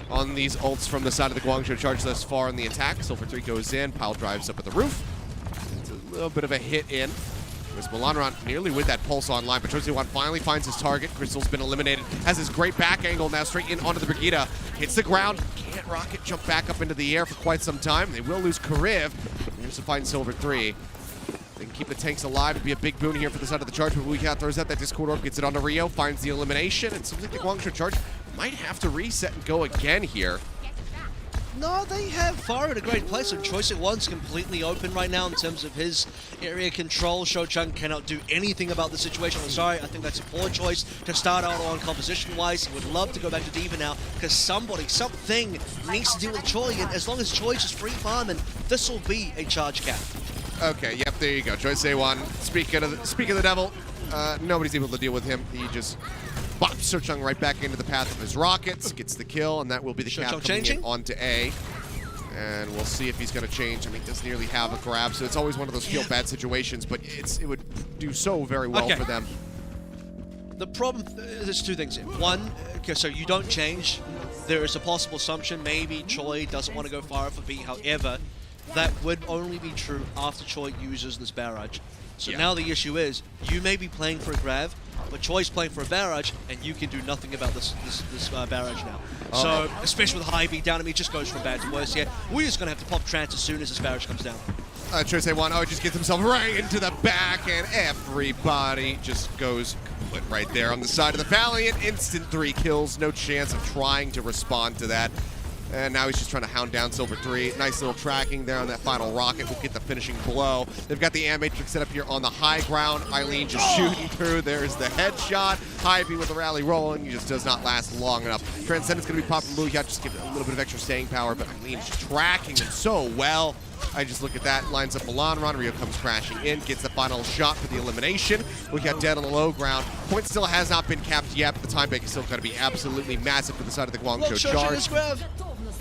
on these ults from the side of the Guangzhou Charge thus far in the attack. Silver 3 goes in. Pile drives up at the roof. It's a little bit of a hit in. There's Milanron nearly with that pulse online, but Choice A1 finally finds his target. Crystal's been eliminated. Has his great back angle now straight in onto the Brigida. Hits the ground. Can't rocket jump back up into the air for quite some time. They will lose Kariv. Here's to find Silver 3. They can keep the tanks alive. It'd be a big boon here for the side of the Charge, but Weecat throws out that Discord Orb, gets it onto Rio, finds the elimination, and seems like the Guangzhou Charge might have to reset and go again here. No, they have Far in a great place, and Choice A1's completely open right now in terms of his area control. Shou-Chang cannot do anything about the situation. I'm sorry, I think that's a poor choice to start out on composition-wise. He would love to go back to D.Va now, because something needs to deal with Choi, and as long as Choi is free farm, then this will be a charge cap. Okay, yep, there you go. Choice A1. Speak of the devil. Nobody's able to deal with him. He just bops Shou-Chang right back into the path of his rockets, gets the kill, and that will be the cap coming in onto A. And we'll see if he's going to change. I mean, he doesn't nearly have a grab, so it's always one of those feel bad situations, but it would do so very well for them. The problem, there's two things here. One, okay, so you don't change. There is a possible assumption maybe Choi doesn't want to go far for B. However, that would only be true after Choi uses this barrage. So now the issue is, you may be playing for a grab, But Choi's playing for a barrage, and you can do nothing about this barrage now. So, especially with High B down at me, it just goes from bad to worse here. We're just going to have to pop trance as soon as this barrage comes down. Chose 1, just gets himself right into the back, and everybody just goes kaput right there on the side of the Valiant. Instant 3 kills, no chance of trying to respond to that. And now he's just trying to hound down Silver 3. Nice little tracking there on that final rocket. We'll get the finishing blow. They've got the Matrix set up here on the high ground. Eileen just shooting through. There's the headshot. Hy-Vee with the rally rolling. He just does not last long enough. Transcendent's going to be popping blue. You got to just give it a little bit of extra staying power, but Eileen's just tracking him so well. I just look at that, lines up Milan. Rio comes crashing in, gets the final shot for the elimination. We got dead on the low ground. Point still has not been capped yet, but the time bank is still going to be absolutely massive for the side of the Guangzhou Charge.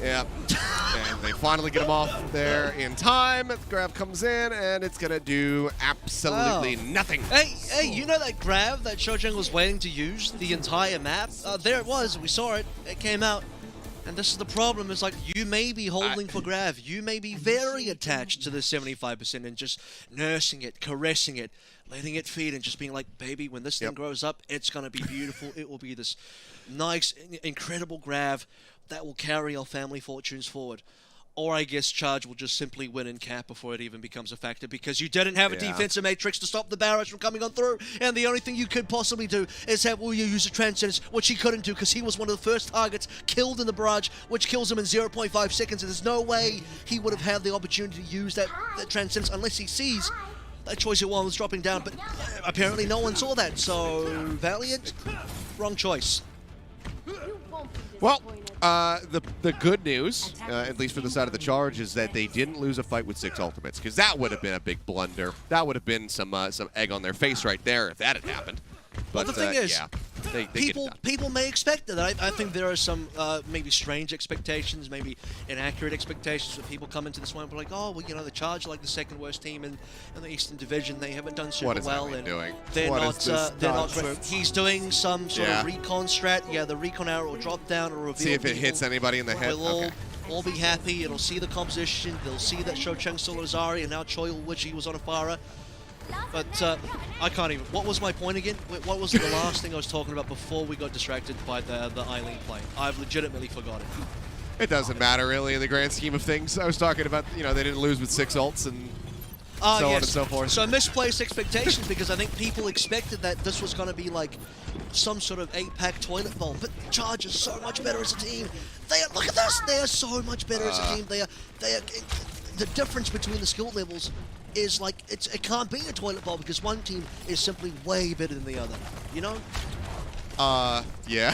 Yeah, and they finally get him off there in time. Grab comes in, and it's going to do absolutely nothing. Hey, you know that grab that Shojang was waiting to use the entire map? There it was. We saw it. It came out. And this is the problem, is like, you may be holding for Grav. You may be very attached to the 75% and just nursing it, caressing it, letting it feed and just being like, baby, when this thing grows up, it's going to be beautiful. It will be this nice, incredible Grav that will carry our family fortunes forward. Or I guess Charge will just simply win in cap before it even becomes a factor, because you didn't have a defensive matrix to stop the barrage from coming on through, and the only thing you could possibly do is have Will use a Transcendence, which he couldn't do because he was one of the first targets killed in the barrage, which kills him in 0.5 seconds, and there's no way he would have had the opportunity to use that Transcendence unless he sees that Choice 1 was dropping down, but apparently no one saw that, so Valiant, wrong choice. Well, the good news, at least for the side of the Charge, is that they didn't lose a fight with 6 ultimates, because that would have been a big blunder. That would have been some egg on their face right there if that had happened. But well, the thing is, yeah, they people may expect it. I think there are some maybe strange expectations, maybe inaccurate expectations when people come into this one. But like, oh, well, you know, the Charge are like the second worst team in the Eastern Division. They haven't done super well, and doing? They're not great. He's doing some sort of recon strat. Yeah, the recon arrow will drop down and reveal. See if it hits anybody in the head. We'll all be happy. It'll see the composition. They'll see that Shocheng solo Zari, and now Choi, which he was on a Farah. But I can't even. What was my point again? What was the last thing I was talking about before we got distracted by the Eileen play? I've legitimately forgotten. It doesn't matter really in the grand scheme of things. I was talking about, you know, they didn't lose with 6 ults and so on and so forth. So misplaced expectations, because I think people expected that this was going to be like some sort of 8-pack toilet bowl. But Charge is so much better as a team. Look at this. They are so much better as a team. They are. The difference between the skill levels is like, it can't be a toilet bowl, because one team is simply way better than the other, you know? Yeah.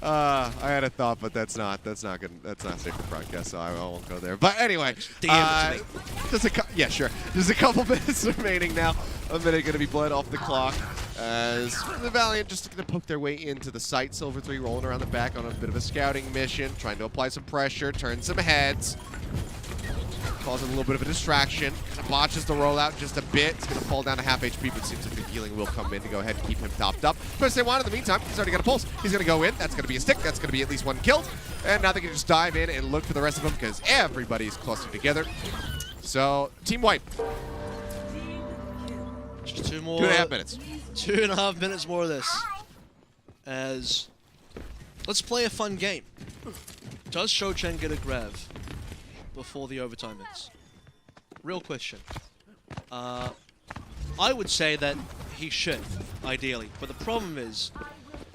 I had a thought, but that's not good. That's not safe for broadcast, so I won't go there. But anyway, just a couple minutes remaining now. A minute going to be bled off the clock as the Valiant just going to poke their way into the site. Silver 3 rolling around the back on a bit of a scouting mission, trying to apply some pressure, turn some heads. Causing a little bit of a distraction. Kind of botches the rollout just a bit. It's going to fall down to half HP, but seems like the healing will come in to go ahead and keep him topped up. First they want in the meantime, he's already got a pulse. He's going to go in. That's going to be a stick. That's going to be at least 1 killed. And now they can just dive in and look for the rest of them, because everybody's clustered together. So, team wipe. Just 2 more. 2.5 minutes. 2.5 minutes more of this. As let's play a fun game. Does Shocheng get a grab before the overtime ends? Real question. I would say that he should, ideally. But the problem is,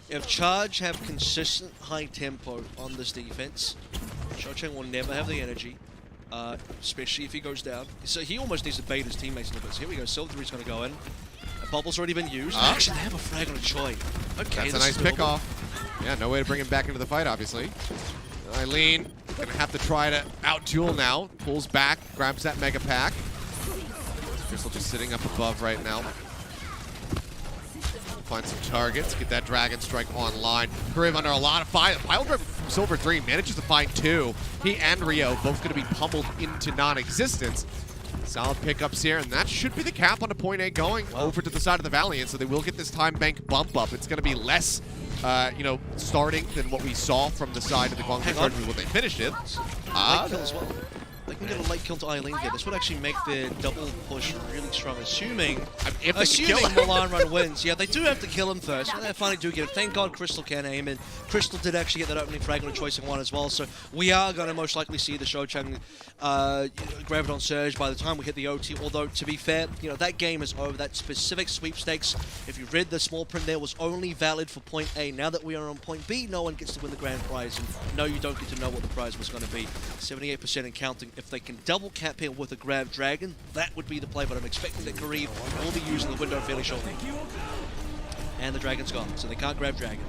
if Charge have consistent high tempo on this defense, Shocheng will never have the energy, especially if he goes down. So he almost needs to bait his teammates a little bit. So here we go, Silver 3's going to go in. A bubble's already been used. Actually, they have a frag on a Choi. Okay, that's a nice pick-off. Yeah, no way to bring him back into the fight, obviously. Eileen gonna have to try to out-duel now. Pulls back, grabs that mega pack. Crystal just sitting up above right now. Find some targets, get that Dragon Strike online. Griv under a lot of fire. Pile driver from Silver 3 manages to find 2. He and Rio both gonna be pummeled into non-existence. Solid pickups here, and that should be the cap on the point A going over to the side of the Valiant, so they will get this time bank bump up. It's gonna be less starting than what we saw from the side of the Guangzhou Charge when they finished it. Kill as well. they can get a late kill to Eileen here. This would actually make their double push really strong, assuming Milan Run wins. Yeah, they do have to kill him first. They finally do get him. Thank God Crystal can aim, and Crystal did actually get that opening frag on a choice in one as well. So we are going to most likely see the Shochang Graviton Surge by the time we hit the OT. Although, to be fair, you know, that game is over. That specific sweepstakes, if you read the small print there, was only valid for point A. Now that we are on point B, no one gets to win the grand prize, and no, you don't get to know what the prize was going to be. 78% and counting. If they can double cap here with a Grav Dragon, that would be the play, but I'm expecting that Kareem will be using the window fairly shortly. And the Dragon's gone, so they can't grab Dragon.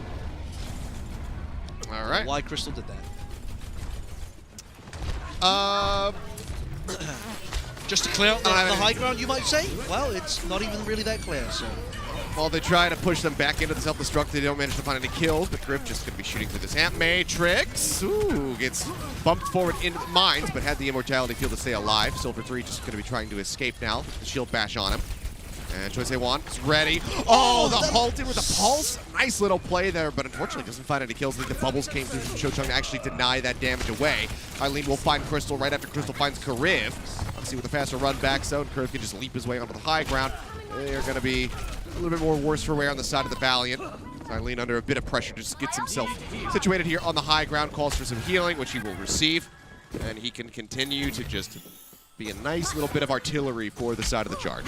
All right. Why Crystal did that. Just to clear out the high ground, you might say? Well, it's not even really that clear, so... Well, they try to push them back into the self-destruct. They don't manage to find any kills, but Griff just going to be shooting through this amp. Matrix, ooh, gets bumped forward into the mines, but had the immortality field to stay alive. Silver 3 just going to be trying to escape now. The shield bash on him. And Choice A1 is ready. Oh, the halted with the pulse. Nice little play there, but unfortunately doesn't find any kills. I think the bubbles came through from Shochang to actually deny that damage away. Eileen will find Crystal right after Crystal finds Kariv. Let's see with a faster run back zone. Kariv can just leap his way onto the high ground. They are going to be a little bit more worse for wear on the side of the Valiant. Eileen under a bit of pressure just gets himself situated here on the high ground, calls for some healing, which he will receive. And he can continue to just be a nice little bit of artillery for the side of the Charge.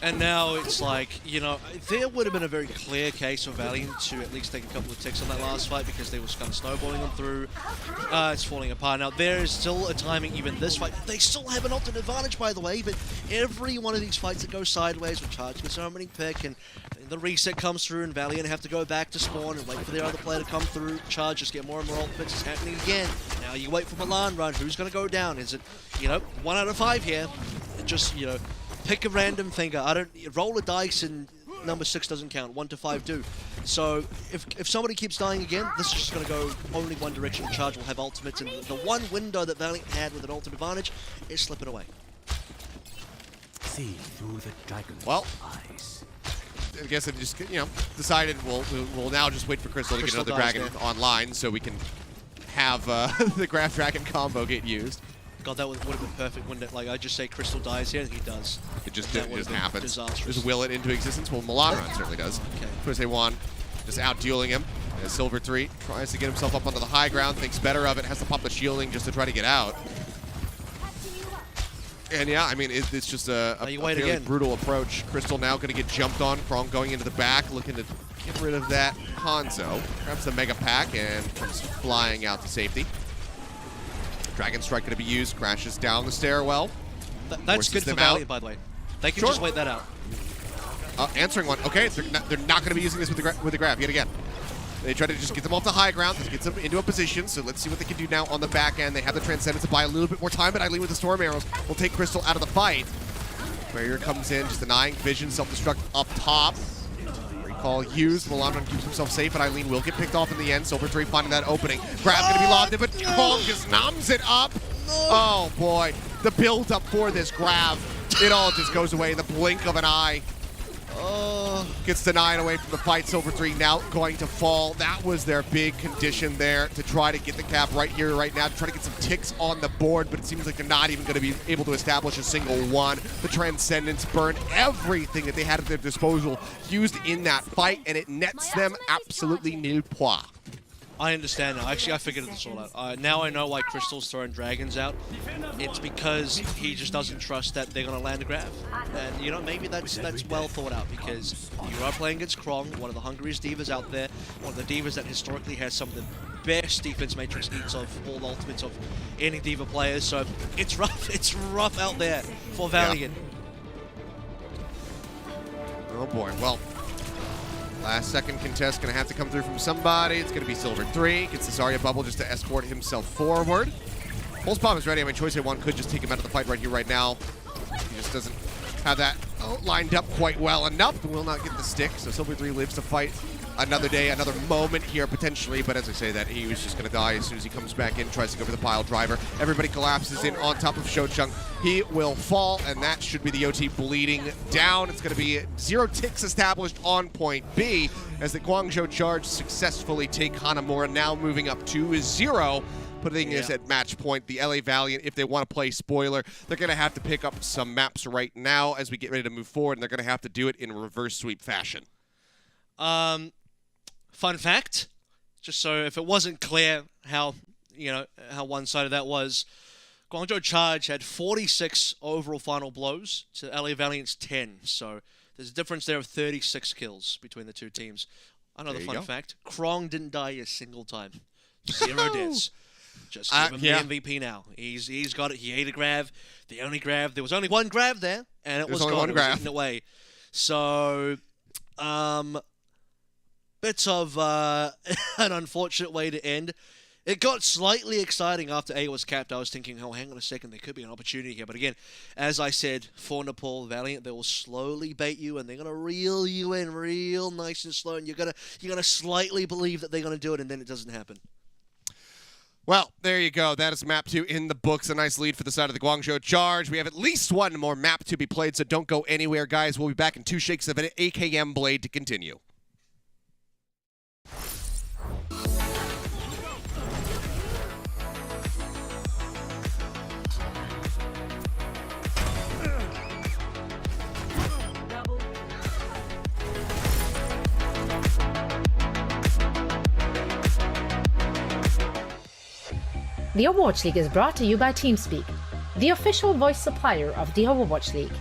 And now it's like, you know, there would have been a very clear case for Valiant to at least take a couple of ticks on that last fight because they was kind of snowballing them through. It's falling apart. Now, there is still a timing, even this fight. They still have an ultimate advantage, by the way, but every one of these fights that goes sideways with Charge gets an opening pick, and the reset comes through, and Valiant have to go back to spawn and wait for their other player to come through. Charge just get more and more ultimates. It's happening again. Now, you wait for Milan Run. Who's going to go down? Is it, you know, 1 out of 5 here? It just, you know... Pick a random finger. Roll a dice and number 6 doesn't count. 1 to 5 do. So if somebody keeps dying again, this is just going to go only one direction. Charge will have ultimates, and the one window that Valiant had with an ultimate advantage is slip it away. See through the dragon's eyes. I guess it just, you know, decided we'll now just wait for Crystal to get another dragon online so we can have the Graph Dragon combo get used. God, that would have been perfect, wouldn't it? Like, I just say Crystal dies here, and he does. It just happens. Disastrous. Just will it into existence? Well, Milan Run certainly does. Okay. Choice A1 just out-dueling him. As Silver 3 tries to get himself up onto the high ground, thinks better of it, has to pop the shielding just to try to get out. And yeah, I mean, it's just a fairly brutal approach. Crystal now going to get jumped on. Krong going into the back, looking to get rid of that Hangzhou. Grabs the Mega Pack and comes flying out to safety. Dragon Strike going to be used, crashes down the stairwell. That's good for Valiant, by the way. They can just wait that out. Answering one. Okay, they're not going to be using this with the grab yet again. They try to just get them off the high ground, just get them into a position, so let's see what they can do now on the back end. They have the Transcendence to buy a little bit more time, but Eileen with the Storm Arrows will take Crystal out of the fight. Barrier comes in, just denying vision, self-destruct up top. Recall used, Milan Run keeps himself safe, and Eileen will get picked off in the end. Silver 3 finding that opening. Grab's going to be locked in, but Krong just noms it up. Oh boy, the build up for this grab. It all just goes away in the blink of an eye. Gets denied away from the fight. Silver 3 now going to fall. That was their big condition there to try to get the cap right here, right now, to try to get some ticks on the board, but it seems like they're not even going to be able to establish a single one. The Transcendence burned everything that they had at their disposal used in that fight, and it nets them absolutely nil point. I understand now. Actually, I figured this all out. Now I know why Crystal's throwing dragons out. It's because he just doesn't trust that they're going to land a grab. And, you know, maybe that's well thought out because you are playing against Krong, one of the hungriest divas out there, one of the divas that historically has some of the best defense matrix eats of all the ultimates of any diva players. So it's rough. It's rough out there for Valiant. Yeah. Oh, boy. Well, last second contest going to have to come through from somebody. It's going to be Silver 3. Gets the Zarya bubble just to escort himself forward. Pulse Bomb is ready. I mean, Choice A1 could just take him out of the fight right here, right now. He just doesn't have that lined up quite well enough. Will not get the stick. So Silver 3 lives to fight another day, another moment here potentially. But as I say that, he was just going to die as soon as he comes back in, tries to go for the pile driver. Everybody collapses in on top of Shochang. He will fall, and that should be the OT bleeding down. It's going to be 0 ticks established on point B as the Guangzhou Charge successfully take Hanamura, now moving up to 0. putting us at match point. The LA Valiant, if they want to play spoiler, they're going to have to pick up some maps right now as we get ready to move forward, and they're going to have to do it in reverse sweep fashion. Fun fact, just so if it wasn't clear how one-sided that was, Guangzhou Charge had 46 overall final blows to LA Valiant's 10. So there's a difference there of 36 kills between the two teams. Another fun fact, Krong didn't die a single time. 0 deaths. Just give him the MVP now. He's got it. He ate a grab. The only grab. There was only one grab there, and it was gone. It was eaten away. So, bits of an unfortunate way to end. It got slightly exciting after A was capped. I was thinking, oh, hang on a second, there could be an opportunity here. But again, as I said, for Nepal Valiant, they will slowly bait you, and they're gonna reel you in real nice and slow, and you're gonna slightly believe that they're gonna do it, and then it doesn't happen. Well, there you go. That is map 2 in the books. A nice lead for the side of the Guangzhou Charge. We have at least one more map to be played, so don't go anywhere, guys. We'll be back in 2 shakes of an AKM blade to continue. The Overwatch League is brought to you by TeamSpeak, the official voice supplier of the Overwatch League.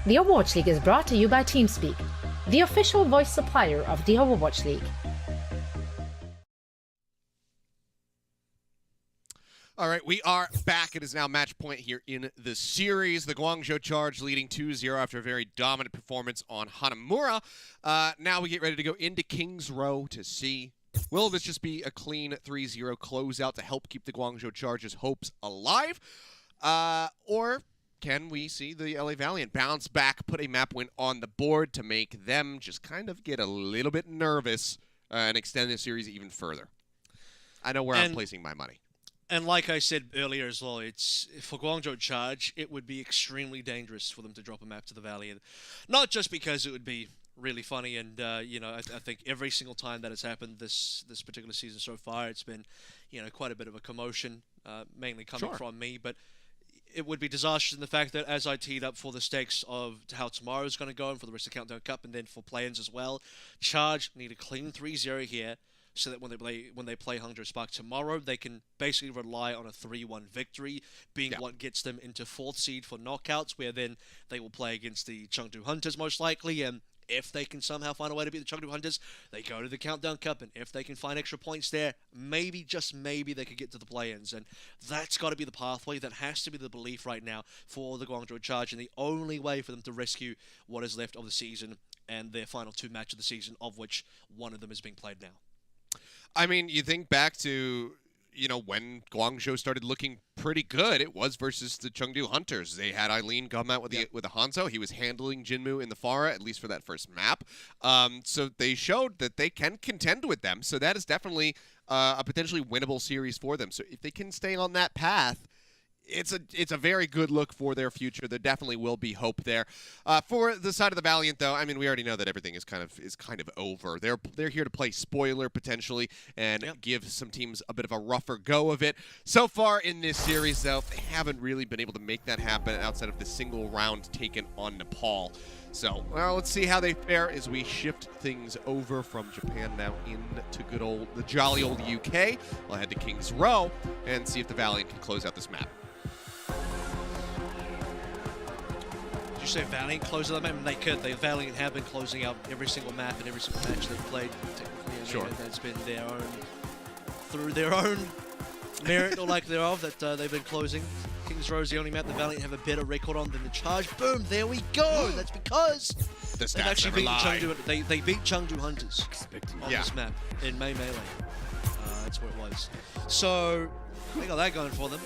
The Overwatch League is brought to you by TeamSpeak, the official voice supplier of the Overwatch League. All right, we are back. It is now match point here in the series. The Guangzhou Charge leading 2-0 after a very dominant performance on Hanamura. Now we get ready to go into King's Row to see, will this just be a clean 3-0 closeout to help keep the Guangzhou Charge's hopes alive? Or can we see the LA Valiant bounce back, put a map win on the board to make them just kind of get a little bit nervous and extend the series even further? I know where I'm placing my money. And like I said earlier as well, it's for Guangzhou Charge, it would be extremely dangerous for them to drop a map to the Valiant. Not just because it would be really funny, and you know, I think every single time that has happened this particular season so far, it's been, you know, quite a bit of a commotion, mainly coming from me. But it would be disastrous in the fact that, as I teed up for the stakes of how tomorrow's going to go and for the rest of the Countdown Cup, and then for play-ins as well, Charge need a clean 3-0 here, so that when they play Hangzhou Spark tomorrow, they can basically rely on a 3-1 victory, being what gets them into 4th seed for knockouts, where then they will play against the Chengdu Hunters most likely, and if they can somehow find a way to beat the Chengdu Hunters, they go to the Countdown Cup, and if they can find extra points there, maybe, just maybe, they could get to the play-ins, and that's got to be the pathway. That has to be the belief right now for the Guangzhou Charge, and the only way for them to rescue what is left of the season and their final 2 matches of the season, of which one of them is being played now. I mean, you think back to, you know, when Guangzhou started looking pretty good, it was versus the Chengdu Hunters. They had Eileen come out with the Hangzhou. He was handling Jinmu in the Pharah, at least for that first map. So they showed that they can contend with them. So that is definitely a potentially winnable series for them. So if they can stay on that path, it's a very good look for their future. There definitely will be hope there. For the side of the Valiant, though, I mean, we already know that everything is kind of over. They're here to play spoiler potentially and give some teams a bit of a rougher go of it. So far in this series, though, they haven't really been able to make that happen outside of the single round taken on Nepal. So, well, let's see how they fare as we shift things over from Japan now into the jolly old UK. We'll head to King's Row and see if the Valiant can close out this map. Did you say Valiant close out the map? I mean, they could. The Valiant have been closing out every single map and every single match they've played. Technically, that's been their own, through their own merit or lack thereof, that they've been closing. King's Row is the only map the Valiant have a better record on than the Charge. Boom! There we go. That's because they've actually beaten Chengdu. They beat Chengdu Hunters on this map in Melee. That's where it was. So they got that going for them.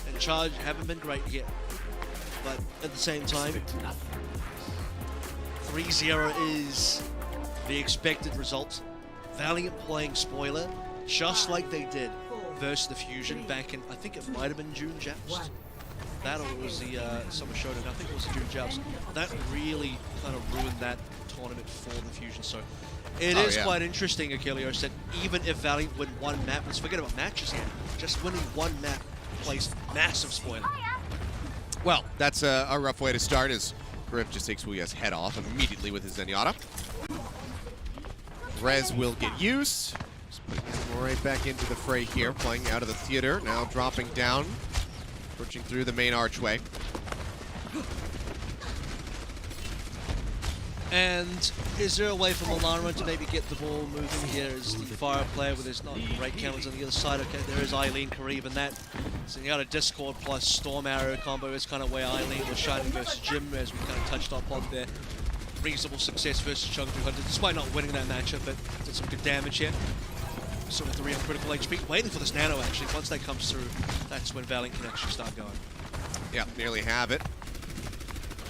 And Charge haven't been great yet. But at the same time, 3-0 is the expected result. Valiant playing spoiler, just like they did versus the Fusion back in, I think it might have been June Joust. That or was the Summer Showdown. I think it was the June Joust. That really kind of ruined that tournament for the Fusion. So it is quite interesting, Achilleos, that even if Valiant win one map, let's forget about matches here, just winning one map plays massive spoiler. Well, that's a rough way to start as Griff just takes Wuya's head off immediately with his Zenyatta. Rez will get used. Just putting him right back into the fray here, playing out of the theater, now dropping down, pushing through the main archway. And is there a way for Milanra to maybe get the ball moving here as the fire player with his not great counters on the other side? Okay, there is Eileen Kareev, and that Zenyatta Discord plus Storm Arrow combo is kind of where Eileen was shining versus Jim, as we kind of touched upon there. Reasonable success versus Chengdu Hunters, despite not winning that matchup, but did some good damage here. Sort of 3 on critical HP, waiting for this nano actually. Once that comes through, that's when Valiant can actually start going. Yeah, nearly have it.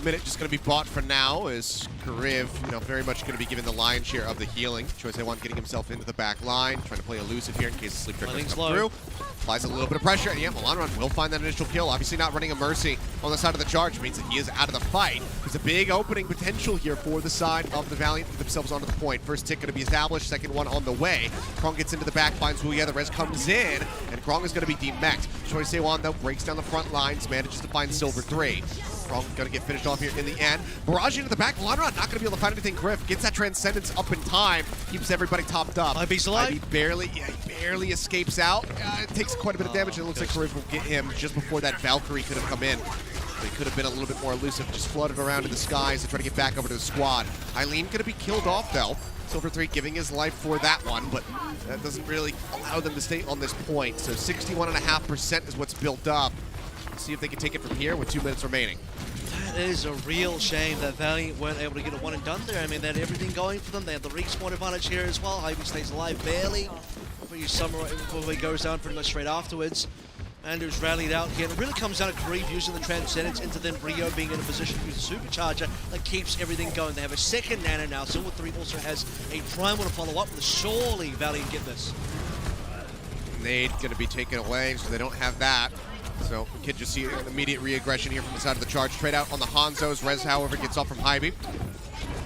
Minute just going to be bought for now as Kareev, very much going to be given the lion's share of the healing. Choice A1 getting himself into the back line, trying to play elusive here in case the sleep trick doesn't come through. Applies a little bit of pressure, and yeah, Milanra will find that initial kill. Obviously not running a Mercy on the side of the Charge means that he is out of the fight. There's a big opening potential here for the side of the Valiant to get themselves onto the point. First tick going to be established, second one on the way. Krong gets into the back, finds Wuya, the res comes in, and Krong is going to be demeched. Choice A1 though breaks down the front lines, manages to find Silver 3. Krong going to get finished off here in the end. Barrage into the back, Milanra not going to be able to find anything. Griff gets that Transcendence up in time, keeps everybody topped up. IB's alive. IB barely escapes out. It takes quite a bit of damage, and it looks like Kareev will get him just before that Valkyrie could have come in. They could have been a little bit more elusive, just floated around in the skies to try to get back over to the squad. Eileen going to be killed off, though. Silver 3 giving his life for that one, but that doesn't really allow them to stay on this point. So 61.5% is what's built up. Let's see if they can take it from here with 2 minutes remaining. That is a real shame that Valiant weren't able to get a one and done there. I mean, they had everything going for them. They had the respawn advantage here as well. Ivy stays alive barely. Before he goes down pretty much straight afterwards. Andrew's rallied out again. It really comes down to Kareev using the Transcendence into then Rio being in a position to use the Supercharger that keeps everything going. They have a second Nano now. Silver 3 also has a Primal to follow up with. Surely Valiant get this. Nade going to be taken away, so they don't have that. So we can just see an immediate re-aggression here from the side of the Charge. Trade out on the Hanzos. Rez, however, gets off from Hybe.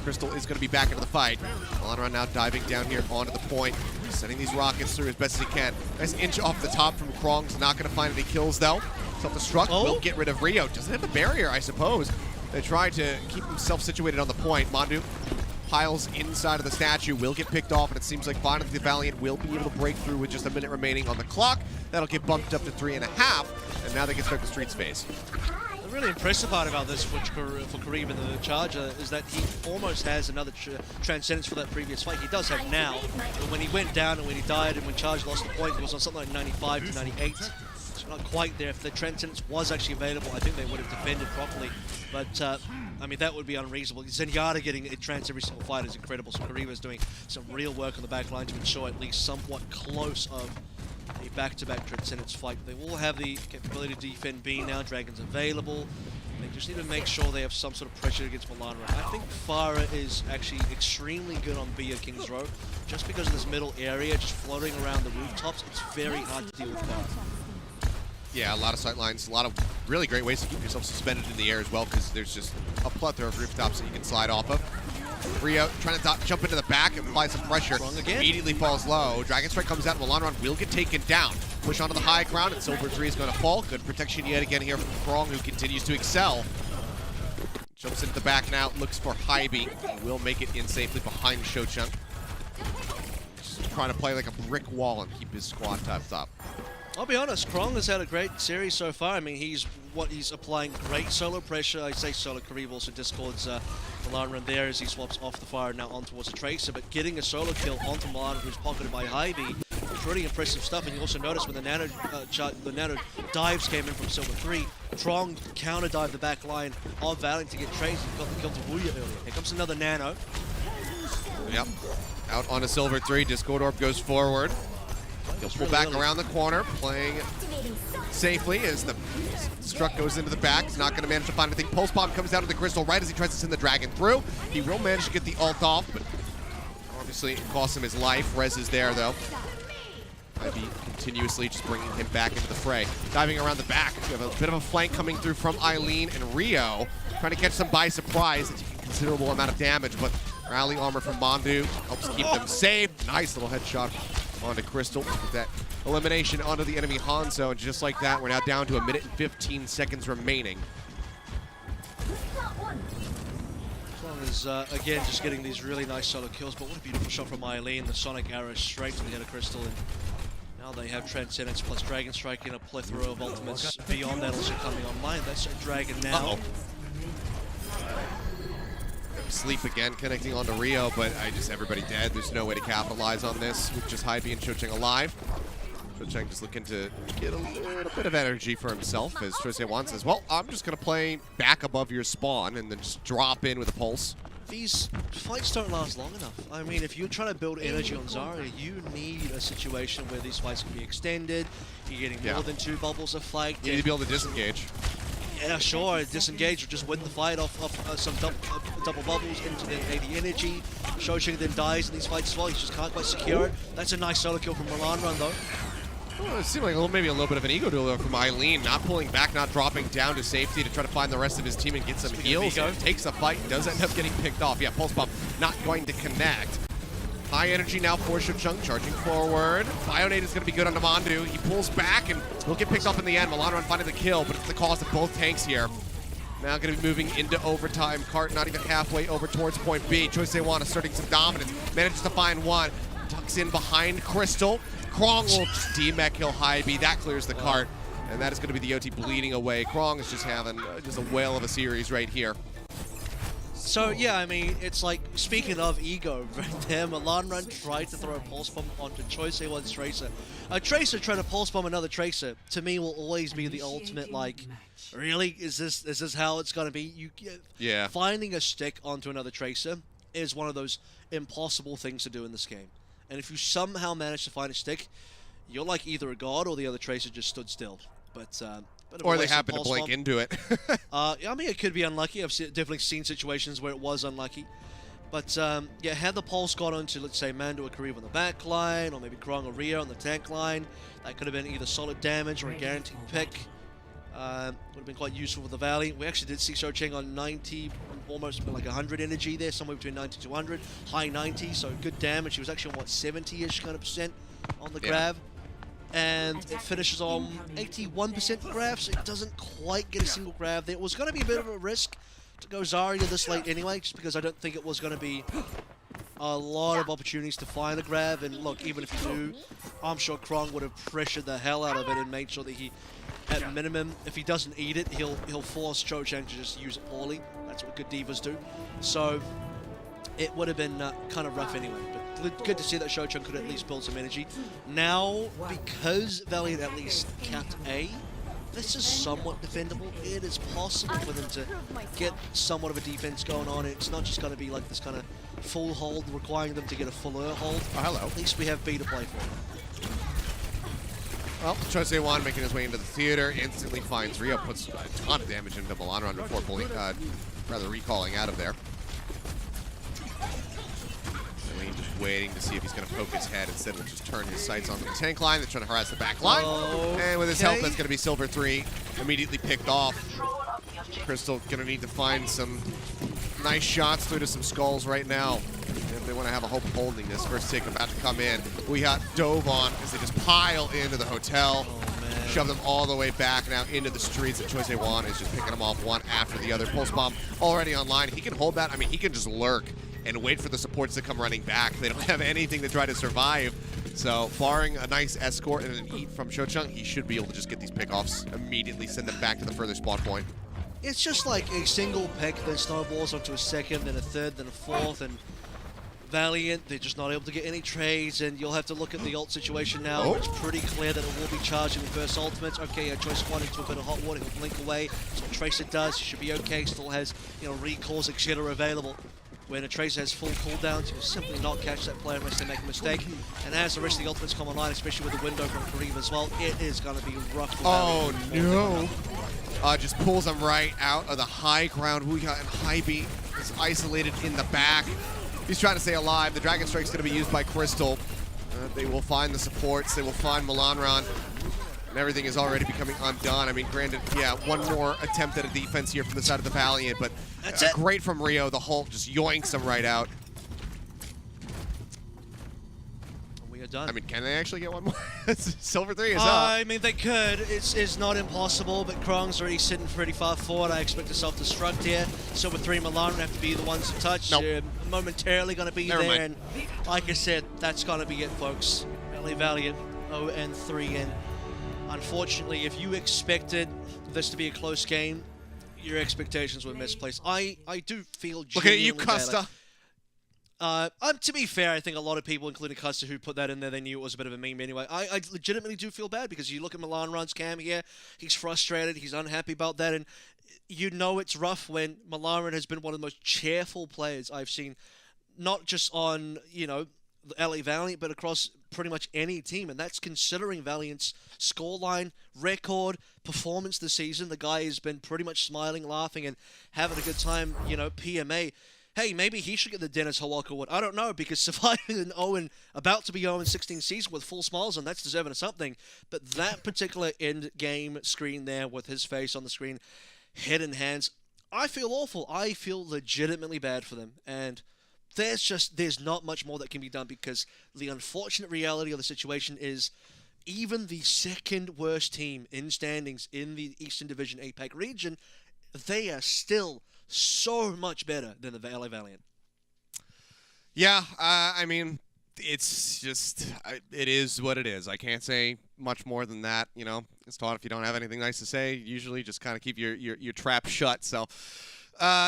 Crystal is going to be back into the fight. Alonra now diving down here onto the point, sending these rockets through as best as he can. Nice inch off the top from Krong's. Not going to find any kills, though. Self-destruct will get rid of Rio. Doesn't have the barrier, I suppose. They try to keep himself situated on the point. Mandu piles inside of the statue, will get picked off, and it seems like finally the Valiant will be able to break through with just a minute remaining on the clock. That'll get bumped up to 3.5, and now they can start the street space. The really impressive part about this for Kareev and the Charger is that he almost has another Transcendence for that previous fight. He does have now, but when he went down and when he died and when Charge lost the point, it was on something like 95 to 98. It's not quite there. If the Transcendence was actually available, I think they would have defended properly. But, I mean, that would be unreasonable. Zenyatta getting a trans every single fight is incredible. So Kareev is doing some real work on the back line to ensure at least somewhat close of a back-to-back Transcendence fight. They will have the capability to defend B now. Dragon's available. They just need to make sure they have some sort of pressure against Milan. I think Farah is actually extremely good on B at King's Row. Just because of this middle area, just floating around the rooftops, it's very hard to deal with Farah. Yeah, a lot of sight lines, a lot of really great ways to keep yourself suspended in the air as well, because there's just a plethora of rooftops that you can slide off of. Rio trying to jump into the back and apply some pressure. Immediately falls low. Dragon Strike comes out. Milanron will get taken down. Push onto the high ground, and Silver 3 is going to fall. Good protection yet again here from Krong, who continues to excel. Jumps into the back now, looks for Hybe. Will make it in safely behind Shochung. Just trying to play like a brick wall and keep his squad topped up. I'll be honest, Krong has had a great series so far. I mean, he's applying great solo pressure. I say solo, Kareev also discords Milan there as he swaps off the fire now on towards the Tracer, but getting a solo kill onto Milan, who's pocketed by Hybe, is really impressive stuff. And you also notice when the nano dives came in from Silver 3, Krong counter dive the back line of Valiant to get Tracer. He got the kill to Wuya earlier. Here comes another nano. Yep. Out on a Silver 3, Discord Orb goes forward. He'll pull back around the corner, playing safely as the struck goes into the back. He's not going to manage to find anything. Pulse Bomb comes down to the Crystal right as he tries to send the Dragon through. He will manage to get the ult off, but obviously it costs him his life. Rez is there, though. Ivy continuously just bringing him back into the fray. Diving around the back. We have a bit of a flank coming through from Eileen and Rio. Trying to catch them by surprise. It's a considerable amount of damage, but rally armor from Mandu helps keep them safe. Nice little headshot onto Crystal with that elimination onto the enemy Hanzo, and just like that, we're now down to 1 minute and 15 seconds remaining. As again, just getting these really nice solo kills, but what a beautiful shot from Eileen. The Sonic Arrow straight to the head of Crystal, and now they have Transcendence plus Dragon Strike in a plethora of ultimates beyond that also coming online. That's a Dragon now. Sleep again, connecting onto Rio, but everybody dead. There's no way to capitalize on this with just Hybe and Shocheng alive. Shocheng just looking to get a little bit of energy for himself, as Trosewan says, well, I'm just going to play back above your spawn and then just drop in with a pulse. These fights don't last long enough. I mean, if you're trying to build energy on Zarya, you need a situation where these fights can be extended. You're getting more than 2 bubbles of flag. You need to be able to disengage. Yeah, sure, disengage or just win the fight off some double bubbles into the AD energy. Shocheng then dies in these fights as well. He just can't quite secure it. That's a nice solo kill from Milan Run, though. Well, it seemed like maybe a little bit of an ego duel from Eileen, not pulling back, not dropping down to safety to try to find the rest of his team and get some heals. Takes a fight and does end up getting picked off. Yeah, Pulse Bomb not going to connect. High energy now for Shocheng, charging forward. Bionade is going to be good on Namandu. He pulls back and will get picked off in the end. Milanron finding the kill, but it's the cost of both tanks here. Now going to be moving into overtime. Cart not even halfway over towards point B. Choisewan asserting some dominance. Manages to find one. Tucks in behind Crystal. Krong will just D-mech kill Hybe. That clears the cart. And that is going to be the OT bleeding away. Krong is just having just a whale of a series right here. So, yeah, I mean, it's like, speaking of ego, right there, Milan tried to throw a pulse bomb onto Choice A1's Tracer. A Tracer trying to pulse bomb another Tracer, to me, will always be the ultimate, like, really? Is this how it's going to be? Yeah. Finding a stick onto another Tracer is one of those impossible things to do in this game. And if you somehow manage to find a stick, you're like either a god or the other Tracer just stood still. But or they happen to blink into it. I mean, it could be unlucky. I've definitely seen situations where it was unlucky. But, yeah, had the pulse gone onto, let's say, Mando or Kariv on the back line, or maybe Krong or Rio on the tank line, that could have been either solid damage or a guaranteed pick. Would have been quite useful for the Valiant. We actually did see Shocheng on 90, almost like 100 energy there, somewhere between 90 to 100, high 90, so good damage. He was actually on, what, 70-ish kind of percent on the grab. And it finishes on 81% grab, so it doesn't quite get a single grab there. It was going to be a bit of a risk to go Zarya this late anyway, just because I don't think it was going to be a lot of opportunities to find a grab. And look, even if you do, I'm sure Krong would have pressured the hell out of it and made sure that he, at minimum, if he doesn't eat it, he'll force Shocheng to just use it poorly. That's what good divas do. So it would have been kind of rough anyway. But good to see that Shocheng could at least build some energy. Now, because Valiant at least capped A, this is somewhat defendable. It is possible for them to get somewhat of a defense going on. It's not just going to be like this kind of full hold, requiring them to get a fuller hold. Oh, hello. At least we have B to play for. Well, Choice A1 making his way into the theater, instantly finds Rio, puts a ton of damage into Milan run before pulling, rather recalling out of there. Just waiting to see if he's going to poke his head instead of just turn his sights onto the tank line. They're trying to harass the back line. And with his help, that's going to be Silver 3 immediately picked off. Crystal going to need to find some nice shots through to some skulls right now if they want to have a hope of holding this. First take about to come in. We got dove on as they just pile into the hotel. Shove them all the way back now into the streets, and Choice A1 is just picking them off one after the other. Pulse Bomb already online. He can hold that. I mean, he can just lurk and wait for the supports to come running back. They don't have anything to try to survive. So, barring a nice escort and an eat from Shocheng, he should be able to just get these pickoffs, immediately send them back to the further spawn point. It's just like a single pick, then snowballs onto a second, then a third, then a fourth, and Valiant, they're just not able to get any trades, and you'll have to look at the ult situation now. It's pretty clear that it will be charging the first ultimate. Okay, Choice 1 into a bit of hot water, he'll blink away. That's what Tracer does. He should be okay, still has, you know, recalls, etc. available. When a Tracer has full cooldowns, he will simply not catch that player unless they make a mistake. And as the rest of the ultimates come online, especially with the window from Kariv as well, it is going to be rough. Oh no! Just pulls him right out of the high ground. We got High B is isolated in the back. He's trying to stay alive. The Dragon Strike's going to be used by Crystal. They will find the supports. They will find Milanron. And everything is already becoming undone. I mean, granted, yeah, one more attempt at a defense here from the side of the Valiant, but great from Rio. The Hulk just yoinks him right out. We are done. I mean, can they actually get one more? Silver 3 is up. I mean, they could. It's not impossible, but Krong's already sitting pretty far forward. I expect a self-destruct here. Silver 3 and Milan have to be the ones to touch. Nope. Momentarily going to be Never there. mind. And like I said, that's going to be it, folks. LA Valiant 0-3. And unfortunately, if you expected this to be a close game, your expectations were misplaced. I do feel Look at you, bad. Custa. To be fair, I think a lot of people, including Custer, who put that in there, they knew it was a bit of a meme anyway. I legitimately do feel bad because you look at Milanron's cam here, he's frustrated, he's unhappy about that, and you know it's rough when Milanron has been one of the most cheerful players I've seen, not just on, you know, the LA Valiant, but across pretty much any team, and that's considering Valiant's scoreline, record, performance this season. The guy has been pretty much smiling, laughing, and having a good time, you know, PMA. Hey, maybe he should get the Dennis Hawaka Award. I don't know, because surviving an about to be 0-16 season with full smiles on, that's deserving of something. But that particular end game screen there with his face on the screen, head in hands, I feel awful. I feel legitimately bad for them. And there's not much more that can be done, because the unfortunate reality of the situation is even the second worst team in standings in the Eastern Division APAC region, they are still so much better than the LA Valiant. Yeah, I mean, it's just, it is what it is. I can't say much more than that. You know, it's taught if you don't have anything nice to say, usually just kind of keep your trap shut. So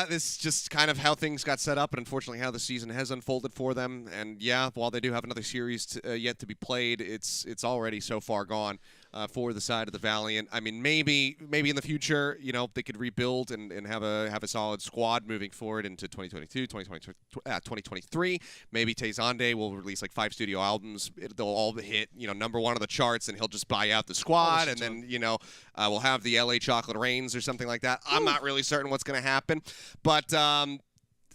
this is just kind of how things got set up, and unfortunately how the season has unfolded for them. And yeah, while they do have another series yet to be played, it's already so far gone for the side of the Valiant. I mean, maybe in the future, you know, they could rebuild and have a solid squad moving forward into 2022, 2023. Maybe Tezande will release like 5 studio albums. They'll all hit, you know, #1 on the charts, and he'll just buy out the squad, and then, you know, we'll have the LA Chocolate Rains or something like that. I'm not really certain what's going to happen, but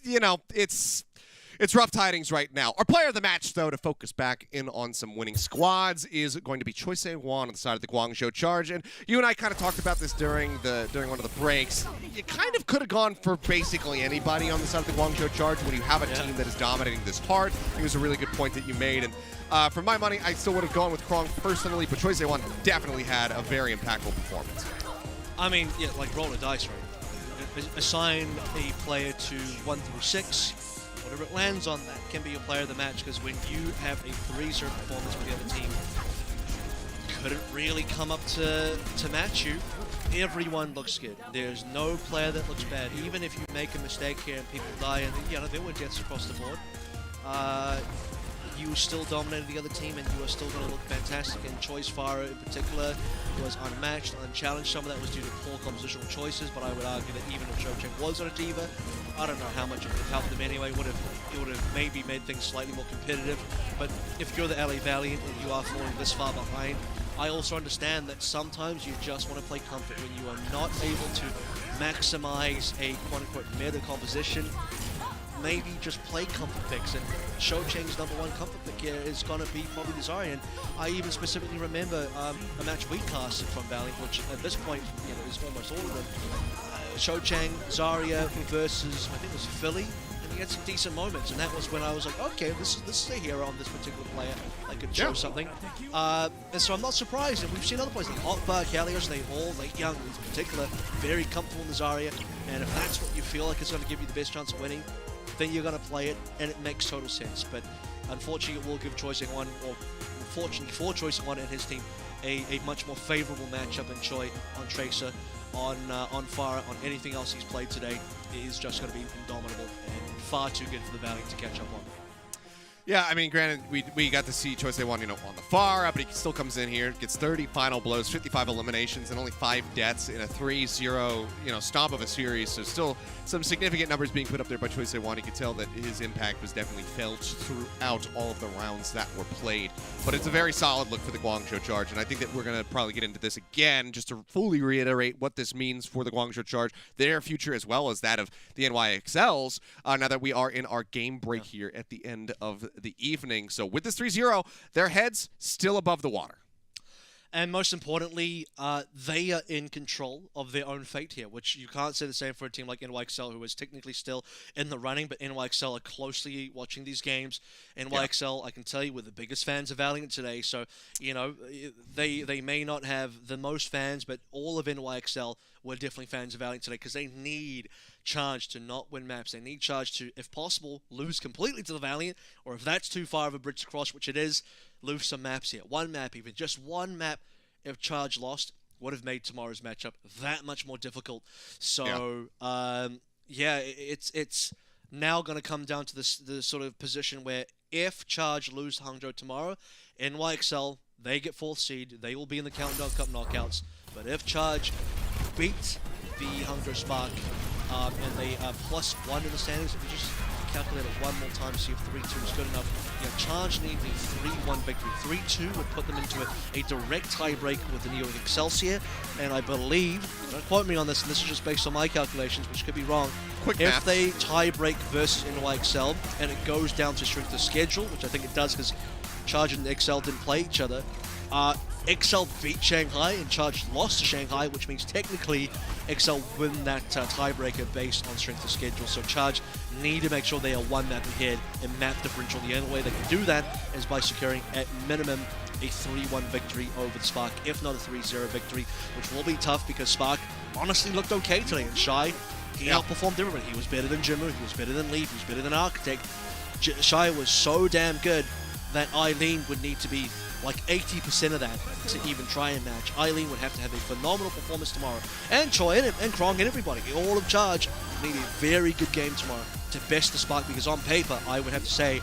you know, it's rough tidings right now. Our player of the match, though, to focus back in on some winning squads, is going to be Choi Se-won on the side of the Guangzhou Charge. And you and I kind of talked about this during one of the breaks. You kind of could have gone for basically anybody on the side of the Guangzhou Charge when you have a team that is dominating this hard. I think it was a really good point that you made. And for my money, I still would have gone with Krong personally, but Choi Se-won definitely had a very impactful performance. I mean, yeah, like roll a dice, right? Assign a player to 1 through 6. Whatever it lands on, that can be your player of the match, because when you have a 3-0 performance with the other team, couldn't really come up to match you. Everyone looks good. There's no player that looks bad. Even if you make a mistake here and people die, and you know, there were deaths across the board, you still dominated the other team, and you are still going to look fantastic. And Choi's Fire in particular was unmatched, unchallenged. Some of that was due to poor compositional choices, but I would argue that even if Cho Cheng was on a diva, I don't know how much it would have helped them anyway. It would have maybe made things slightly more competitive. But if you're the LA Valiant and you are falling this far behind, I also understand that sometimes you just want to play comfort when you are not able to maximize a quote-unquote meta composition. Maybe just play comfort picks, and Cho Cheng's #1 comfort pick here is going to be probably the Zarya. I even specifically remember a match we casted from Valiant, which at this point, you know, is almost all of them. Cho Cheng, Zarya versus, I think it was Philly, and he had some decent moments, and that was when I was like, okay, this is a hero on this particular player. I could show something. And so I'm not surprised, and we've seen other players like Hotbar, Kalios, they all, like Young in particular, very comfortable in the Zarya, and if that's what you feel like is going to give you the best chance of winning, then you're going to play it, and it makes total sense. But unfortunately, it will give Choi Se-won, or fortunately for Choi Se-won and his team, a much more favorable matchup than Choi on Tracer, on Fire, on anything else he's played today. It is just going to be indomitable and far too good for the Valiant to catch up on. Yeah, I mean, granted, we got to see Choi Se-won, you know, on the far, but he still comes in here, gets 30 final blows, 55 eliminations, and only 5 deaths in a 3-0, you know, stomp of a series. So still some significant numbers being put up there by Choi Se-won. You could tell that his impact was definitely felt throughout all of the rounds that were played. But it's a very solid look for the Guangzhou Charge, and I think that we're going to probably get into this again just to fully reiterate what this means for the Guangzhou Charge, their future as well as that of the NYXLs, now that we are in our game break here at the end of the evening. So with this 3-0, their heads still above the water. And most importantly, they are in control of their own fate here, which you can't say the same for a team like NYXL, who is technically still in the running, but NYXL are closely watching these games. NYXL, I can tell you, were the biggest fans of Valiant today, so, you know, they may not have the most fans, but all of NYXL were definitely fans of Valiant today, because they need Charge to not win maps. They need Charge to, if possible, lose completely to the Valiant, or if that's too far of a bridge to cross, which it is, lose some maps here. One map, even just one map, if Charge lost, would have made tomorrow's matchup that much more difficult. So, yeah, it's now going to come down to the sort of position where if Charge lose Hangzhou tomorrow, NYXL, they get 4th seed, they will be in the Countdown Cup knockouts. But if Charge beat the Hangzhou Spark, and they are +1 in the standings, if you just calculate it one more time to see if 3-2 is good enough. Yeah, Charge need a 3-1 victory. 3-2 would put them into a direct tiebreak with the York Excelsior, and I believe, don't quote me on this, and this is just based on my calculations, which could be wrong, if they tiebreak versus NYXL, and it goes down to strength of schedule, which I think it does because Charge and XL didn't play each other, XL beat Shanghai and Charge lost to Shanghai, which means technically XL win that tiebreaker based on strength of schedule. So Charge need to make sure they are one map ahead in map differential. The only way they can do that is by securing at minimum a 3-1 victory over the Spark, if not a 3-0 victory, which will be tough because Spark honestly looked okay today. And Shy, he outperformed everybody. He was better than Jimmu, he was better than Leaf, he was better than Architect. Shy was so damn good that Eileen would need to be like 80% of that to even try and match. Eileen would have to have a phenomenal performance tomorrow. And Choi and Krong and everybody, all of Charge, need a very good game tomorrow to best the Spark, because on paper, I would have to say,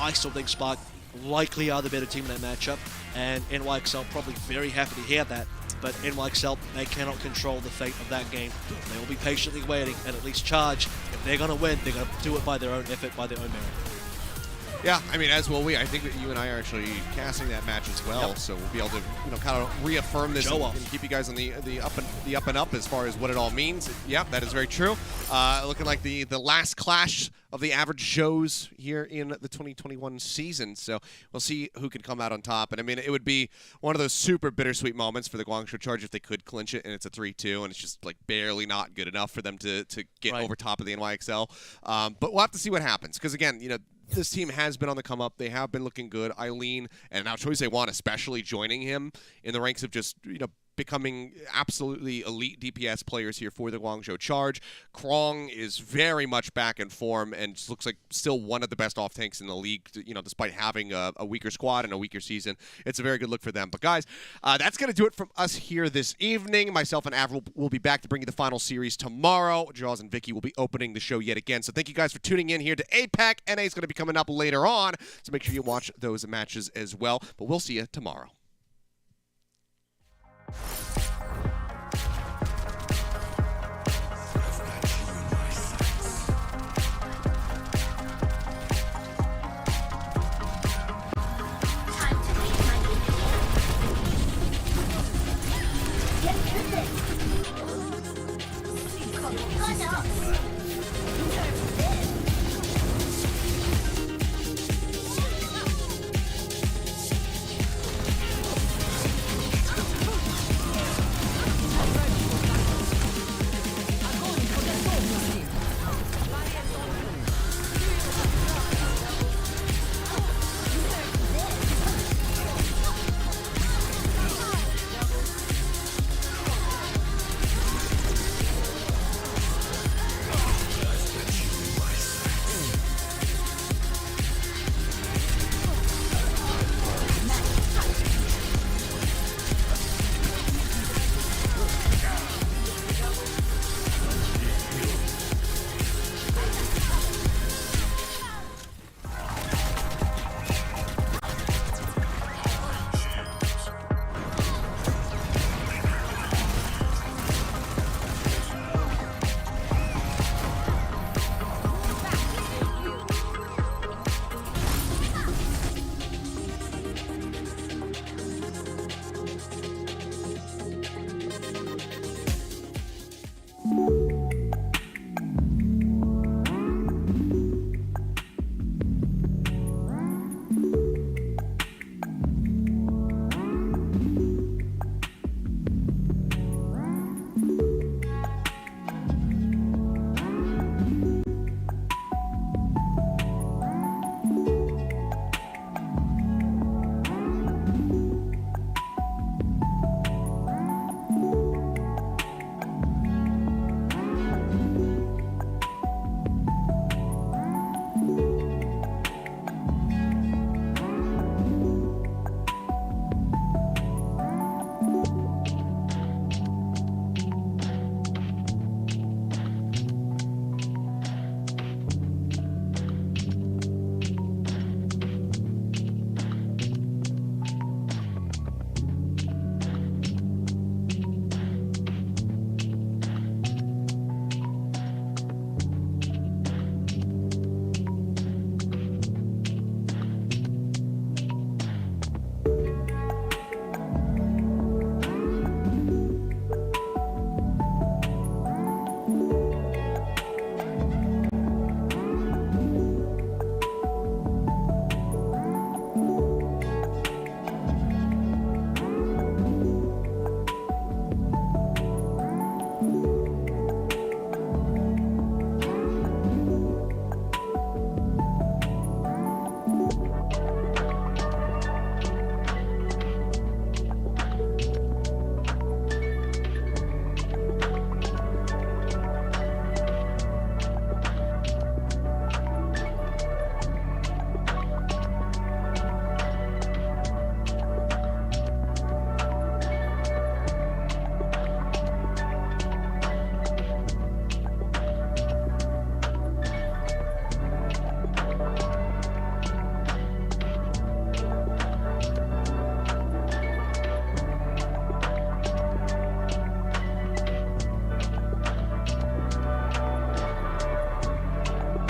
I still think Spark likely are the better team in that matchup, and NYXL probably very happy to hear that. But NYXL, they cannot control the fate of that game. They will be patiently waiting, and at least Charge, if they're going to win, they're going to do it by their own effort, by their own merit. Yeah, I mean, as will we. I think that you and I are actually casting that match as well, so we'll be able to, kind of reaffirm this and keep you guys on the up and up as far as what it all means. Yep, that is very true. Looking like the last clash of the average shows here in the 2021 season, so we'll see who can come out on top. And I mean, it would be one of those super bittersweet moments for the Guangzhou Charge if they could clinch it, and it's a 3-2, and it's just like barely not good enough for them to get over top of the NYXL. But we'll have to see what happens, because again, this team has been on the come up. They have been looking good. Eileen and now Choi Se-won especially joining him in the ranks of just, becoming absolutely elite DPS players here for the Guangzhou Charge. Krong is very much back in form and looks like still one of the best off tanks in the league, despite having a weaker squad and a weaker season. It's a very good look for them. But guys, that's going to do it from us here this evening. Myself and Avril will be back to bring you the final series tomorrow. Jaws and Vicky will be opening the show yet again. So thank you guys for tuning in here to APAC. NA is going to be coming up later on, so make sure you watch those matches as well. But we'll see you tomorrow.